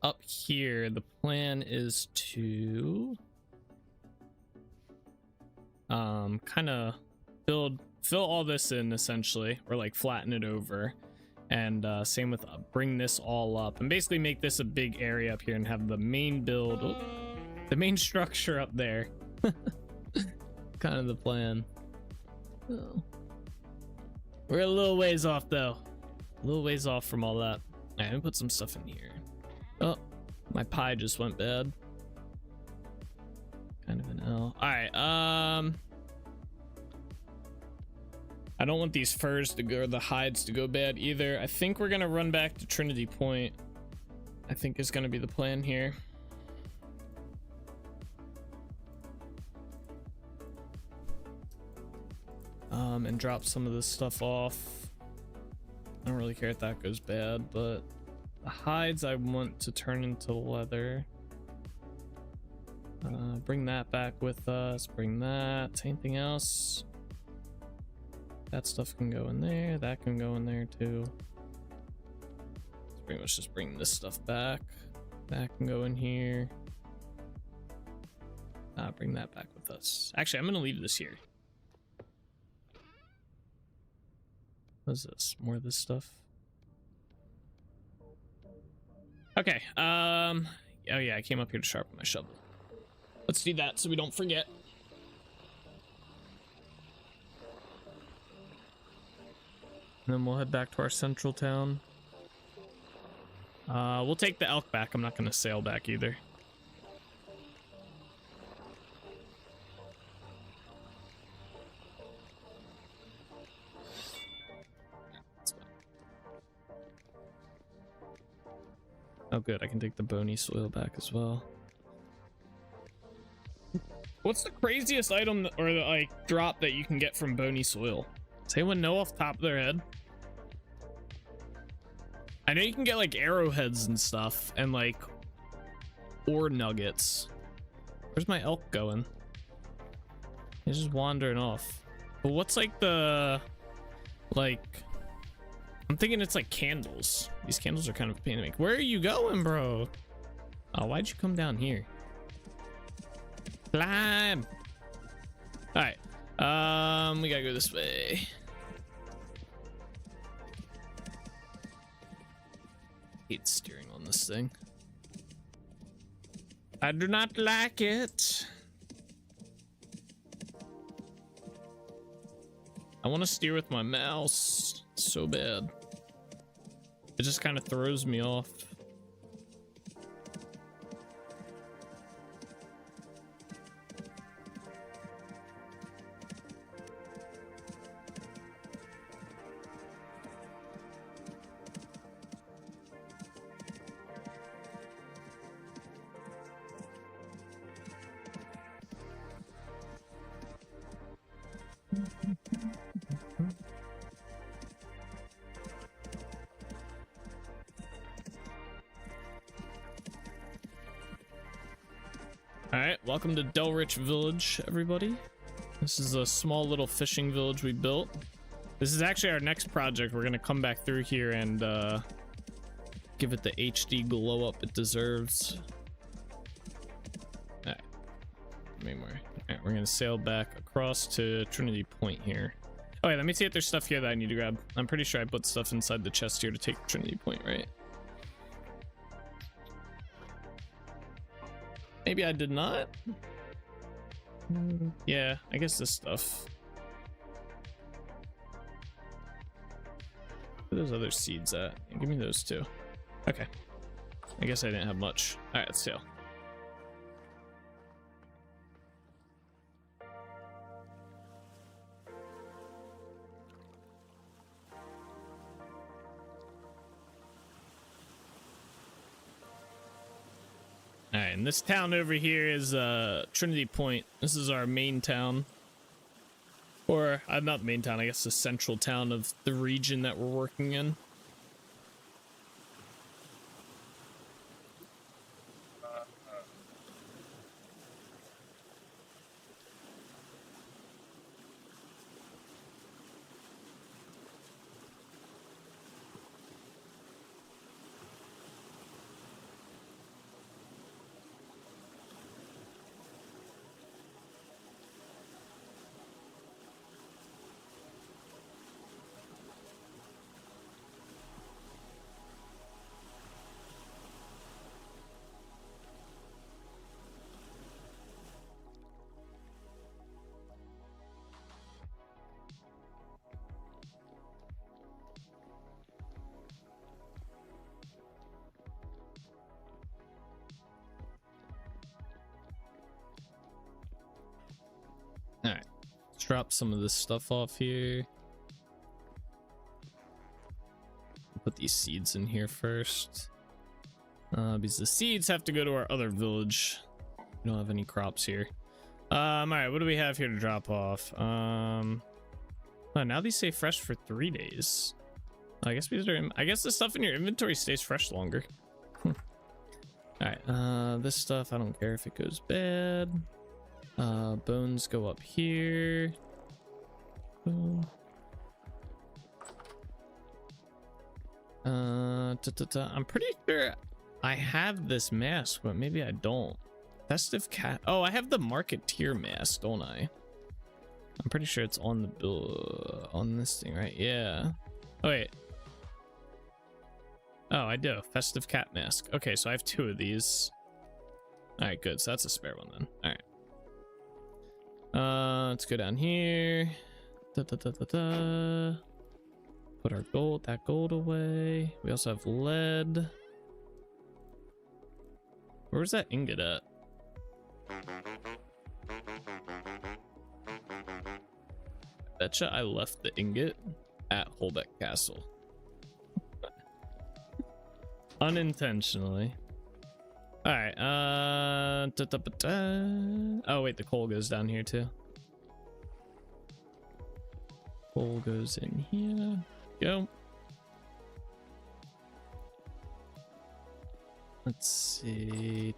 up here, the plan is to kind of fill all this in essentially, or like flatten it over, and same with bring this all up and basically make this a big area up here and have the main build, the main structure up there. Kind of the plan. Oh. We're a little ways off though, a little ways off from all that. All right, let me put some stuff in here. Oh, my pie just went bad. Kind of an L. All right, I don't want these furs to go, or the hides to go bad either. I think we're gonna run back to Trinity Point. I think is gonna be the plan here. And drop some of this stuff off. I don't really care if that goes bad, but the hides I want to turn into leather. Bring that back with us. Bring that. Anything else? That stuff can go in there. That can go in there too. Let's pretty much just bring this stuff back. That can go in here. Bring that back with us. Actually, I'm gonna leave this here. What is this? More of this stuff? Okay, oh yeah, I came up here to sharpen my shovel. Let's do that so we don't forget. And then we'll head back to our central town. We'll take the elk back. I'm not gonna sail back either. Oh good, I can take the bony soil back as well. What's the craziest item or the, like, drop that you can get from bony soil? Does anyone know off the top of their head? I know you can get like arrowheads and stuff, and like ore nuggets. Where's my elk going? He's just wandering off. But what's like the, like, I'm thinking it's like candles. These candles are kind of a pain to make. Where are you going, bro? Oh, why'd you come down here? Climb. All right, we gotta go this way. Hate steering on this thing. I do not like it. I want to steer with my mouse so bad. It just kind of throws me off. Welcome to Delrich Village, everybody. This is a small little fishing village we built. This is actually our next project. We're gonna come back through here and Give it the HD glow up it deserves. All right, maybe more. All right, we're gonna sail back across to Trinity Point here. Oh yeah, let me see if there's stuff here that I need to grab. I'm pretty sure I put stuff inside the chest here to take Trinity Point, right? Maybe I did not. Yeah, I guess this stuff. Where are those other seeds at? Give me those too. Okay. I guess I didn't have much. All right, let's sail. All right, and this town over here is Trinity Point. This is our main town. Or, not the main town, I guess the central town of the region that we're working in. All right, let's drop some of this stuff off here. Put these seeds in here first. Because the seeds have to go to our other village. We don't have any crops here. All right, what do we have here to drop off? Oh, now these stay fresh for 3 days. I guess I guess the stuff in your inventory stays fresh longer. All right, this stuff I don't care if it goes bad. Bones go up here. Boom. I'm pretty sure I have this mask, but maybe I don't. Festive cat. Oh, I have the marketeer mask, don't I? I'm pretty sure it's on the bill on this thing, right? Yeah. Oh wait. Oh, I do. Festive cat mask. Okay, so I have 2 of these. All right, good. So that's a spare one then. All right. Let's go down here. Put our gold away. We also have lead. Where's that ingot at? Betcha I left the ingot at Holbeck Castle. Unintentionally. All right, oh wait, the coal goes down here too. Coal goes in here. Go. Let's see.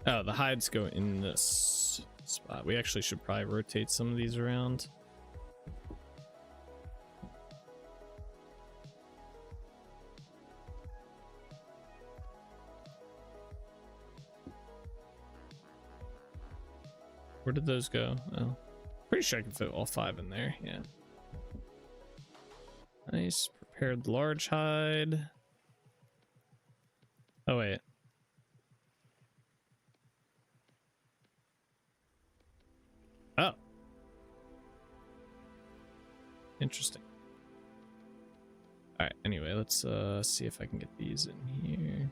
Oh, the hides go in this spot. We actually should probably rotate some of these around. Where did those go? Oh, pretty sure I can fit all 5 in there. Yeah. Nice. Prepared large hide. Oh, wait. Oh. Interesting. All right, anyway, let's see if I can get these in here.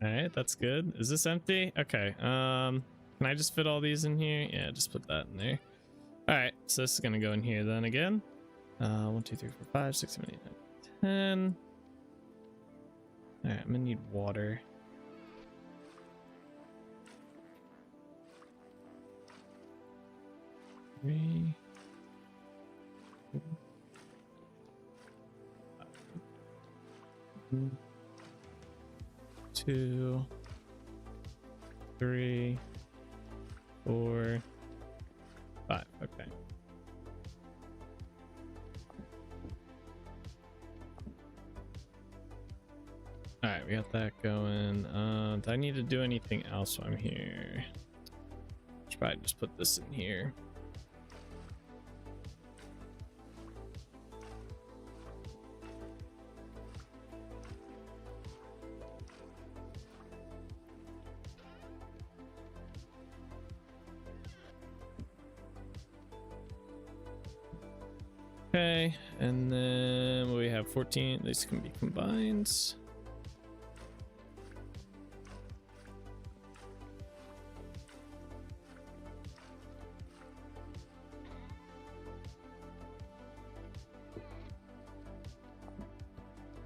All right, that's good. Is this empty? Okay. Can I just fit all these in here? Yeah, just put that in there. All right, so this is gonna go in here then again. 1, 2, 3, 4, 5, 6, 7, 8, 9, 10. All right, I'm gonna need water. Three. 2, 3, 4, 5. Okay. All right, we got that going. Do I need to do anything else while I'm here? Should probably just put this in here. Okay, and then we have 14. These can be combined.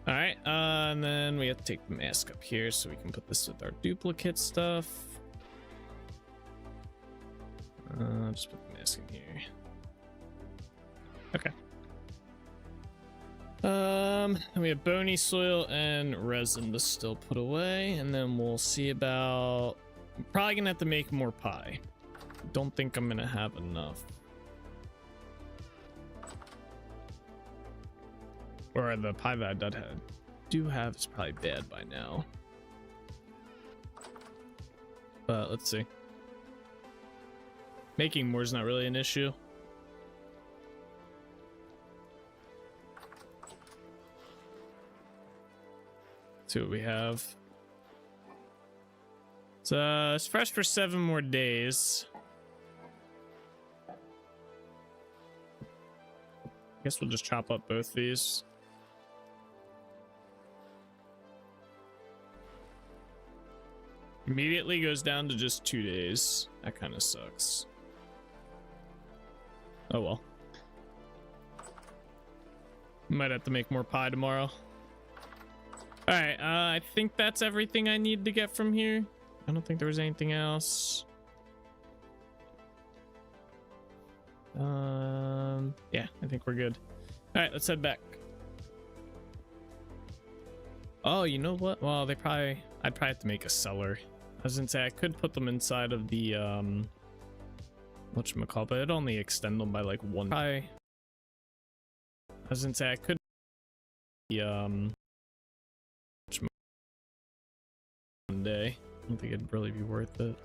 All right, and then we have to take the mask up here so we can put this with our duplicate stuff. Just put the mask in here. Okay. And we have bony soil and resin to still put away, and then we'll see about. I'm probably gonna have to make more pie. Don't think I'm gonna have enough. Or the pie that I do have is probably bad by now. But let's see. Making more is not really an issue. Let's see what we have. So it's fresh for 7 more days. Guess we'll just chop up both these. Immediately goes down to just 2 days. That kind of sucks. Oh well. Might have to make more pie tomorrow. All right, I think that's everything I need to get from here. I don't think there was anything else. Yeah, I think we're good. All right, let's head back. Oh, you know what? Well, I'd probably have to make a cellar. I was gonna say I could put them inside of the whatchamacallit, but it'd only extend them by like 1. I was gonna say I could the one day. I don't think it'd really be worth it.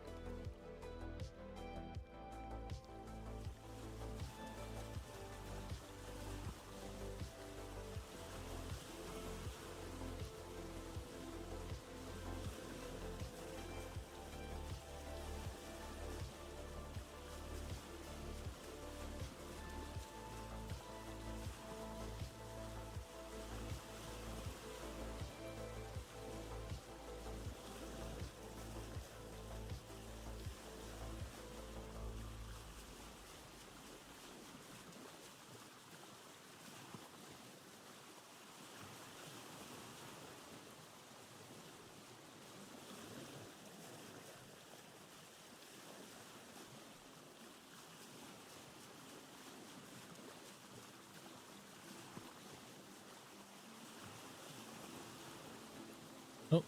Oh,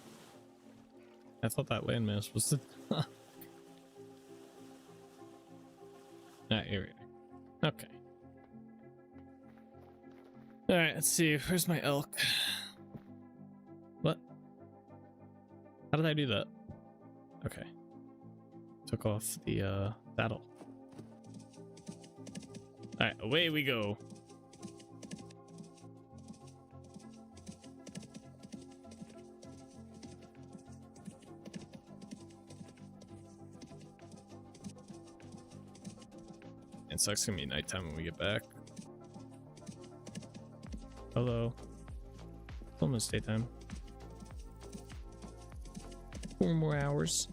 I thought that landmass was the. Here we go. Okay. All right, let's see. Where's my elk? What? How did I do that? Okay. Took off the saddle. All right, away we go. It sucks, gonna be nighttime when we get back. Hello. It's almost daytime. 4 more hours.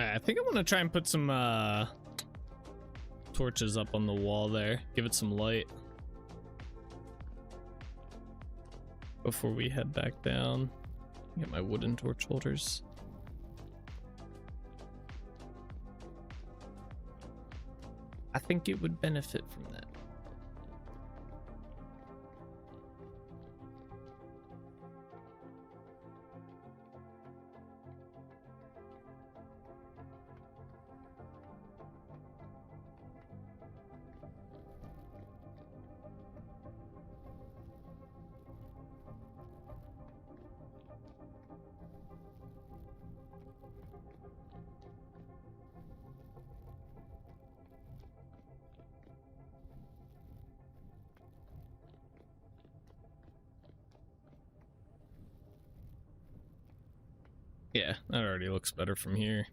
I think I want to try and put some torches up on the wall there. Give it some light before we head back down. Get my wooden torch holders. I think it would benefit from that. Yeah, that already looks better from here.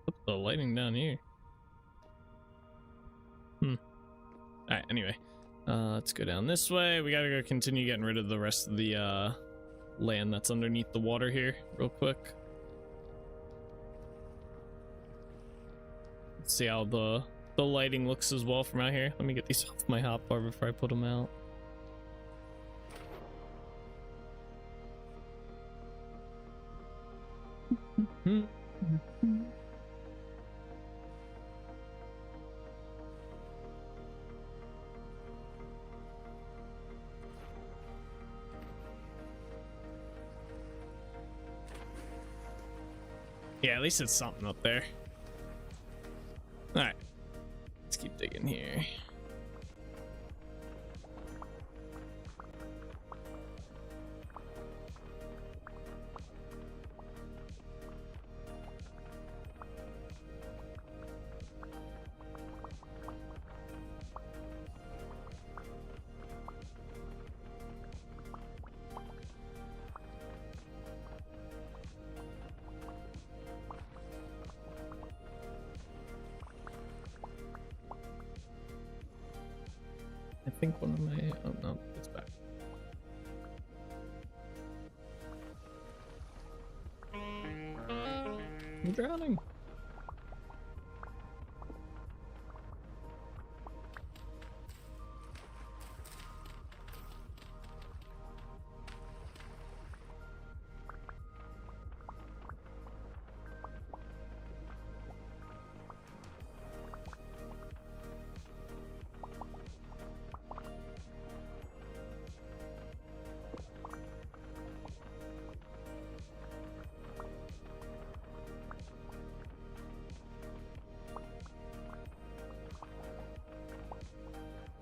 What's the lighting down here? Alright, anyway. Let's go down this way. We gotta go continue getting rid of the rest of the land that's underneath the water here real quick. Let's see how the lighting looks as well from out here. Let me get these off my hotbar before I put them out. Yeah, at least it's something up there. All right, let's keep digging here. I think one of my, oh no, it's back. I'm drowning.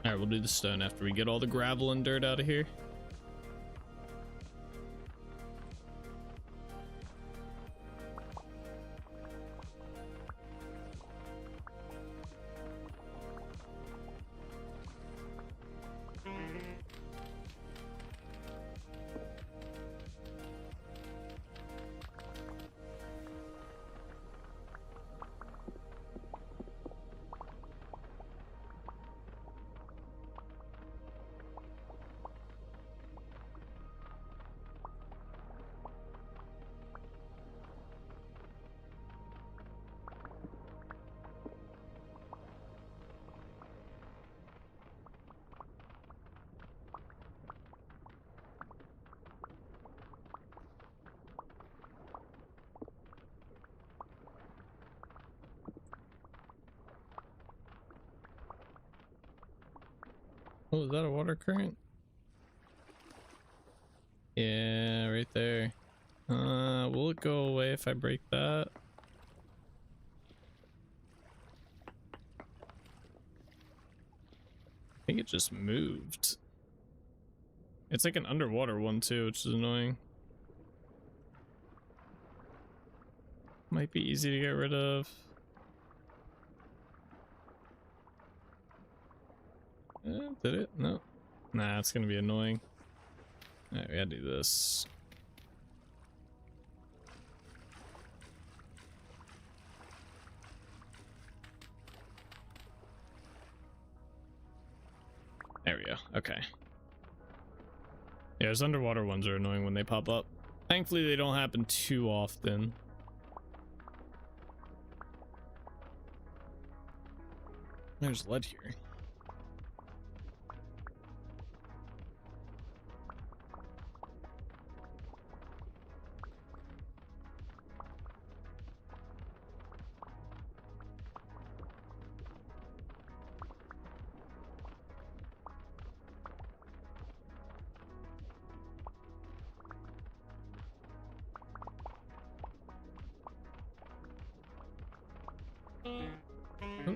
All right, we'll do the stone after we get all the gravel and dirt out of here. Oh, is that a water current? Yeah, right there. Will it go away if I break that? I think it just moved. It's like an underwater one too, which is annoying. Might be easy to get rid of. Did it? No. Nah, it's gonna be annoying. Alright, we gotta do this. There we go. Okay. Yeah, those underwater ones are annoying when they pop up. Thankfully, they don't happen too often. There's lead here. Oh.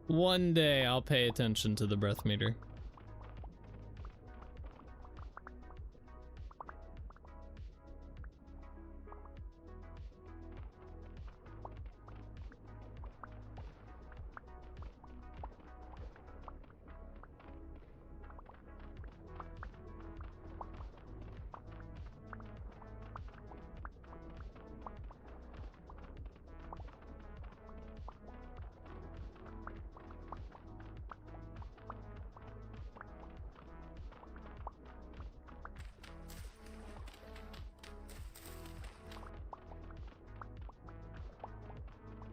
One day I'll pay attention to the breath meter.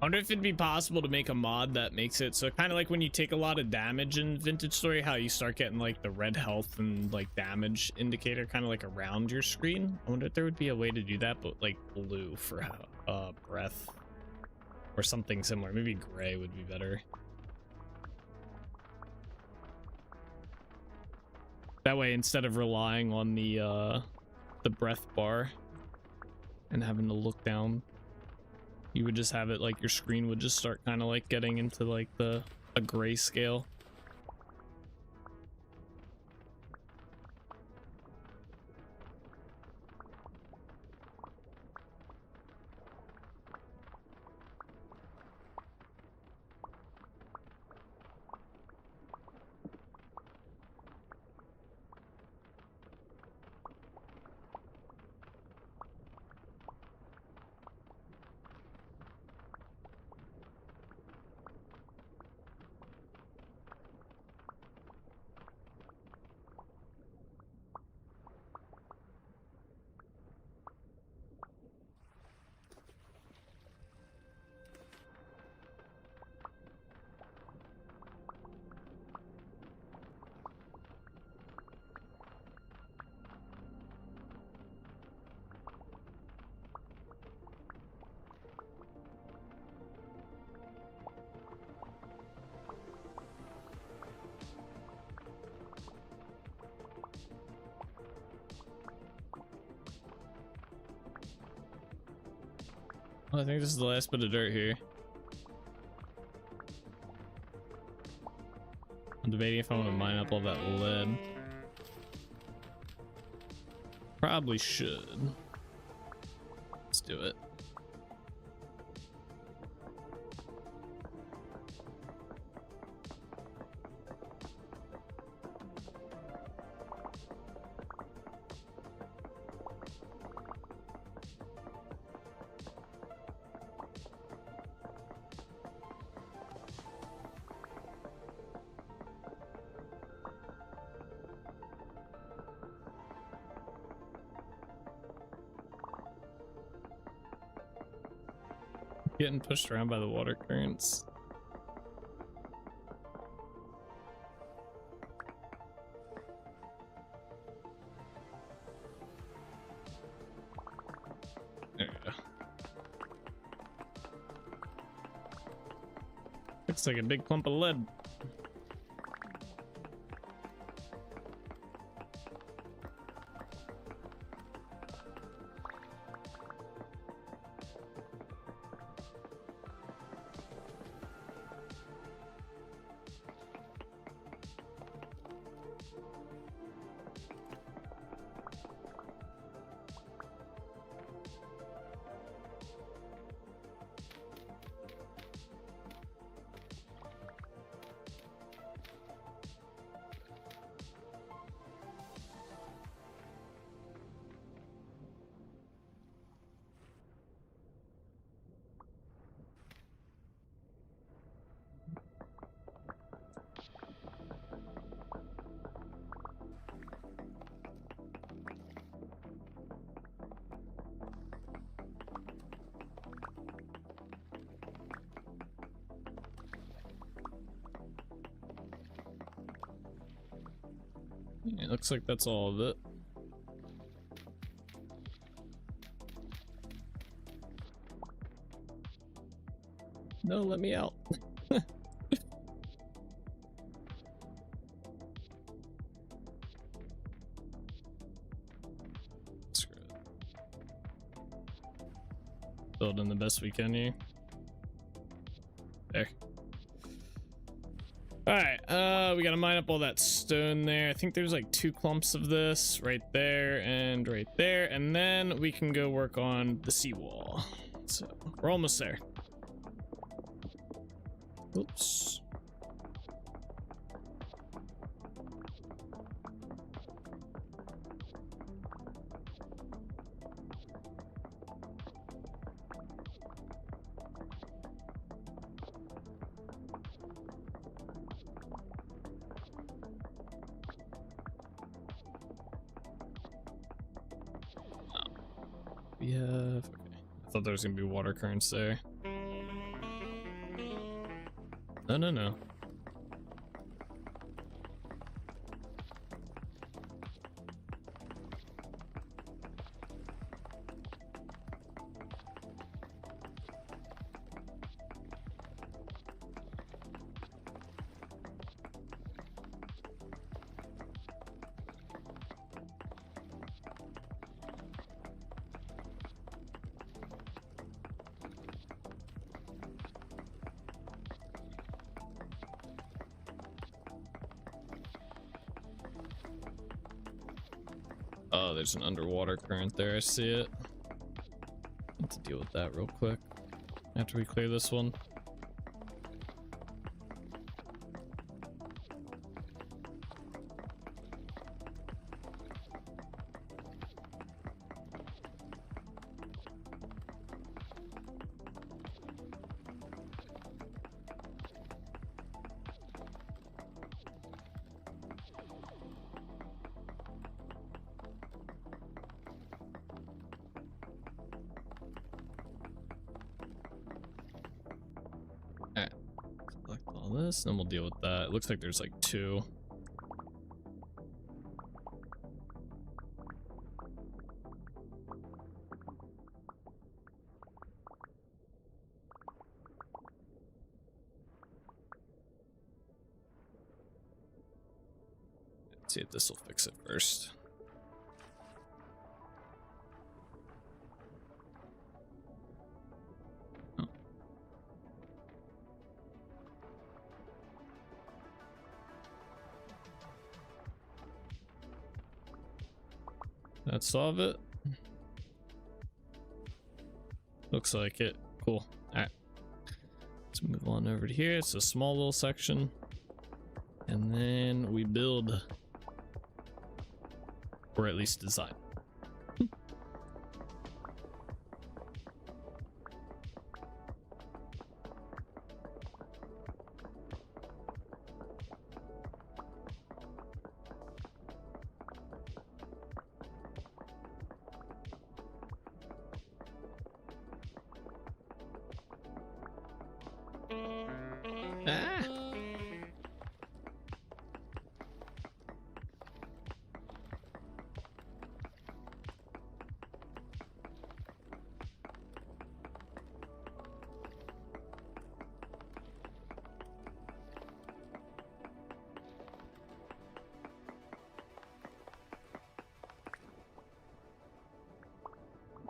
I wonder if it'd be possible to make a mod that makes it so kind of like when you take a lot of damage in Vintage Story, how you start getting like the red health and like damage indicator kind of like around your screen. I wonder if there would be a way to do that, but like blue for breath or something similar. Maybe gray would be better. That way, instead of relying on the breath bar and having to look down, you would just have it like your screen would just start kind of like getting into like a gray scale. I think this is the last bit of dirt here. I'm debating if I want to mine up all that lead. Probably should. Let's do it. Getting pushed around by the water currents. There we go. Looks like a big clump of lead. It looks like that's all of it. No, let me out. Screw it. Building the best we can here. There. Alright, we gotta mine up all that stone there. I think there's like 2 clumps of this right there and right there, and then we can go work on the seawall. So we're almost there. Oops. We have, okay. I thought there was gonna be water currents there. No. Oh, there's an underwater current there. I see it. Need to deal with that real quick after we clear this one. This, then we'll deal with that. It looks like there's like 2. Let's see if this will fix it first. That solve it? Looks like it. Cool. Alright. Let's move on over to here. It's a small little section. And then we build. Or at least design.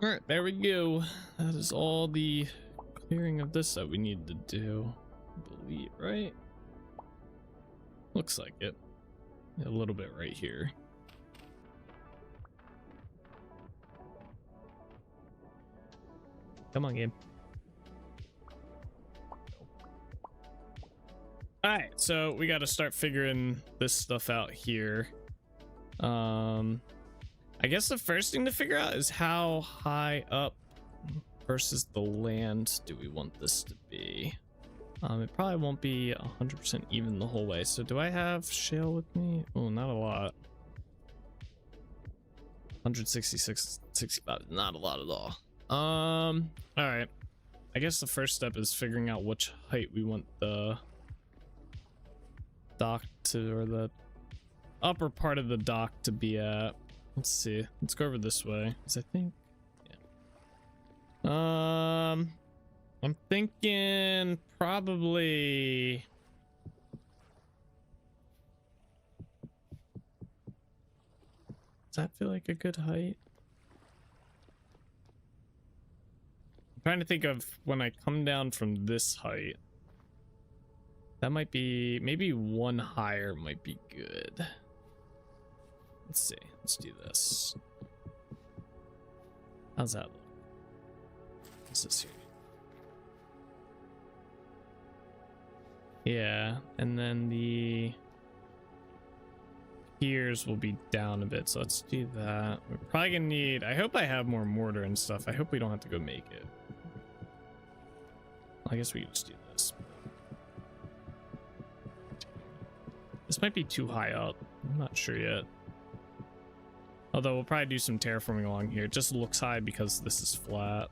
All right, there we go. That is all the clearing of this that we need to do, I believe, right? Looks like it. A little bit right here. Come on, game. All right, so we got to start figuring this stuff out here. I guess the first thing to figure out is how high up versus the land do we want this to be. It probably won't be 100% even the whole way. So do I have shale with me? Oh, not a lot. 166, 65, not a lot at all. All right. I guess the first step is figuring out which height we want the dock to, or the upper part of the dock to be at? Let's see. Let's go over this way. 'Cause I think, yeah. I'm thinking probably. Does that feel like a good height? I'm trying to think of when I come down from this height. That might be, maybe one higher might be good. Let's see. Let's do this. How's that look? What's this here? Yeah, and then the piers will be down a bit, so let's do that. We're probably gonna need, I hope I have more mortar and stuff. I hope we don't have to go make it. I guess we can just do this. This might be too high up. I'm not sure yet. Although we'll probably do some terraforming along here. It just looks high because this is flat.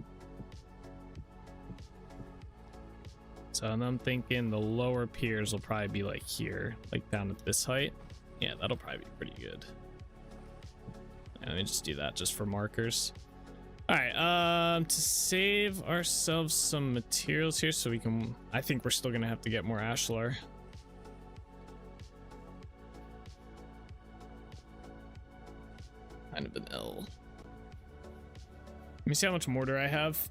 So and I'm thinking the lower piers will probably be like here, like down at this height. Yeah, that'll probably be pretty good. And let me just do that just for markers. All right, to save ourselves some materials here so we can, I think we're still gonna have to get more ashlar. Kind of an L. Let me see how much mortar I have.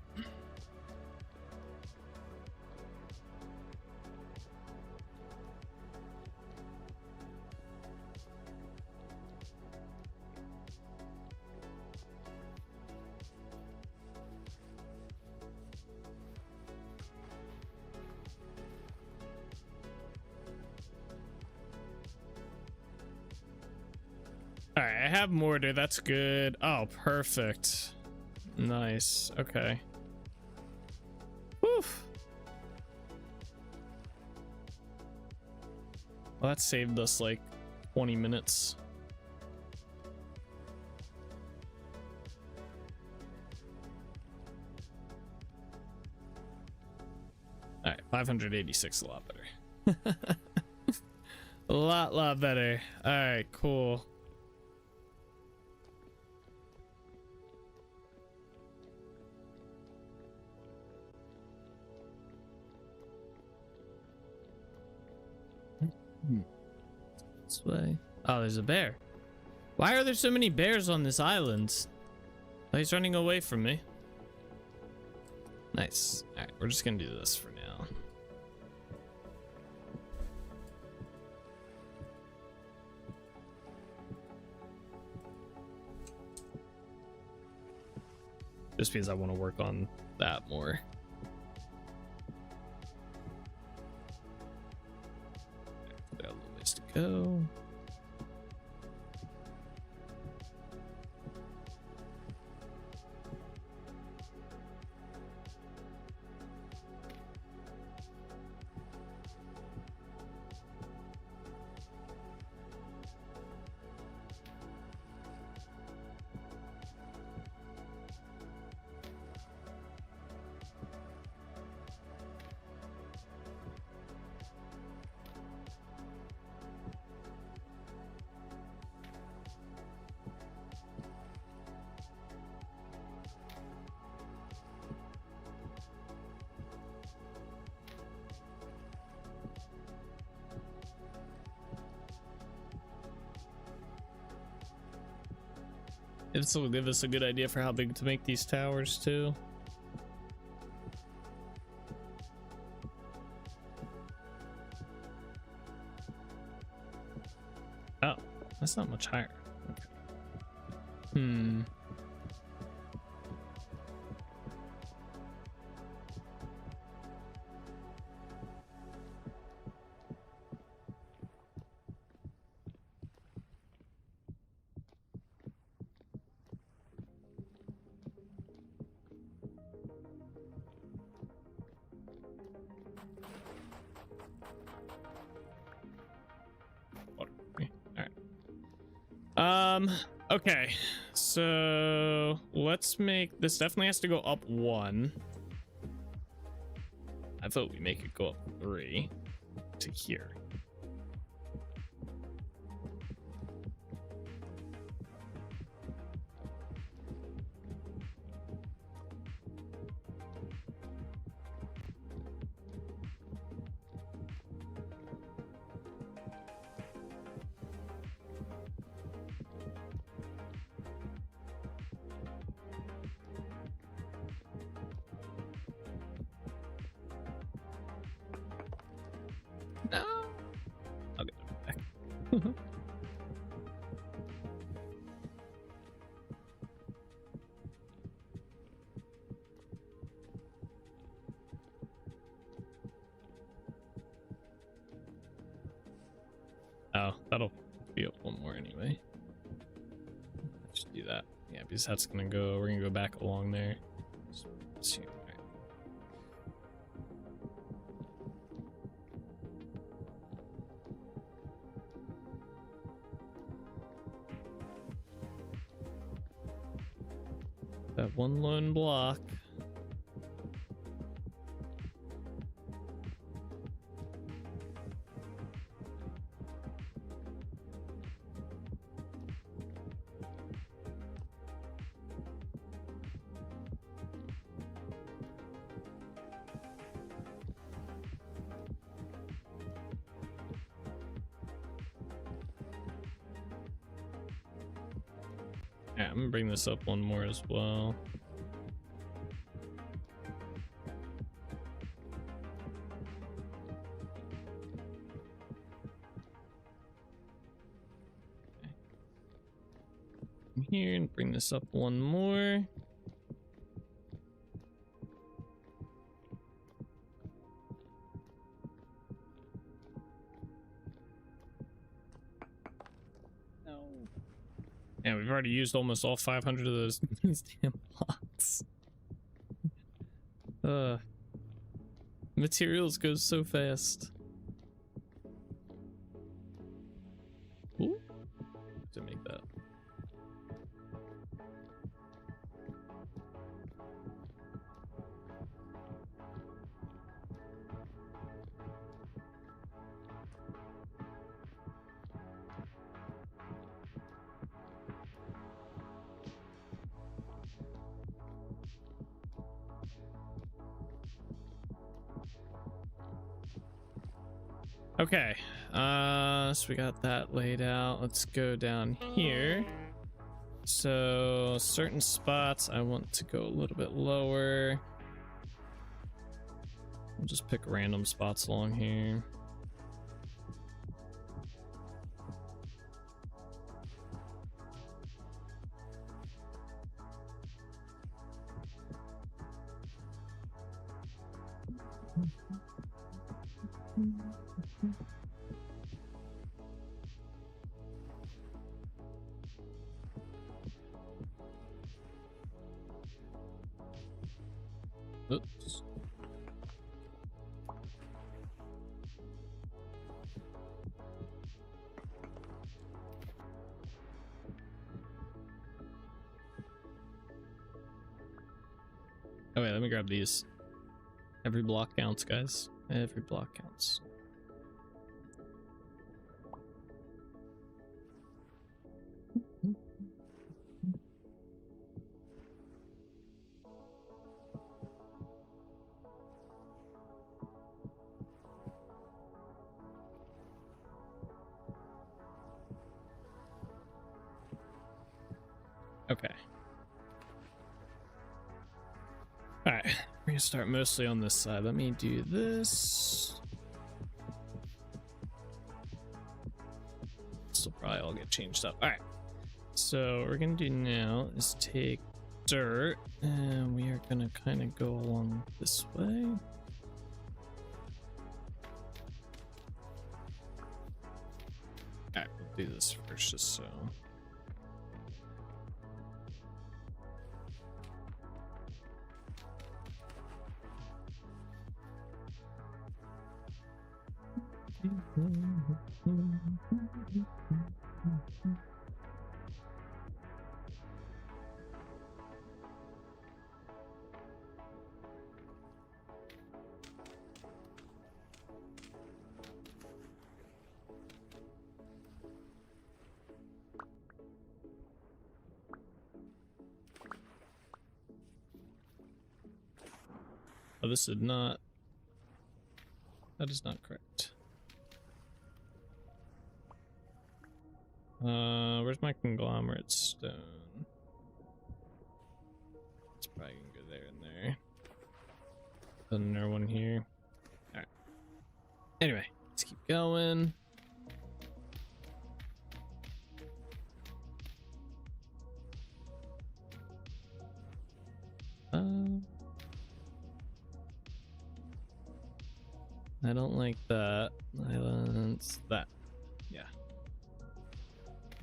All right, I have mortar. That's good. Oh, perfect. Nice. Okay. Woof. Well, that saved us like 20 minutes. All right, 586, a lot better. A lot better. All right, cool. This way. Oh, there's a bear. Why are there so many bears on this island? Oh, he's running away from me. Nice. All right, we're just gonna do this for now. Just because I want to work on that more. Got a little ways to go. This will give us a good idea for how big to make these towers too. Oh, that's not much higher. Okay. Okay, so let's make this, definitely has to go up 1. I thought we make it go up 3 to here. Oh, that'll be up one more anyway. Just do that. Yeah, because that's gonna go. We're gonna go back along there. Let's see. That one lone block. Yeah, I'm gonna bring this up one more as well. Come here and bring this up one more. Yeah, we've already used almost all 500 of those these damn blocks. Materials go so fast. Ooh, to make that. Okay, so we got that laid out. Let's go down here. So certain spots I want to go a little bit lower. I'll just pick random spots along here. Oops. Oh wait, let me grab these. Every block counts, guys. Every block counts. Okay. All right, we're gonna start mostly on this side. Let me do this. This will probably all get changed up. All right. So what we're gonna do now is take dirt, and we are gonna kind of go along this way. All right, we'll do this first, just so. Oh, this is not. That is not correct. Where's my conglomerate stone? It's probably gonna go there and there. Another one here. Alright. Anyway, let's keep going. I don't like that. Silence that. Yeah.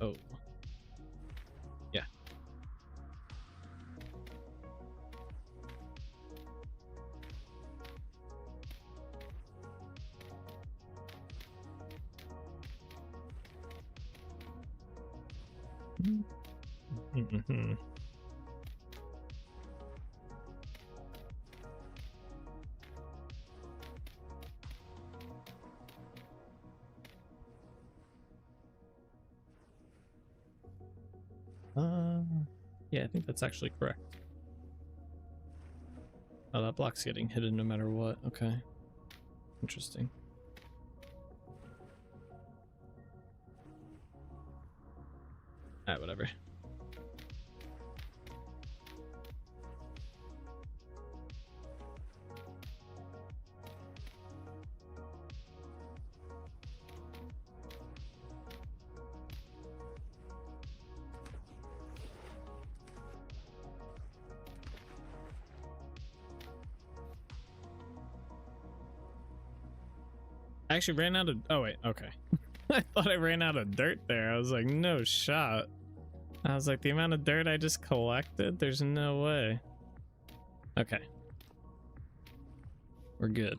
Oh. Yeah. Mm-hmm. Yeah, I think that's actually correct. Oh, that block's getting hidden no matter what. Okay. Interesting. Alright, whatever. I actually ran out of, oh wait, okay. I thought I ran out of dirt there. I was like, no shot. I was like, the amount of dirt I just collected, there's no way. Okay. We're good.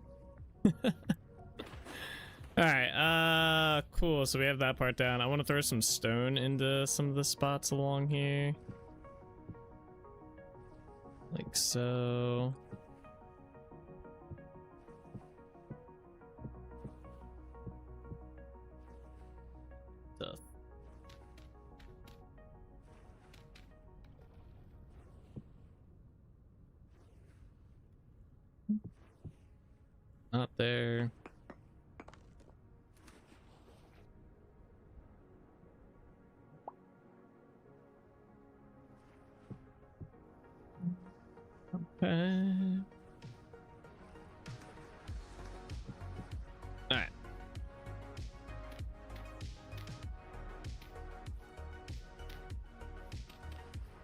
Alright, cool. So we have that part down. I want to throw some stone into some of the spots along here. Like so. Stuff. Not there. Okay. All right.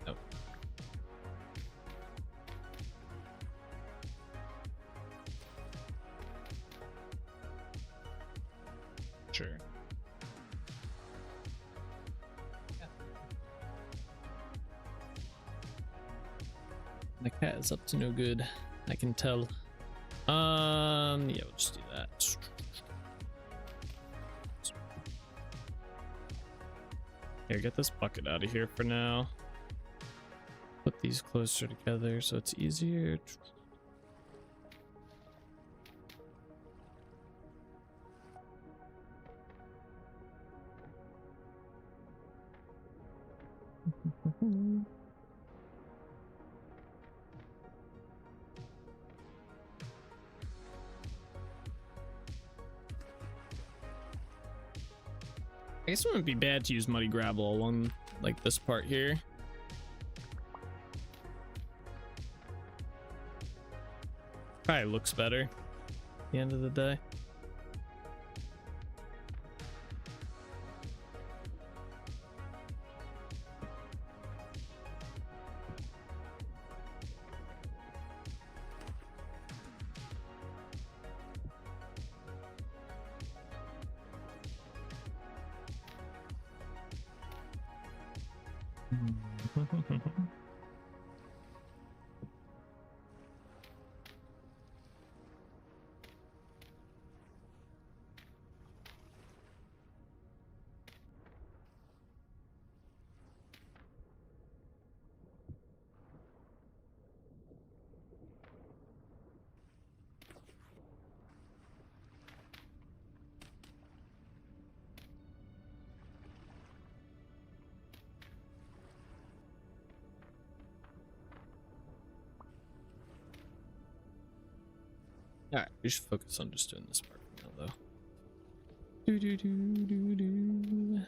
Oh. Sure. The cat is up to no good. I can tell. Yeah, we'll just do that. Here, get this bucket out of here for now. Put these closer together so it's easier. I guess it wouldn't be bad to use muddy gravel along like this part here. Probably looks better at the end of the day. All right, we should focus on just doing this part now, though. Do do do do do.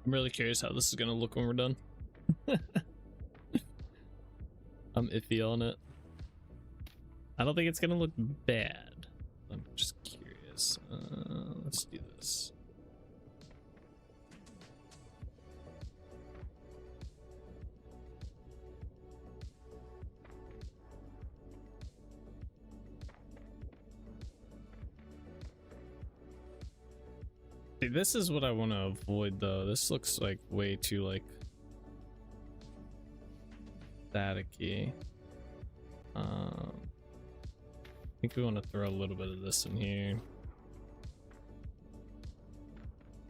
I'm really curious how this is gonna look when we're done. I'm iffy on it. I don't think it's gonna look bad. I'm just curious. Let's do this. See, this is what I want to avoid though. This looks like way too like staticky. I think we want to throw a little bit of this in here.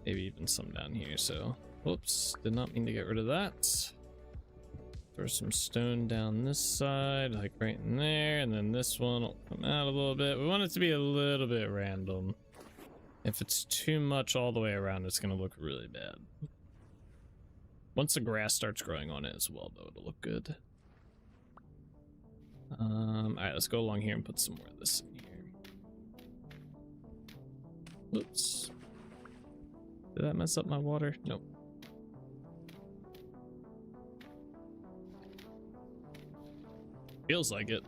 Maybe even some down here. So, whoops, did not mean to get rid of that. Throw some stone down this side, like right in there, and then this one will come out a little bit. We want it to be a little bit random. If it's too much all the way around, it's going to look really bad. Once the grass starts growing on it as well, though, it'll look good. Alright, let's go along here and put some more of this in here. Oops. Did that mess up my water? Nope. Feels like it.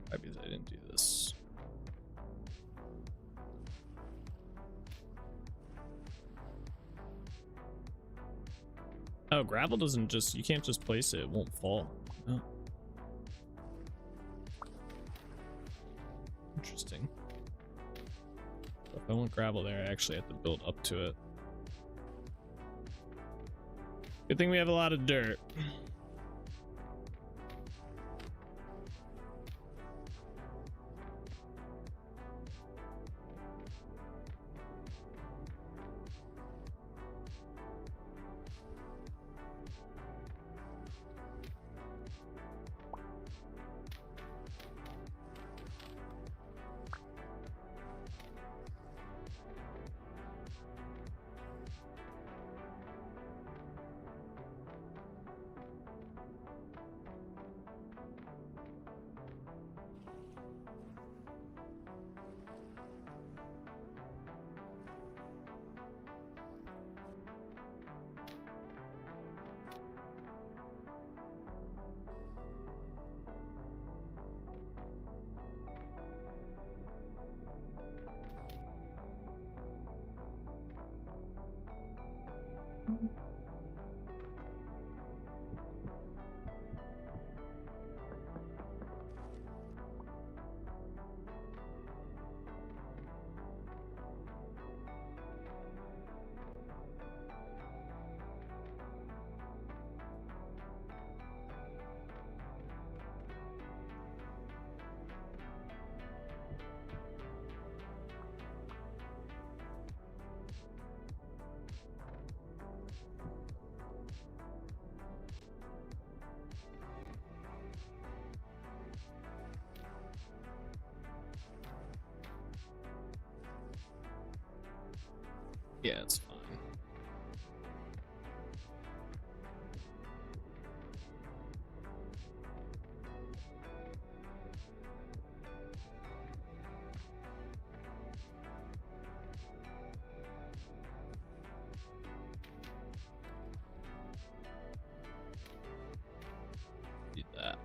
Maybe I didn't do this. Oh, gravel doesn't just, you can't just place it, it won't fall. Oh. Interesting. If I want gravel there, I actually have to build up to it. Good thing we have a lot of dirt. Yeah, it's fine. Do that.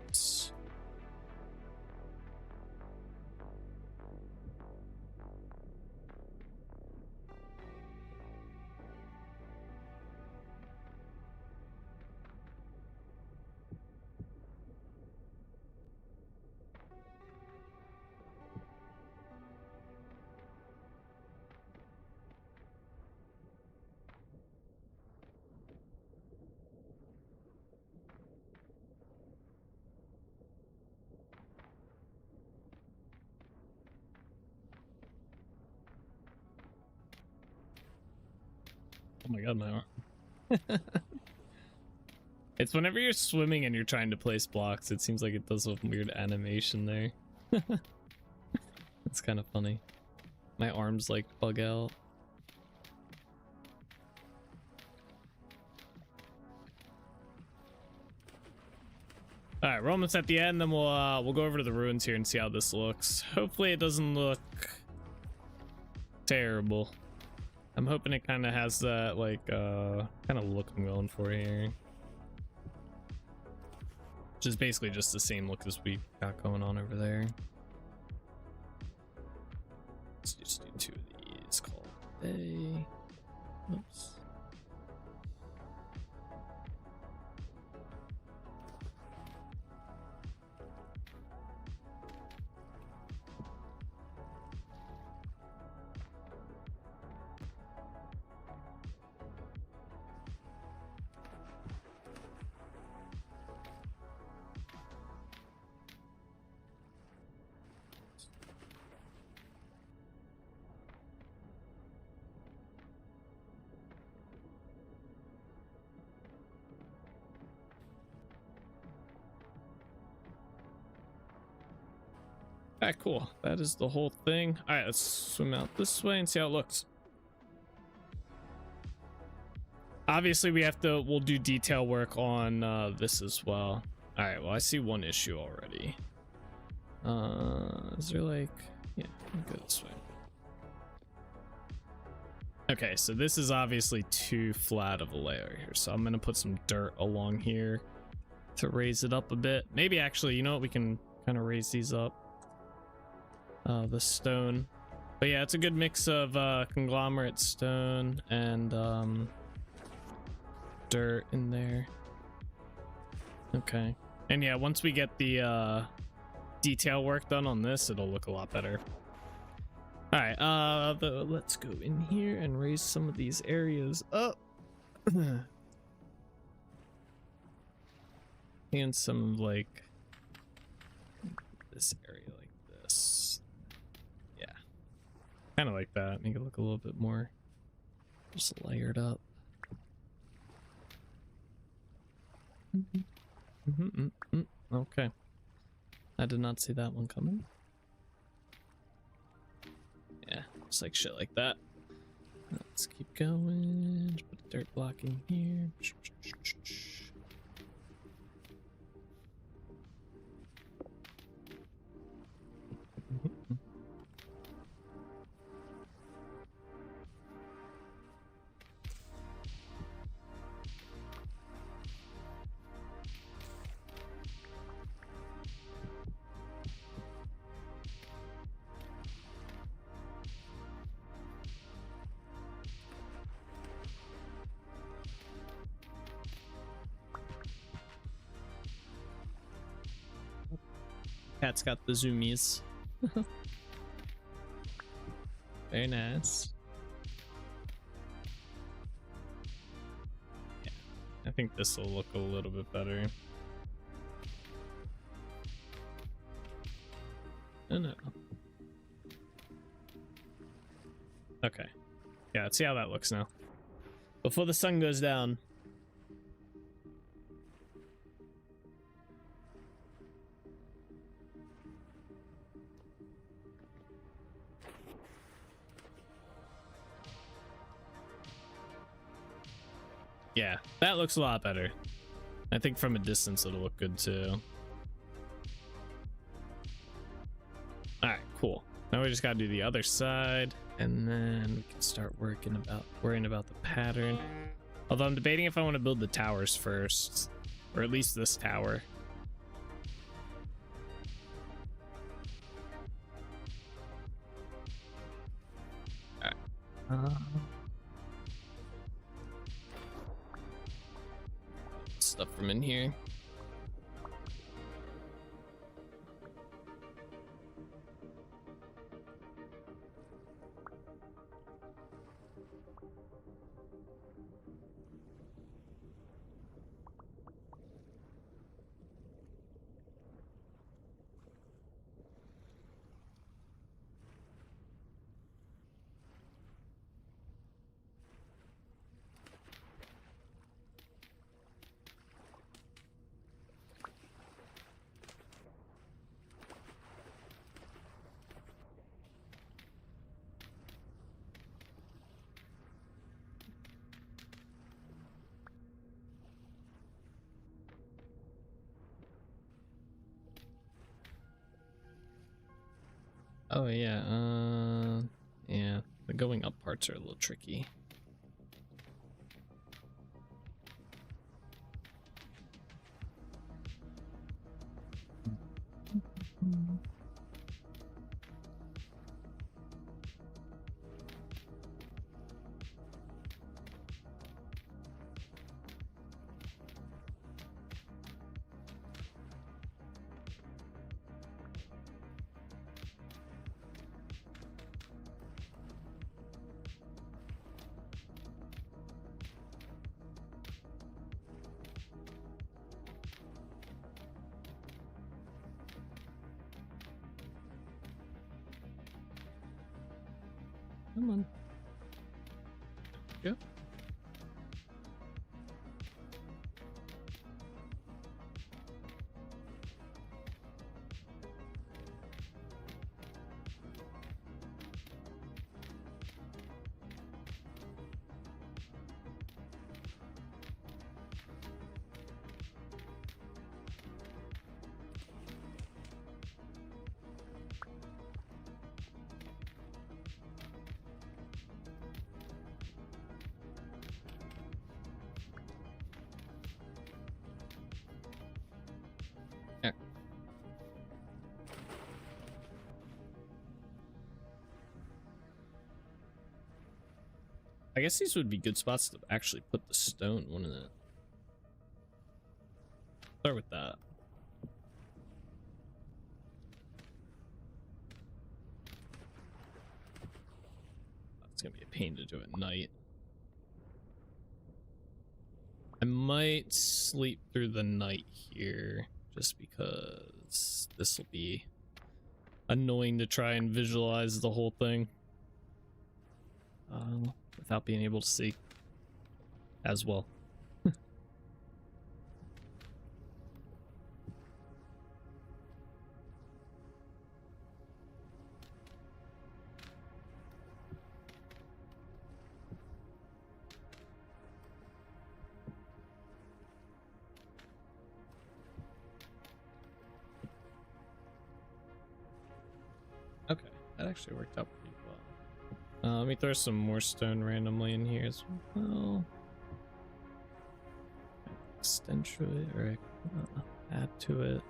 Oh my god, my arm. It's whenever you're swimming and you're trying to place blocks, it seems like it does a weird animation there. It's kind of funny. My arms like bug out. All right, we're almost at the end. Then we'll go over to the ruins here and see how this looks. Hopefully, it doesn't look terrible. I'm hoping it kind of has that like kind of look I'm going for here, which is basically just the same look as we got going on over there. Let's just do 2 of these. Call it a day. Oops. Alright, cool. That is the whole thing. Alright, let's swim out this way and see how it looks. Obviously, we'll do detail work on this as well. Alright, well, I see one issue already. Is there like... Yeah, I'll go this way. Okay, so this is obviously too flat of a layer here, so I'm gonna put some dirt along here to raise it up a bit. Maybe actually, you know what, we can kind of raise these up. The stone, but yeah, it's a good mix of conglomerate stone and dirt in there. Okay, and yeah, once we get the detail work done on this, it'll look a lot better. All right, let's go in here and raise some of these areas up. And some like this area like this. Kind of like that. Make it look a little bit more just layered up. Okay. I did not see that one coming. Yeah, just like shit like that. Let's keep going. Just put a dirt block in here. Cat's got the zoomies. Very nice. Yeah, I think this will look a little bit better. Oh no. Okay. Yeah, let's see how that looks now. Before the sun goes down. Yeah, that looks a lot better. I think from a distance it'll look good too. Alright, cool. Now we just gotta do the other side, and then we can start worrying about the pattern. Although I'm debating if I want to build the towers first, or at least this tower. Alright. Stuff from in here. Oh yeah, yeah, the going up parts are a little tricky. Come on. Yep. Yeah. I guess these would be good spots to actually put the stone, wouldn't it? Start with that. It's gonna be a pain to do at night. I might sleep through the night here just because this will be annoying to try and visualize the whole thing without being able to see as well. Okay, that actually worked out pretty well. Let me throw some more stone randomly in here as well. Extend to it or add to it.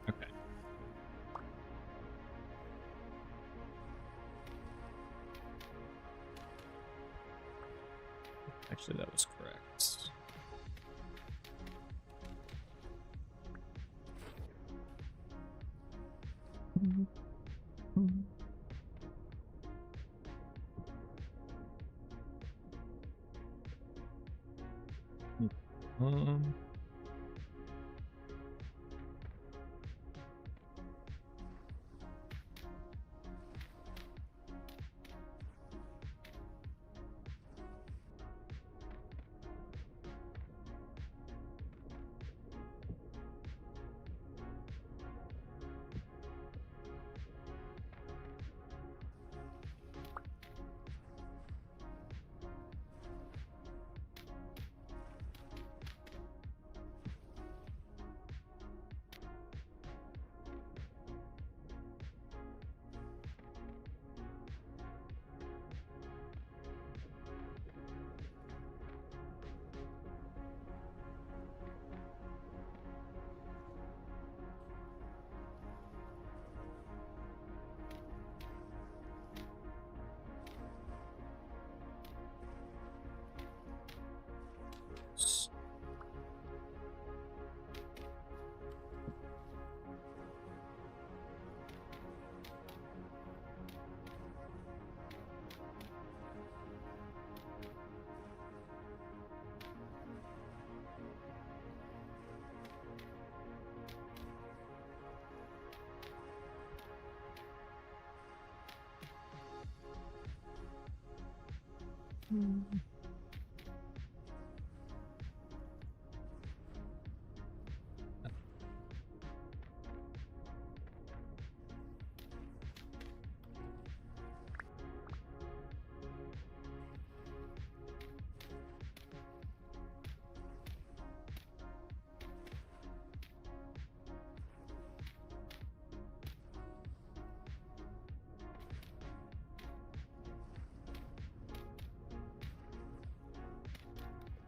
Okay. Actually, that was correct. Um,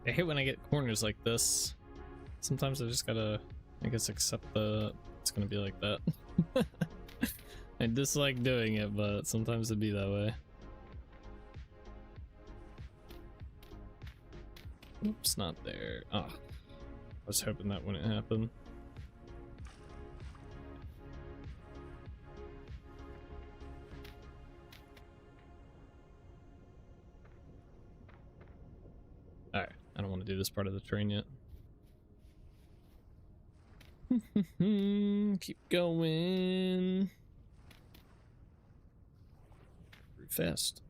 I hate when I get corners like this. Sometimes I just gotta, I guess, accept it's gonna be like that. I dislike doing it, but sometimes it'd be that way. Oops, not there. Oh, I was hoping that wouldn't happen. Alright, I don't want to do this part of the train yet. Keep going. Pretty fast.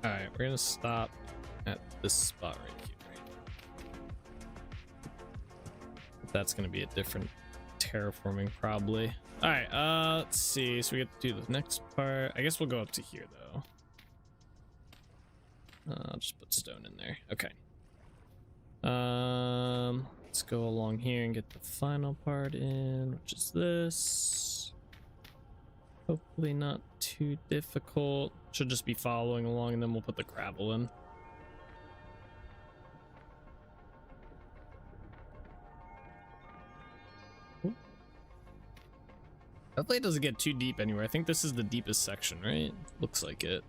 Alright, we're gonna stop at this spot right here. That's gonna be a different terraforming probably. Alright, let's see. So we get to do the next part. I guess we'll go up to here though. I'll just put stone in there. Okay. Let's go along here and get the final part in, which is this. Hopefully not too difficult. Should just be following along, and then we'll put the gravel in. Hopefully it doesn't get too deep anywhere. I think this is the deepest section, right? Looks like it.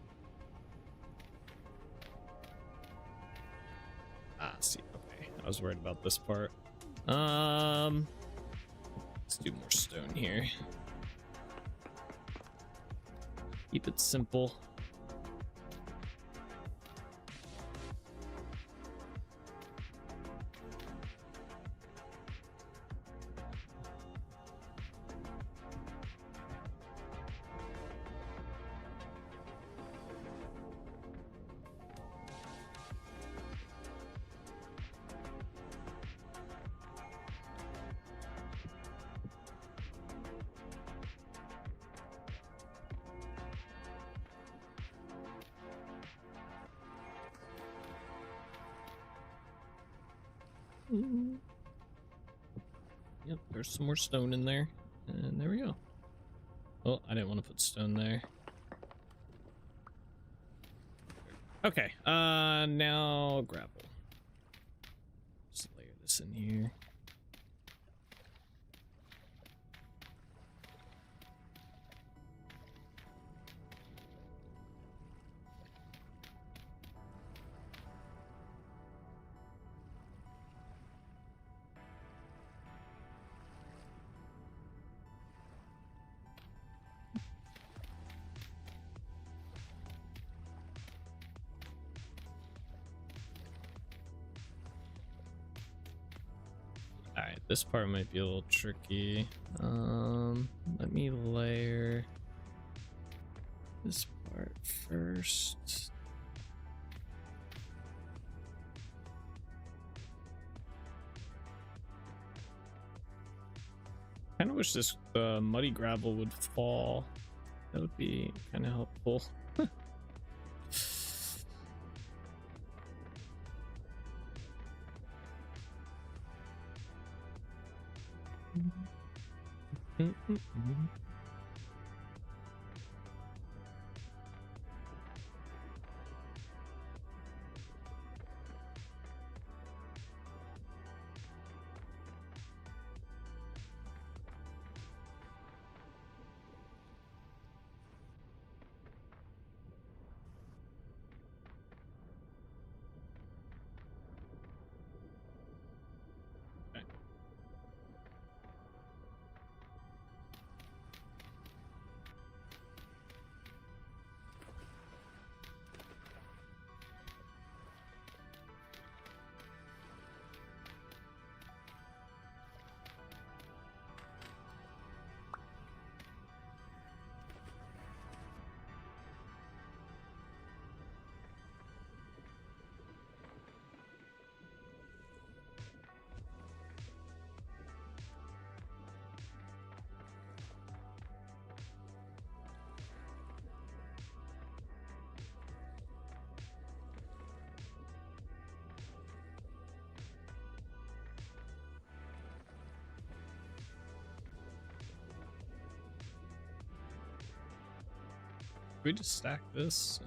Ah, see. Okay, I was worried about this part. Let's do more stone here. Keep it simple. Yep, there's some more stone in there. And there we go. Oh, I didn't want to put stone there. Okay, now gravel. Just layer this in here. Alright, this part might be a little tricky. Let me layer this part first. Kind of wish this muddy gravel would fall. That would be kind of helpful. we just stack this?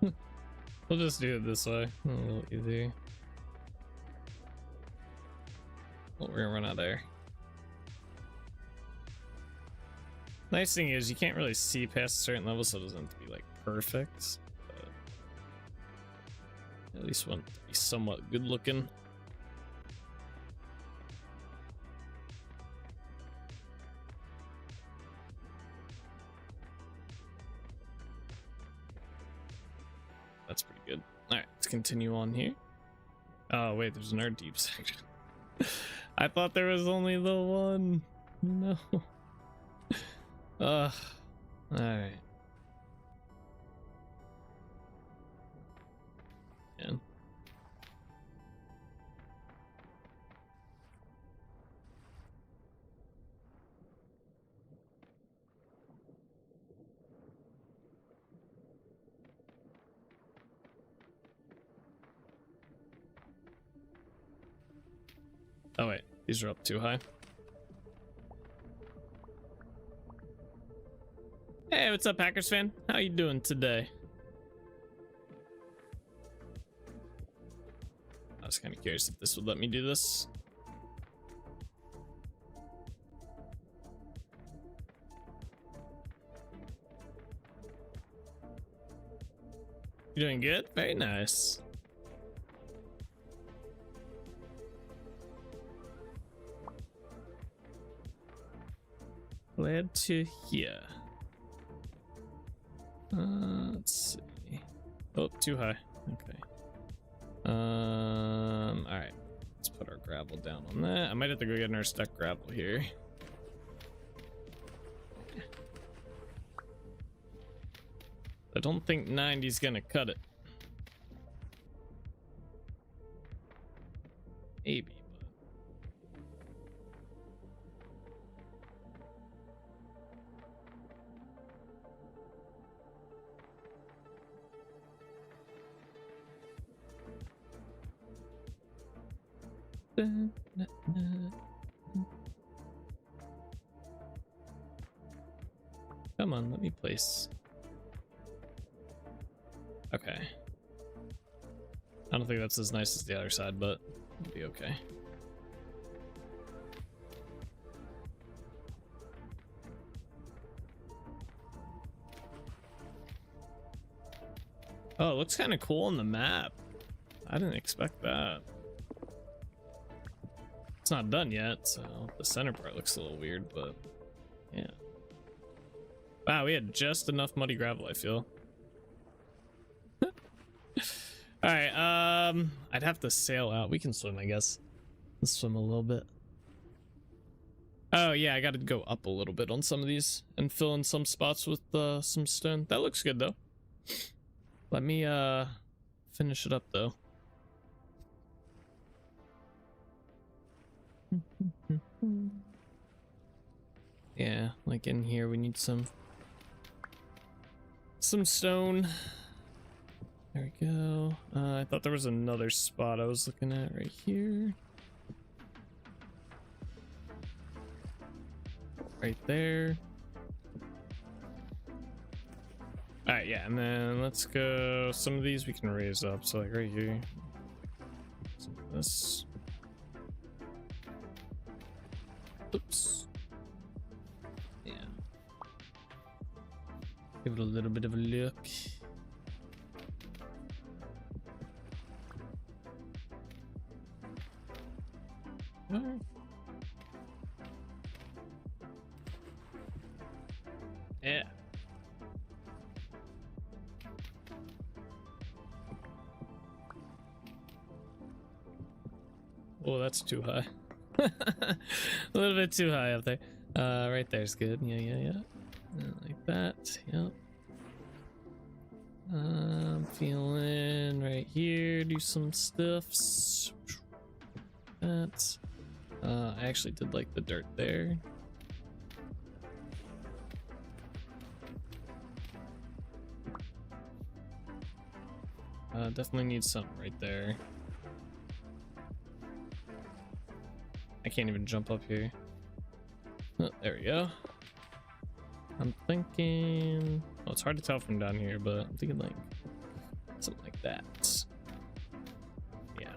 Yeah. We'll just do it this way. A little easier. Well, we're gonna run out of air. Nice thing is you can't really see past a certain level, so it doesn't have to be like perfect. But at least want it to be somewhat good looking. That's pretty good. All right, let's continue on here. Oh wait, there's another deep section. I thought there was only the one. No. All right. Yeah. Oh wait, these are up too high. Hey, what's up, Packers fan? How you doing today? I was kind of curious if this would let me do this. You doing good? Very nice. Glad to hear. Let's see. Oh, too high. Okay. All right. Let's put our gravel down on that. I might have to go get another stack gravel here. I don't think 90's gonna cut it. Maybe. Come on, let me place. Okay. I don't think that's as nice as the other side, but it'll be okay. Oh, it looks kind of cool on the map. I didn't expect that. It's not done yet, so the center part looks a little weird, but yeah. Wow, we had just enough muddy gravel, I feel. All right, I'd have to sail out. We can swim, I guess. Let's swim a little bit. Oh yeah, I got to go up a little bit on some of these and fill in some spots with some stone. That looks good though. Let me finish it up though. Yeah, like in here we need some stone. There we go. I thought there was another spot I was looking at right here. Right there. All right, yeah, and then let's go. Some of these we can raise up. So like right here. Some of this. Oops. Yeah. Give it a little bit of a look. All right. Yeah. Oh, that's too high. A little bit too high up there. Right there's good. Yeah. Like that. Yep. I'm feeling right here. Do some stuffs. That. I actually did like the dirt there. Definitely need something right there. I can't even jump up here. Oh, there we go. I'm thinking... Well, it's hard to tell from down here, but I'm thinking like something like that. Yeah.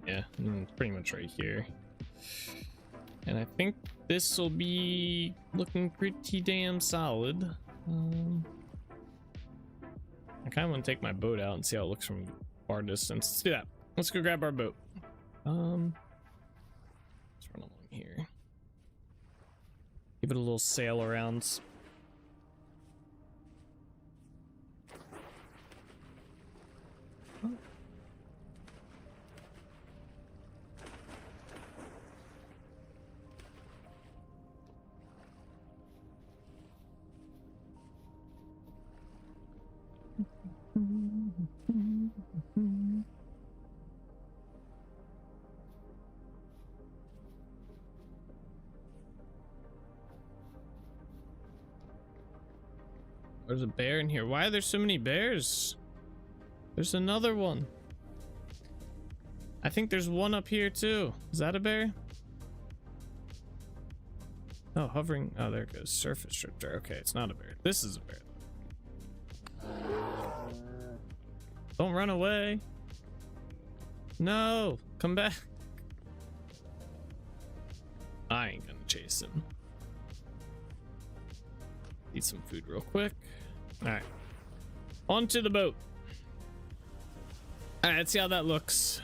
Yeah, pretty much right here. And I think this will be looking pretty damn solid. I kind of want to take my boat out and see how it looks from far distance. Let's do that. Let's go grab our boat. Let's run along here. Give it a little sail around. There's a bear in here. Why are there so many bears? There's another one. I think there's one up here too. Is that a bear? Oh, hovering. Oh, there it goes. Surface drifter. Okay, it's not a bear. This is a bear. Don't run away. No, come back. I ain't gonna chase him. Eat some food real quick. All right, onto the boat. All right, let's see how that looks.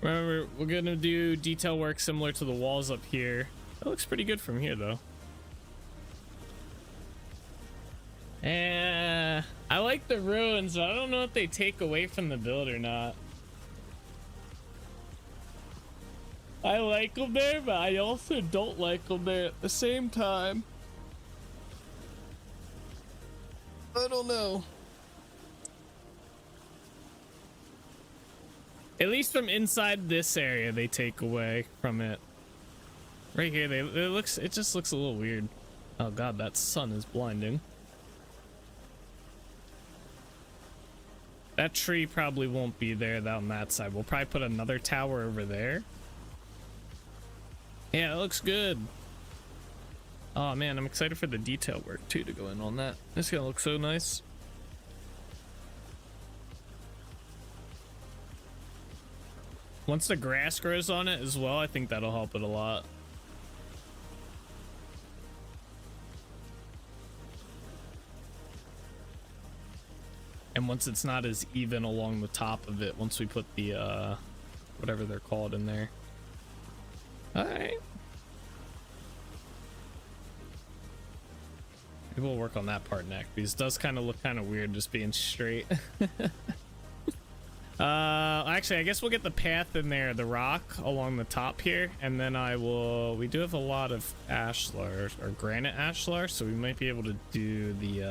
Remember, we're gonna do detail work similar to the walls up here. That looks pretty good from here though. I like the ruins, but I don't know if they take away from the build or not. I like them there, but I also don't like them there at the same time. I don't know. At least from inside this area, they take away from it. Right here, it just looks a little weird. Oh god, that sun is blinding. That tree probably won't be there on that side. We'll probably put another tower over there. Yeah, it looks good. Oh man, I'm excited for the detail work too to go in on that. It's gonna look so nice. Once the grass grows on it as well, I think that'll help it a lot. And once it's not as even along the top of it, once we put the whatever they're called in there. All right. Maybe we'll work on that part next, because it does kind of look kind of weird just being straight. Actually, I guess we'll get the path in there, the rock along the top here, and then we do have a lot of ashlar or granite ashlar, so we might be able to do the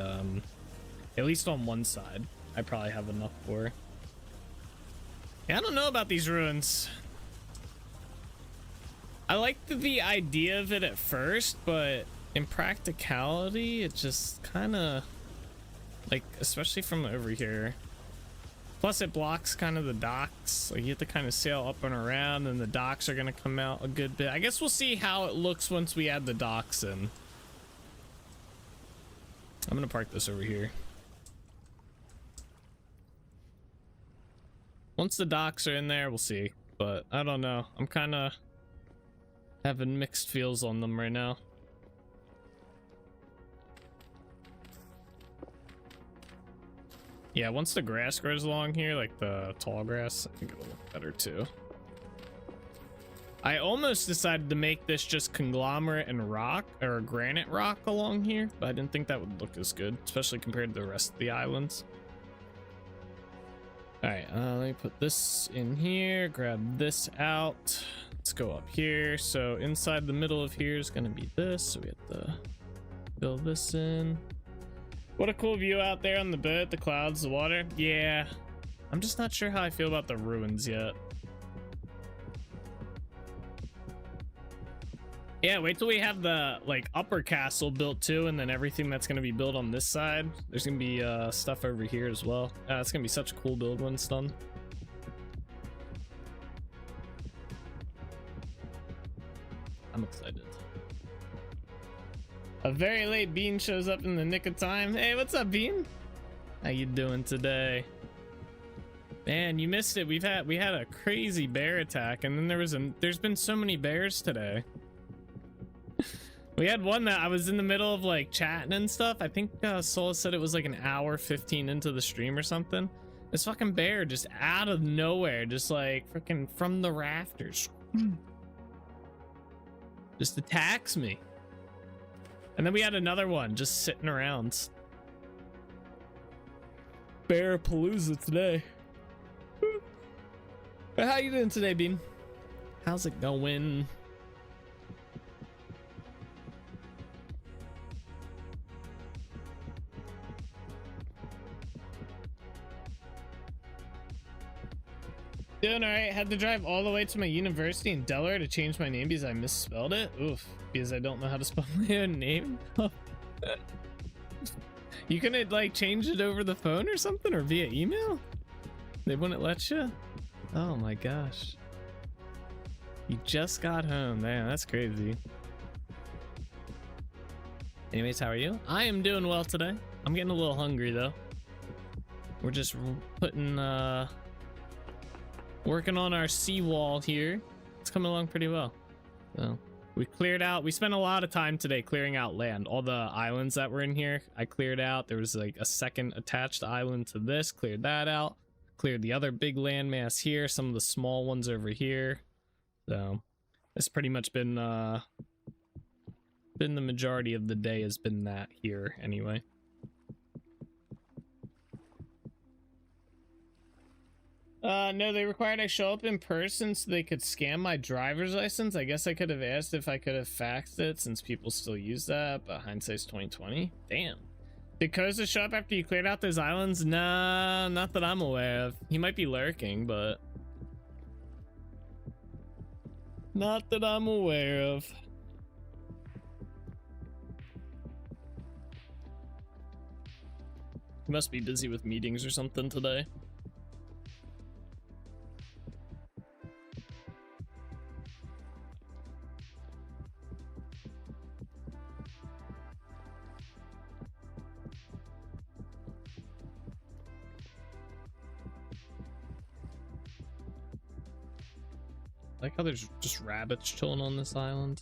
at least on one side. I probably have enough for. Yeah, I don't know about these ruins. I liked the idea of it at first, but in practicality, it just kind of like, especially from over here. Plus, it blocks kind of the docks. Like, you have to kind of sail up and around, and the docks are gonna come out a good bit. I guess we'll see how it looks once we add the docks in. I'm gonna park this over here. Once the docks are in there, we'll see. But I don't know. I'm kind of having mixed feels on them right now. Yeah, once the grass grows along here, like the tall grass, I think it'll look better too. I almost decided to make this just conglomerate and rock, or granite rock along here, but I didn't think that would look as good, especially compared to the rest of the islands. All right, let me put this in here, grab this out. Let's go up here. So inside the middle of here is gonna be this, so we have to build this in. What a cool view out there on the boat, the clouds, the water. Yeah, I'm just not sure how I feel about the ruins yet. Yeah, wait till we have the like upper castle built too, and then everything that's gonna be built on this side. There's gonna be stuff over here as well. It's gonna be such a cool build when it's done. I'm excited. A very late Bean shows up in the nick of time. Hey, what's up, Bean? How you doing today? Man, you missed it. We had a crazy bear attack, and then there's been so many bears today. We had one that I was in the middle of like chatting and stuff. I think Soul said it was like an hour 15 into the stream or something. This fucking bear just out of nowhere, just like freaking from the rafters, just attacks me. And then we had another one just sitting around. Bear Palooza today. How you doing today, Bean? How's it going? Doing alright. Had to drive all the way to my university in Delaware to change my name because I misspelled it. Oof. Because I don't know how to spell my own name. You couldn't like change it over the phone or something, or via email? They wouldn't let you? Oh my gosh. You just got home. Man, that's crazy. Anyways, how are you? I am doing well today. I'm getting a little hungry though. We're just putting working on our seawall here. It's coming along pretty well. So we cleared out, we spent a lot of time today clearing out land. All the islands that were in here, I cleared out. There was like a second attached island to this, cleared that out. Cleared the other big landmass here, some of the small ones over here. So it's pretty much been the majority of the day has been that here anyway. No, they required I show up in person so they could scan my driver's license. I guess I could have asked if I could have faxed it since people still use that, but hindsight's 2020. Damn. Did Koza show up after you cleared out those islands? Nah, not that I'm aware of. He might be lurking, but not that I'm aware of. He must be busy with meetings or something today. I like how there's just rabbits chilling on this island.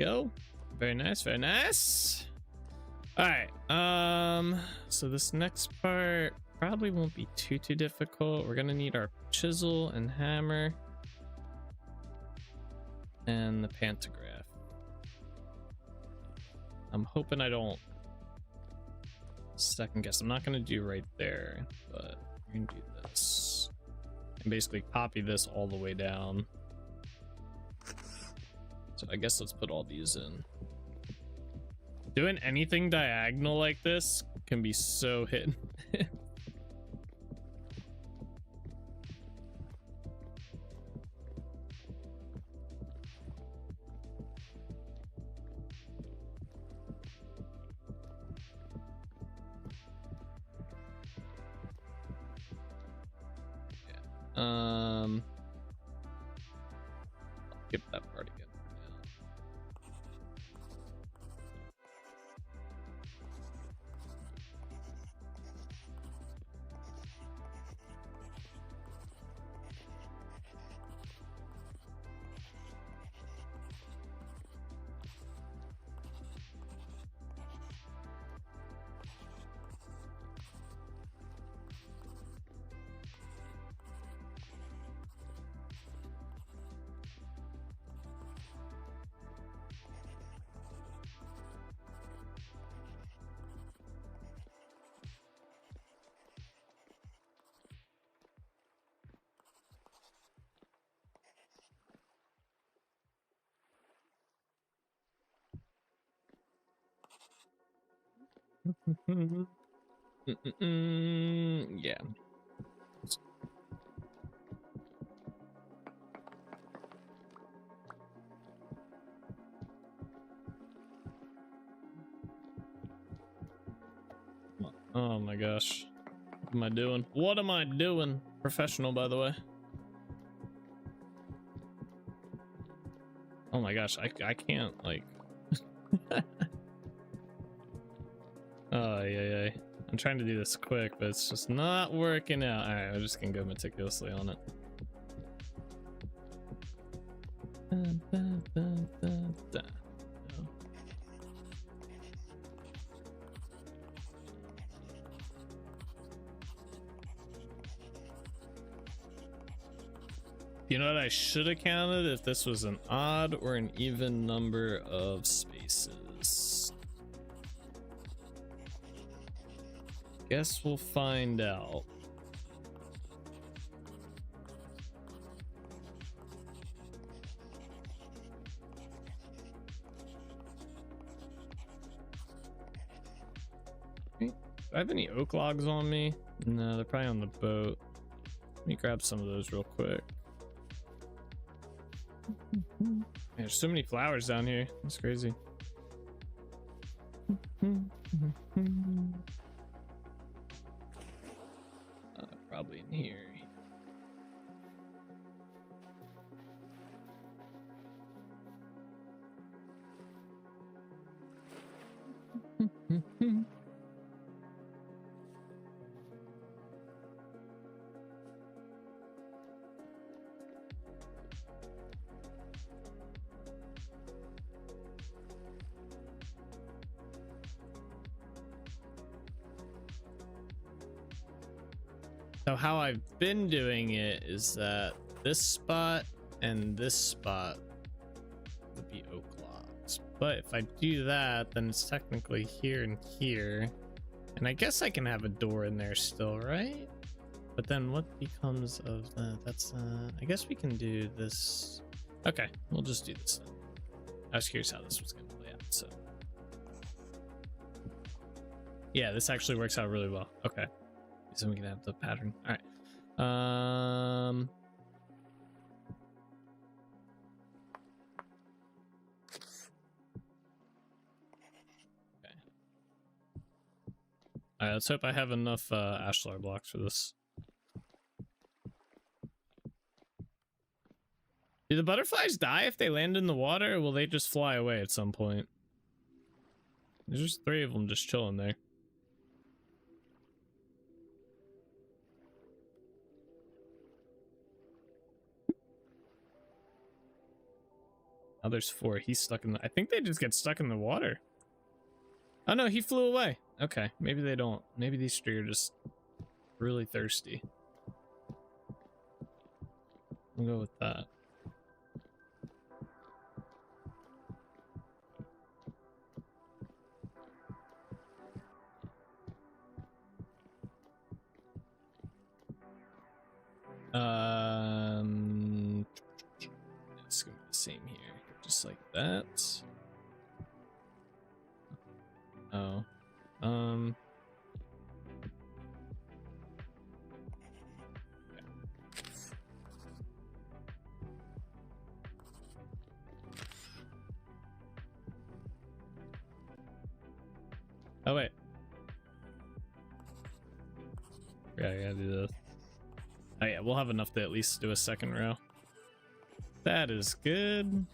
Go. Very nice, very nice. All right. So this next part probably won't be too difficult. We're gonna need our chisel and hammer. And the pantograph. I'm hoping I don't second guess. I'm not gonna do right there, but we're gonna do this. And basically copy this all the way down. So I guess let's put all these in. Doing anything diagonal like this can be so hit. Skip that part again. Yeah. Oh my gosh. What am I doing? What am I doing? Professional, by the way. Oh my gosh, I can't, like... Oh, yeah. I'm trying to do this quick, but it's just not working out. Alright, I'm just gonna go meticulously on it. You know what I should have counted if this was an odd or an even number of spaces. Guess we'll find out. Do I have any oak logs on me? No, they're probably on the boat. Let me grab some of those real quick. Man, there's so many flowers down here. That's crazy. Probably in here. So how I've been doing it is that this spot and this spot would be oak logs. But if I do that, then it's technically here and here. And I guess I can have a door in there still, right? But then what becomes of that? That's, I guess we can do this. Okay, we'll just do this then. I was curious how this was going to play out, so. Yeah, this actually works out really well. Okay. So we can have the pattern. All right. Okay. All right. Let's hope I have enough ashlar blocks for this. Do the butterflies die if they land in the water, or will they just fly away at some point? There's just 3 of them just chilling there. Oh, there's 4. He's stuck in the... I think they just get stuck in the water. Oh, no, he flew away. Okay, maybe they don't. Maybe these 3 are just really thirsty. We'll go with that. It's gonna be the same here, just like that. Oh, okay. Oh wait. Yeah, I gotta do this. Oh yeah, we'll have enough to at least do a second row. That is good.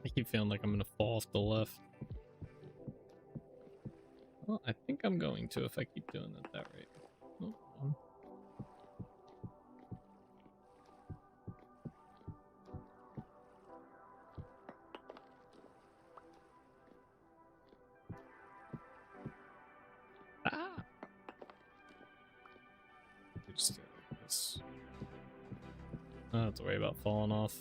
I keep feeling like I'm gonna fall off the left. Well, I think I'm going to if I keep doing it that rate. Oh, Just get this. I don't have to worry about falling off.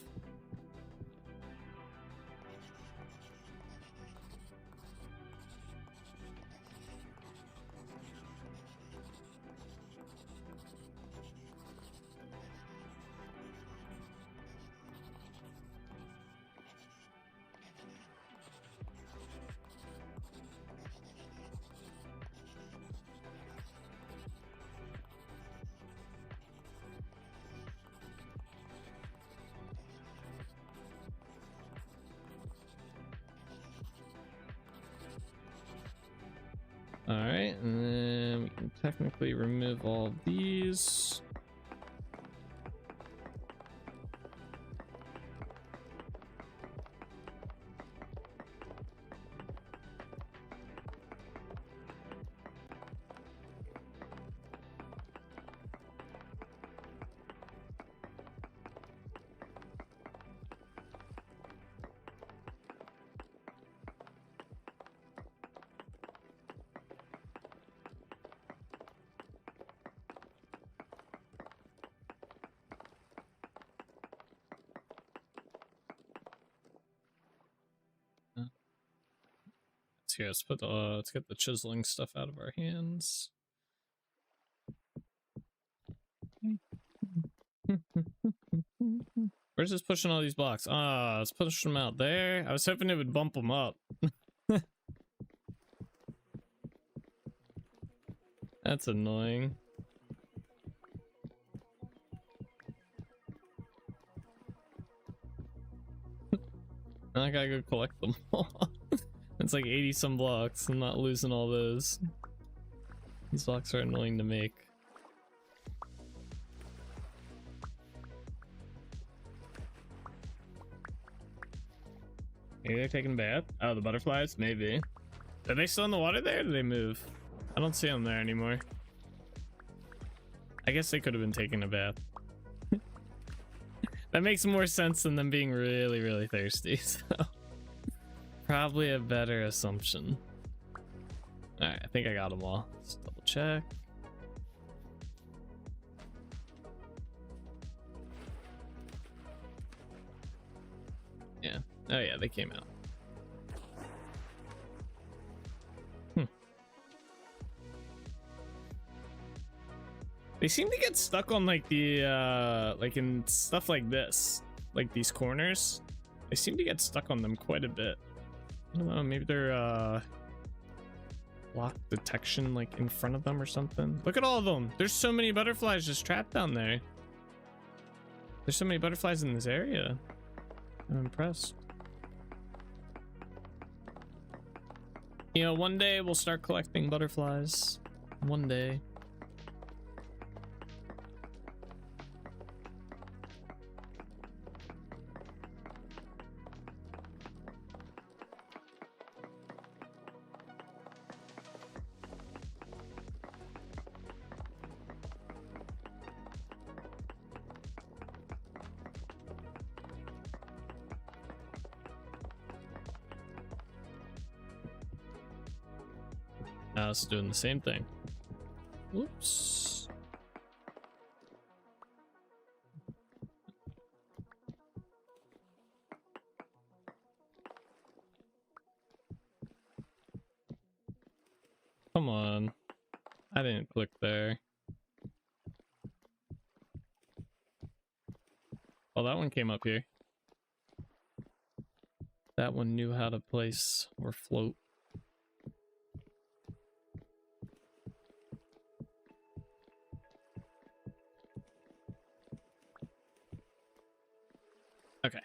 Alright, and then we can technically remove all of these. Here, let's get the chiseling stuff out of our hands. Where's this pushing all these blocks? Ah, let's push them out there. I was hoping it would bump them up. That's annoying. Now I gotta go collect them all. It's like 80 some blocks. I'm not losing all those. These blocks are annoying to make. Maybe they're taking a bath? Oh, the butterflies? Maybe. Are they still in the water there or did they move? I don't see them there anymore. I guess they could have been taking a bath. That makes more sense than them being really, really thirsty. So. Probably a better assumption. Alright, I think I got them all. Let's double check. Yeah. Oh yeah, they came out. They seem to get stuck on like the like in stuff like this. Like these corners. They seem to get stuck on them quite a bit. I don't know, maybe they're block detection like in front of them or something. Look at all of them. There's so many butterflies just trapped down there. There's so many butterflies in this area. I'm impressed. You know, one day we'll start collecting butterflies. One day. Now it's doing the same thing. Whoops. Come on. I didn't click there. Oh, that one came up here. That one knew how to place or float. Okay.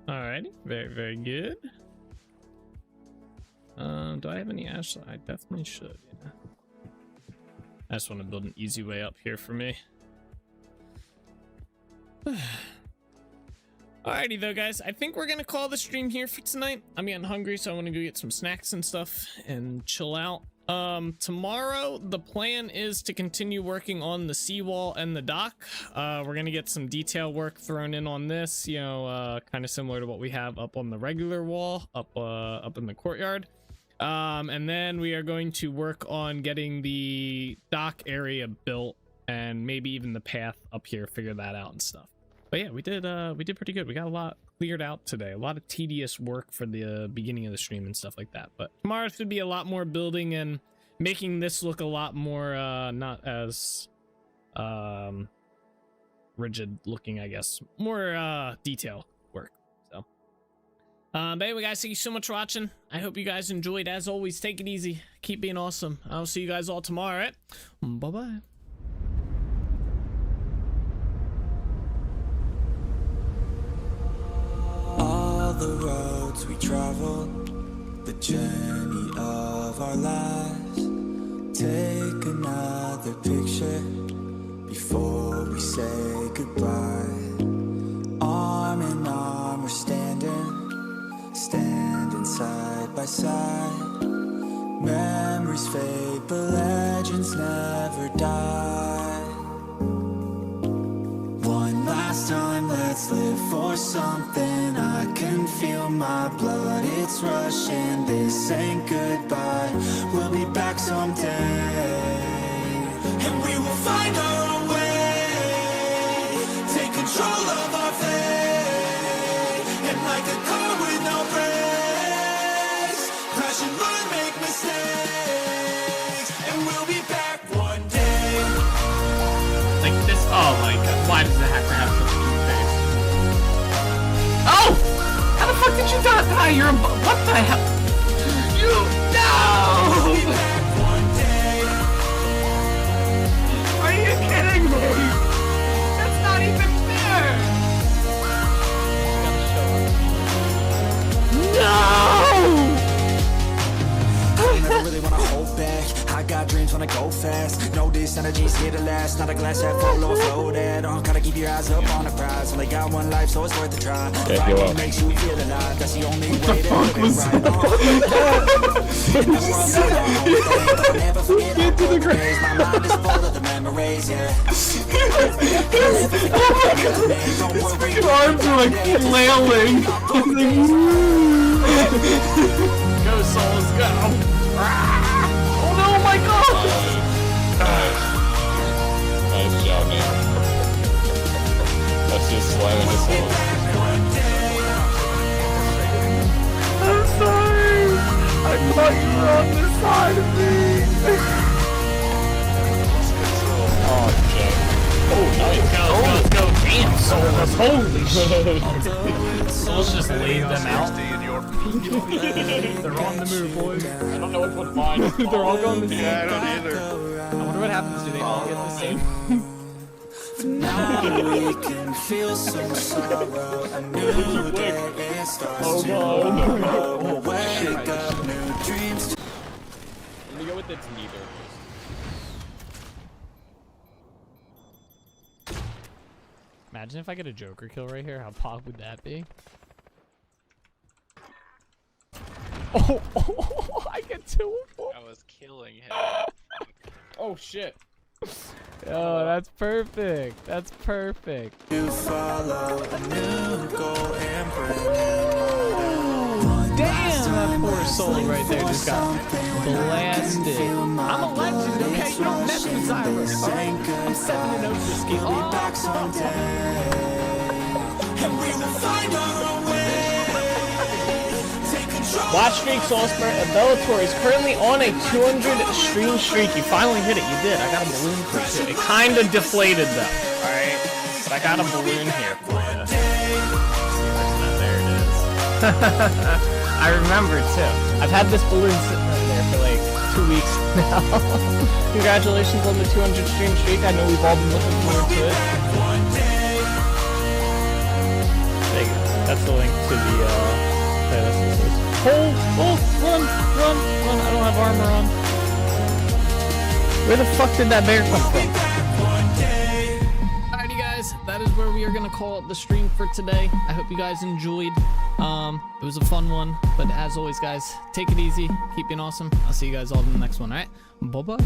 Alrighty, very, very good. Do I have any ash? I definitely should. Yeah. I just want to build an easy way up here for me. Alrighty though, guys. I think we're gonna call the stream here for tonight. I'm getting hungry, so I want to go get some snacks and stuff and chill out. Tomorrow the plan is to continue working on the seawall and the dock. We're gonna get some detail work thrown in on this, you know, kind of similar to what we have up on the regular wall up in the courtyard. And then we are going to work on getting the dock area built and maybe even the path up here, figure that out and stuff. But yeah, we did pretty good. We got a lot cleared out today. A lot of tedious work for the beginning of the stream and stuff like that. But tomorrow should be a lot more building and making this look a lot more not as rigid looking, I guess. More detail work. So but anyway, guys, thank you so much for watching. I hope you guys enjoyed. As always, take it easy, keep being awesome. I'll see you guys all tomorrow. All right, bye bye. All the roads we travel, the journey of our lives. Take another picture before we say goodbye. Arm in arm we're standing side by side. Memories fade, but legends never die. One last time, let's live for something. I can feel my blood, it's rushing. This ain't goodbye, we'll be back someday. And we will find our own way. Take control of our fate. And like a car with no brakes, crash and learn, make mistakes. And we'll be back one day. Like this, oh my god, why does it have to have such a cute face? Oh! How the fuck did you die? You're a, what the hell? You, no! We'll be back one day. Are you kidding me? That's not even fair! No! I never really wanna hold back. I got dreams when I go fast. Know this energy's here to last. Not a glass half full or floated. Gotta keep your eyes up on the prize. Only got one life, so it's worth a try. Fighting makes you feel alive. That's the only way to live it right. Never forget all the days. My mind is full of the memories, yeah. Your arms are like flailing. Go, souls, go! Oh no, my god! Nice job, man. That's just slamming his soul. I'm sorry! I thought you were on this side of me! Oh, Jack. Oh, nice. Let's go. Damn, Souls. Holy shit. Souls just laid them out. They're on the move, boys. I don't know which one's mine. They're all going the same. Yeah, I don't either. I wonder what happens. Do they all get the same? Now we can feel some sorrow. A new day it starts tomorrow. Wake up, new dreams. Let me go with it's neither. Imagine if I get a Joker kill right here. How pog would that be? Oh, I get 2 of 4. I was killing him. Oh shit. Oh, that's perfect. That's perfect. You follow a new goal and bring. Damn, that poor soul right there just got blasted. I'm a legend, okay? You don't mess with Zyrus, alright? I'm 7-0 this game. Back someday, and we will find our own way. Take control. Watch Streak Soulspur Bellator is currently on a 200 stream streak. You finally hit it. You did. I got a balloon for you. It kind of deflated though. Alright? But I got a balloon here for you. There it is. I remember too. I've had this balloon sitting right there for like 2 weeks now. Congratulations on the 200 stream streak. I know we've all been looking forward to it. There you go. That's the link to the playlist. Run! I don't have armor on. Where the fuck did that bear come from? Alrighty guys, that is where we are gonna call it the stream for today. I hope you guys enjoyed. It was a fun one, but as always guys, take it easy, keep being awesome. I'll see you guys all in the next one, alright? Bye-bye.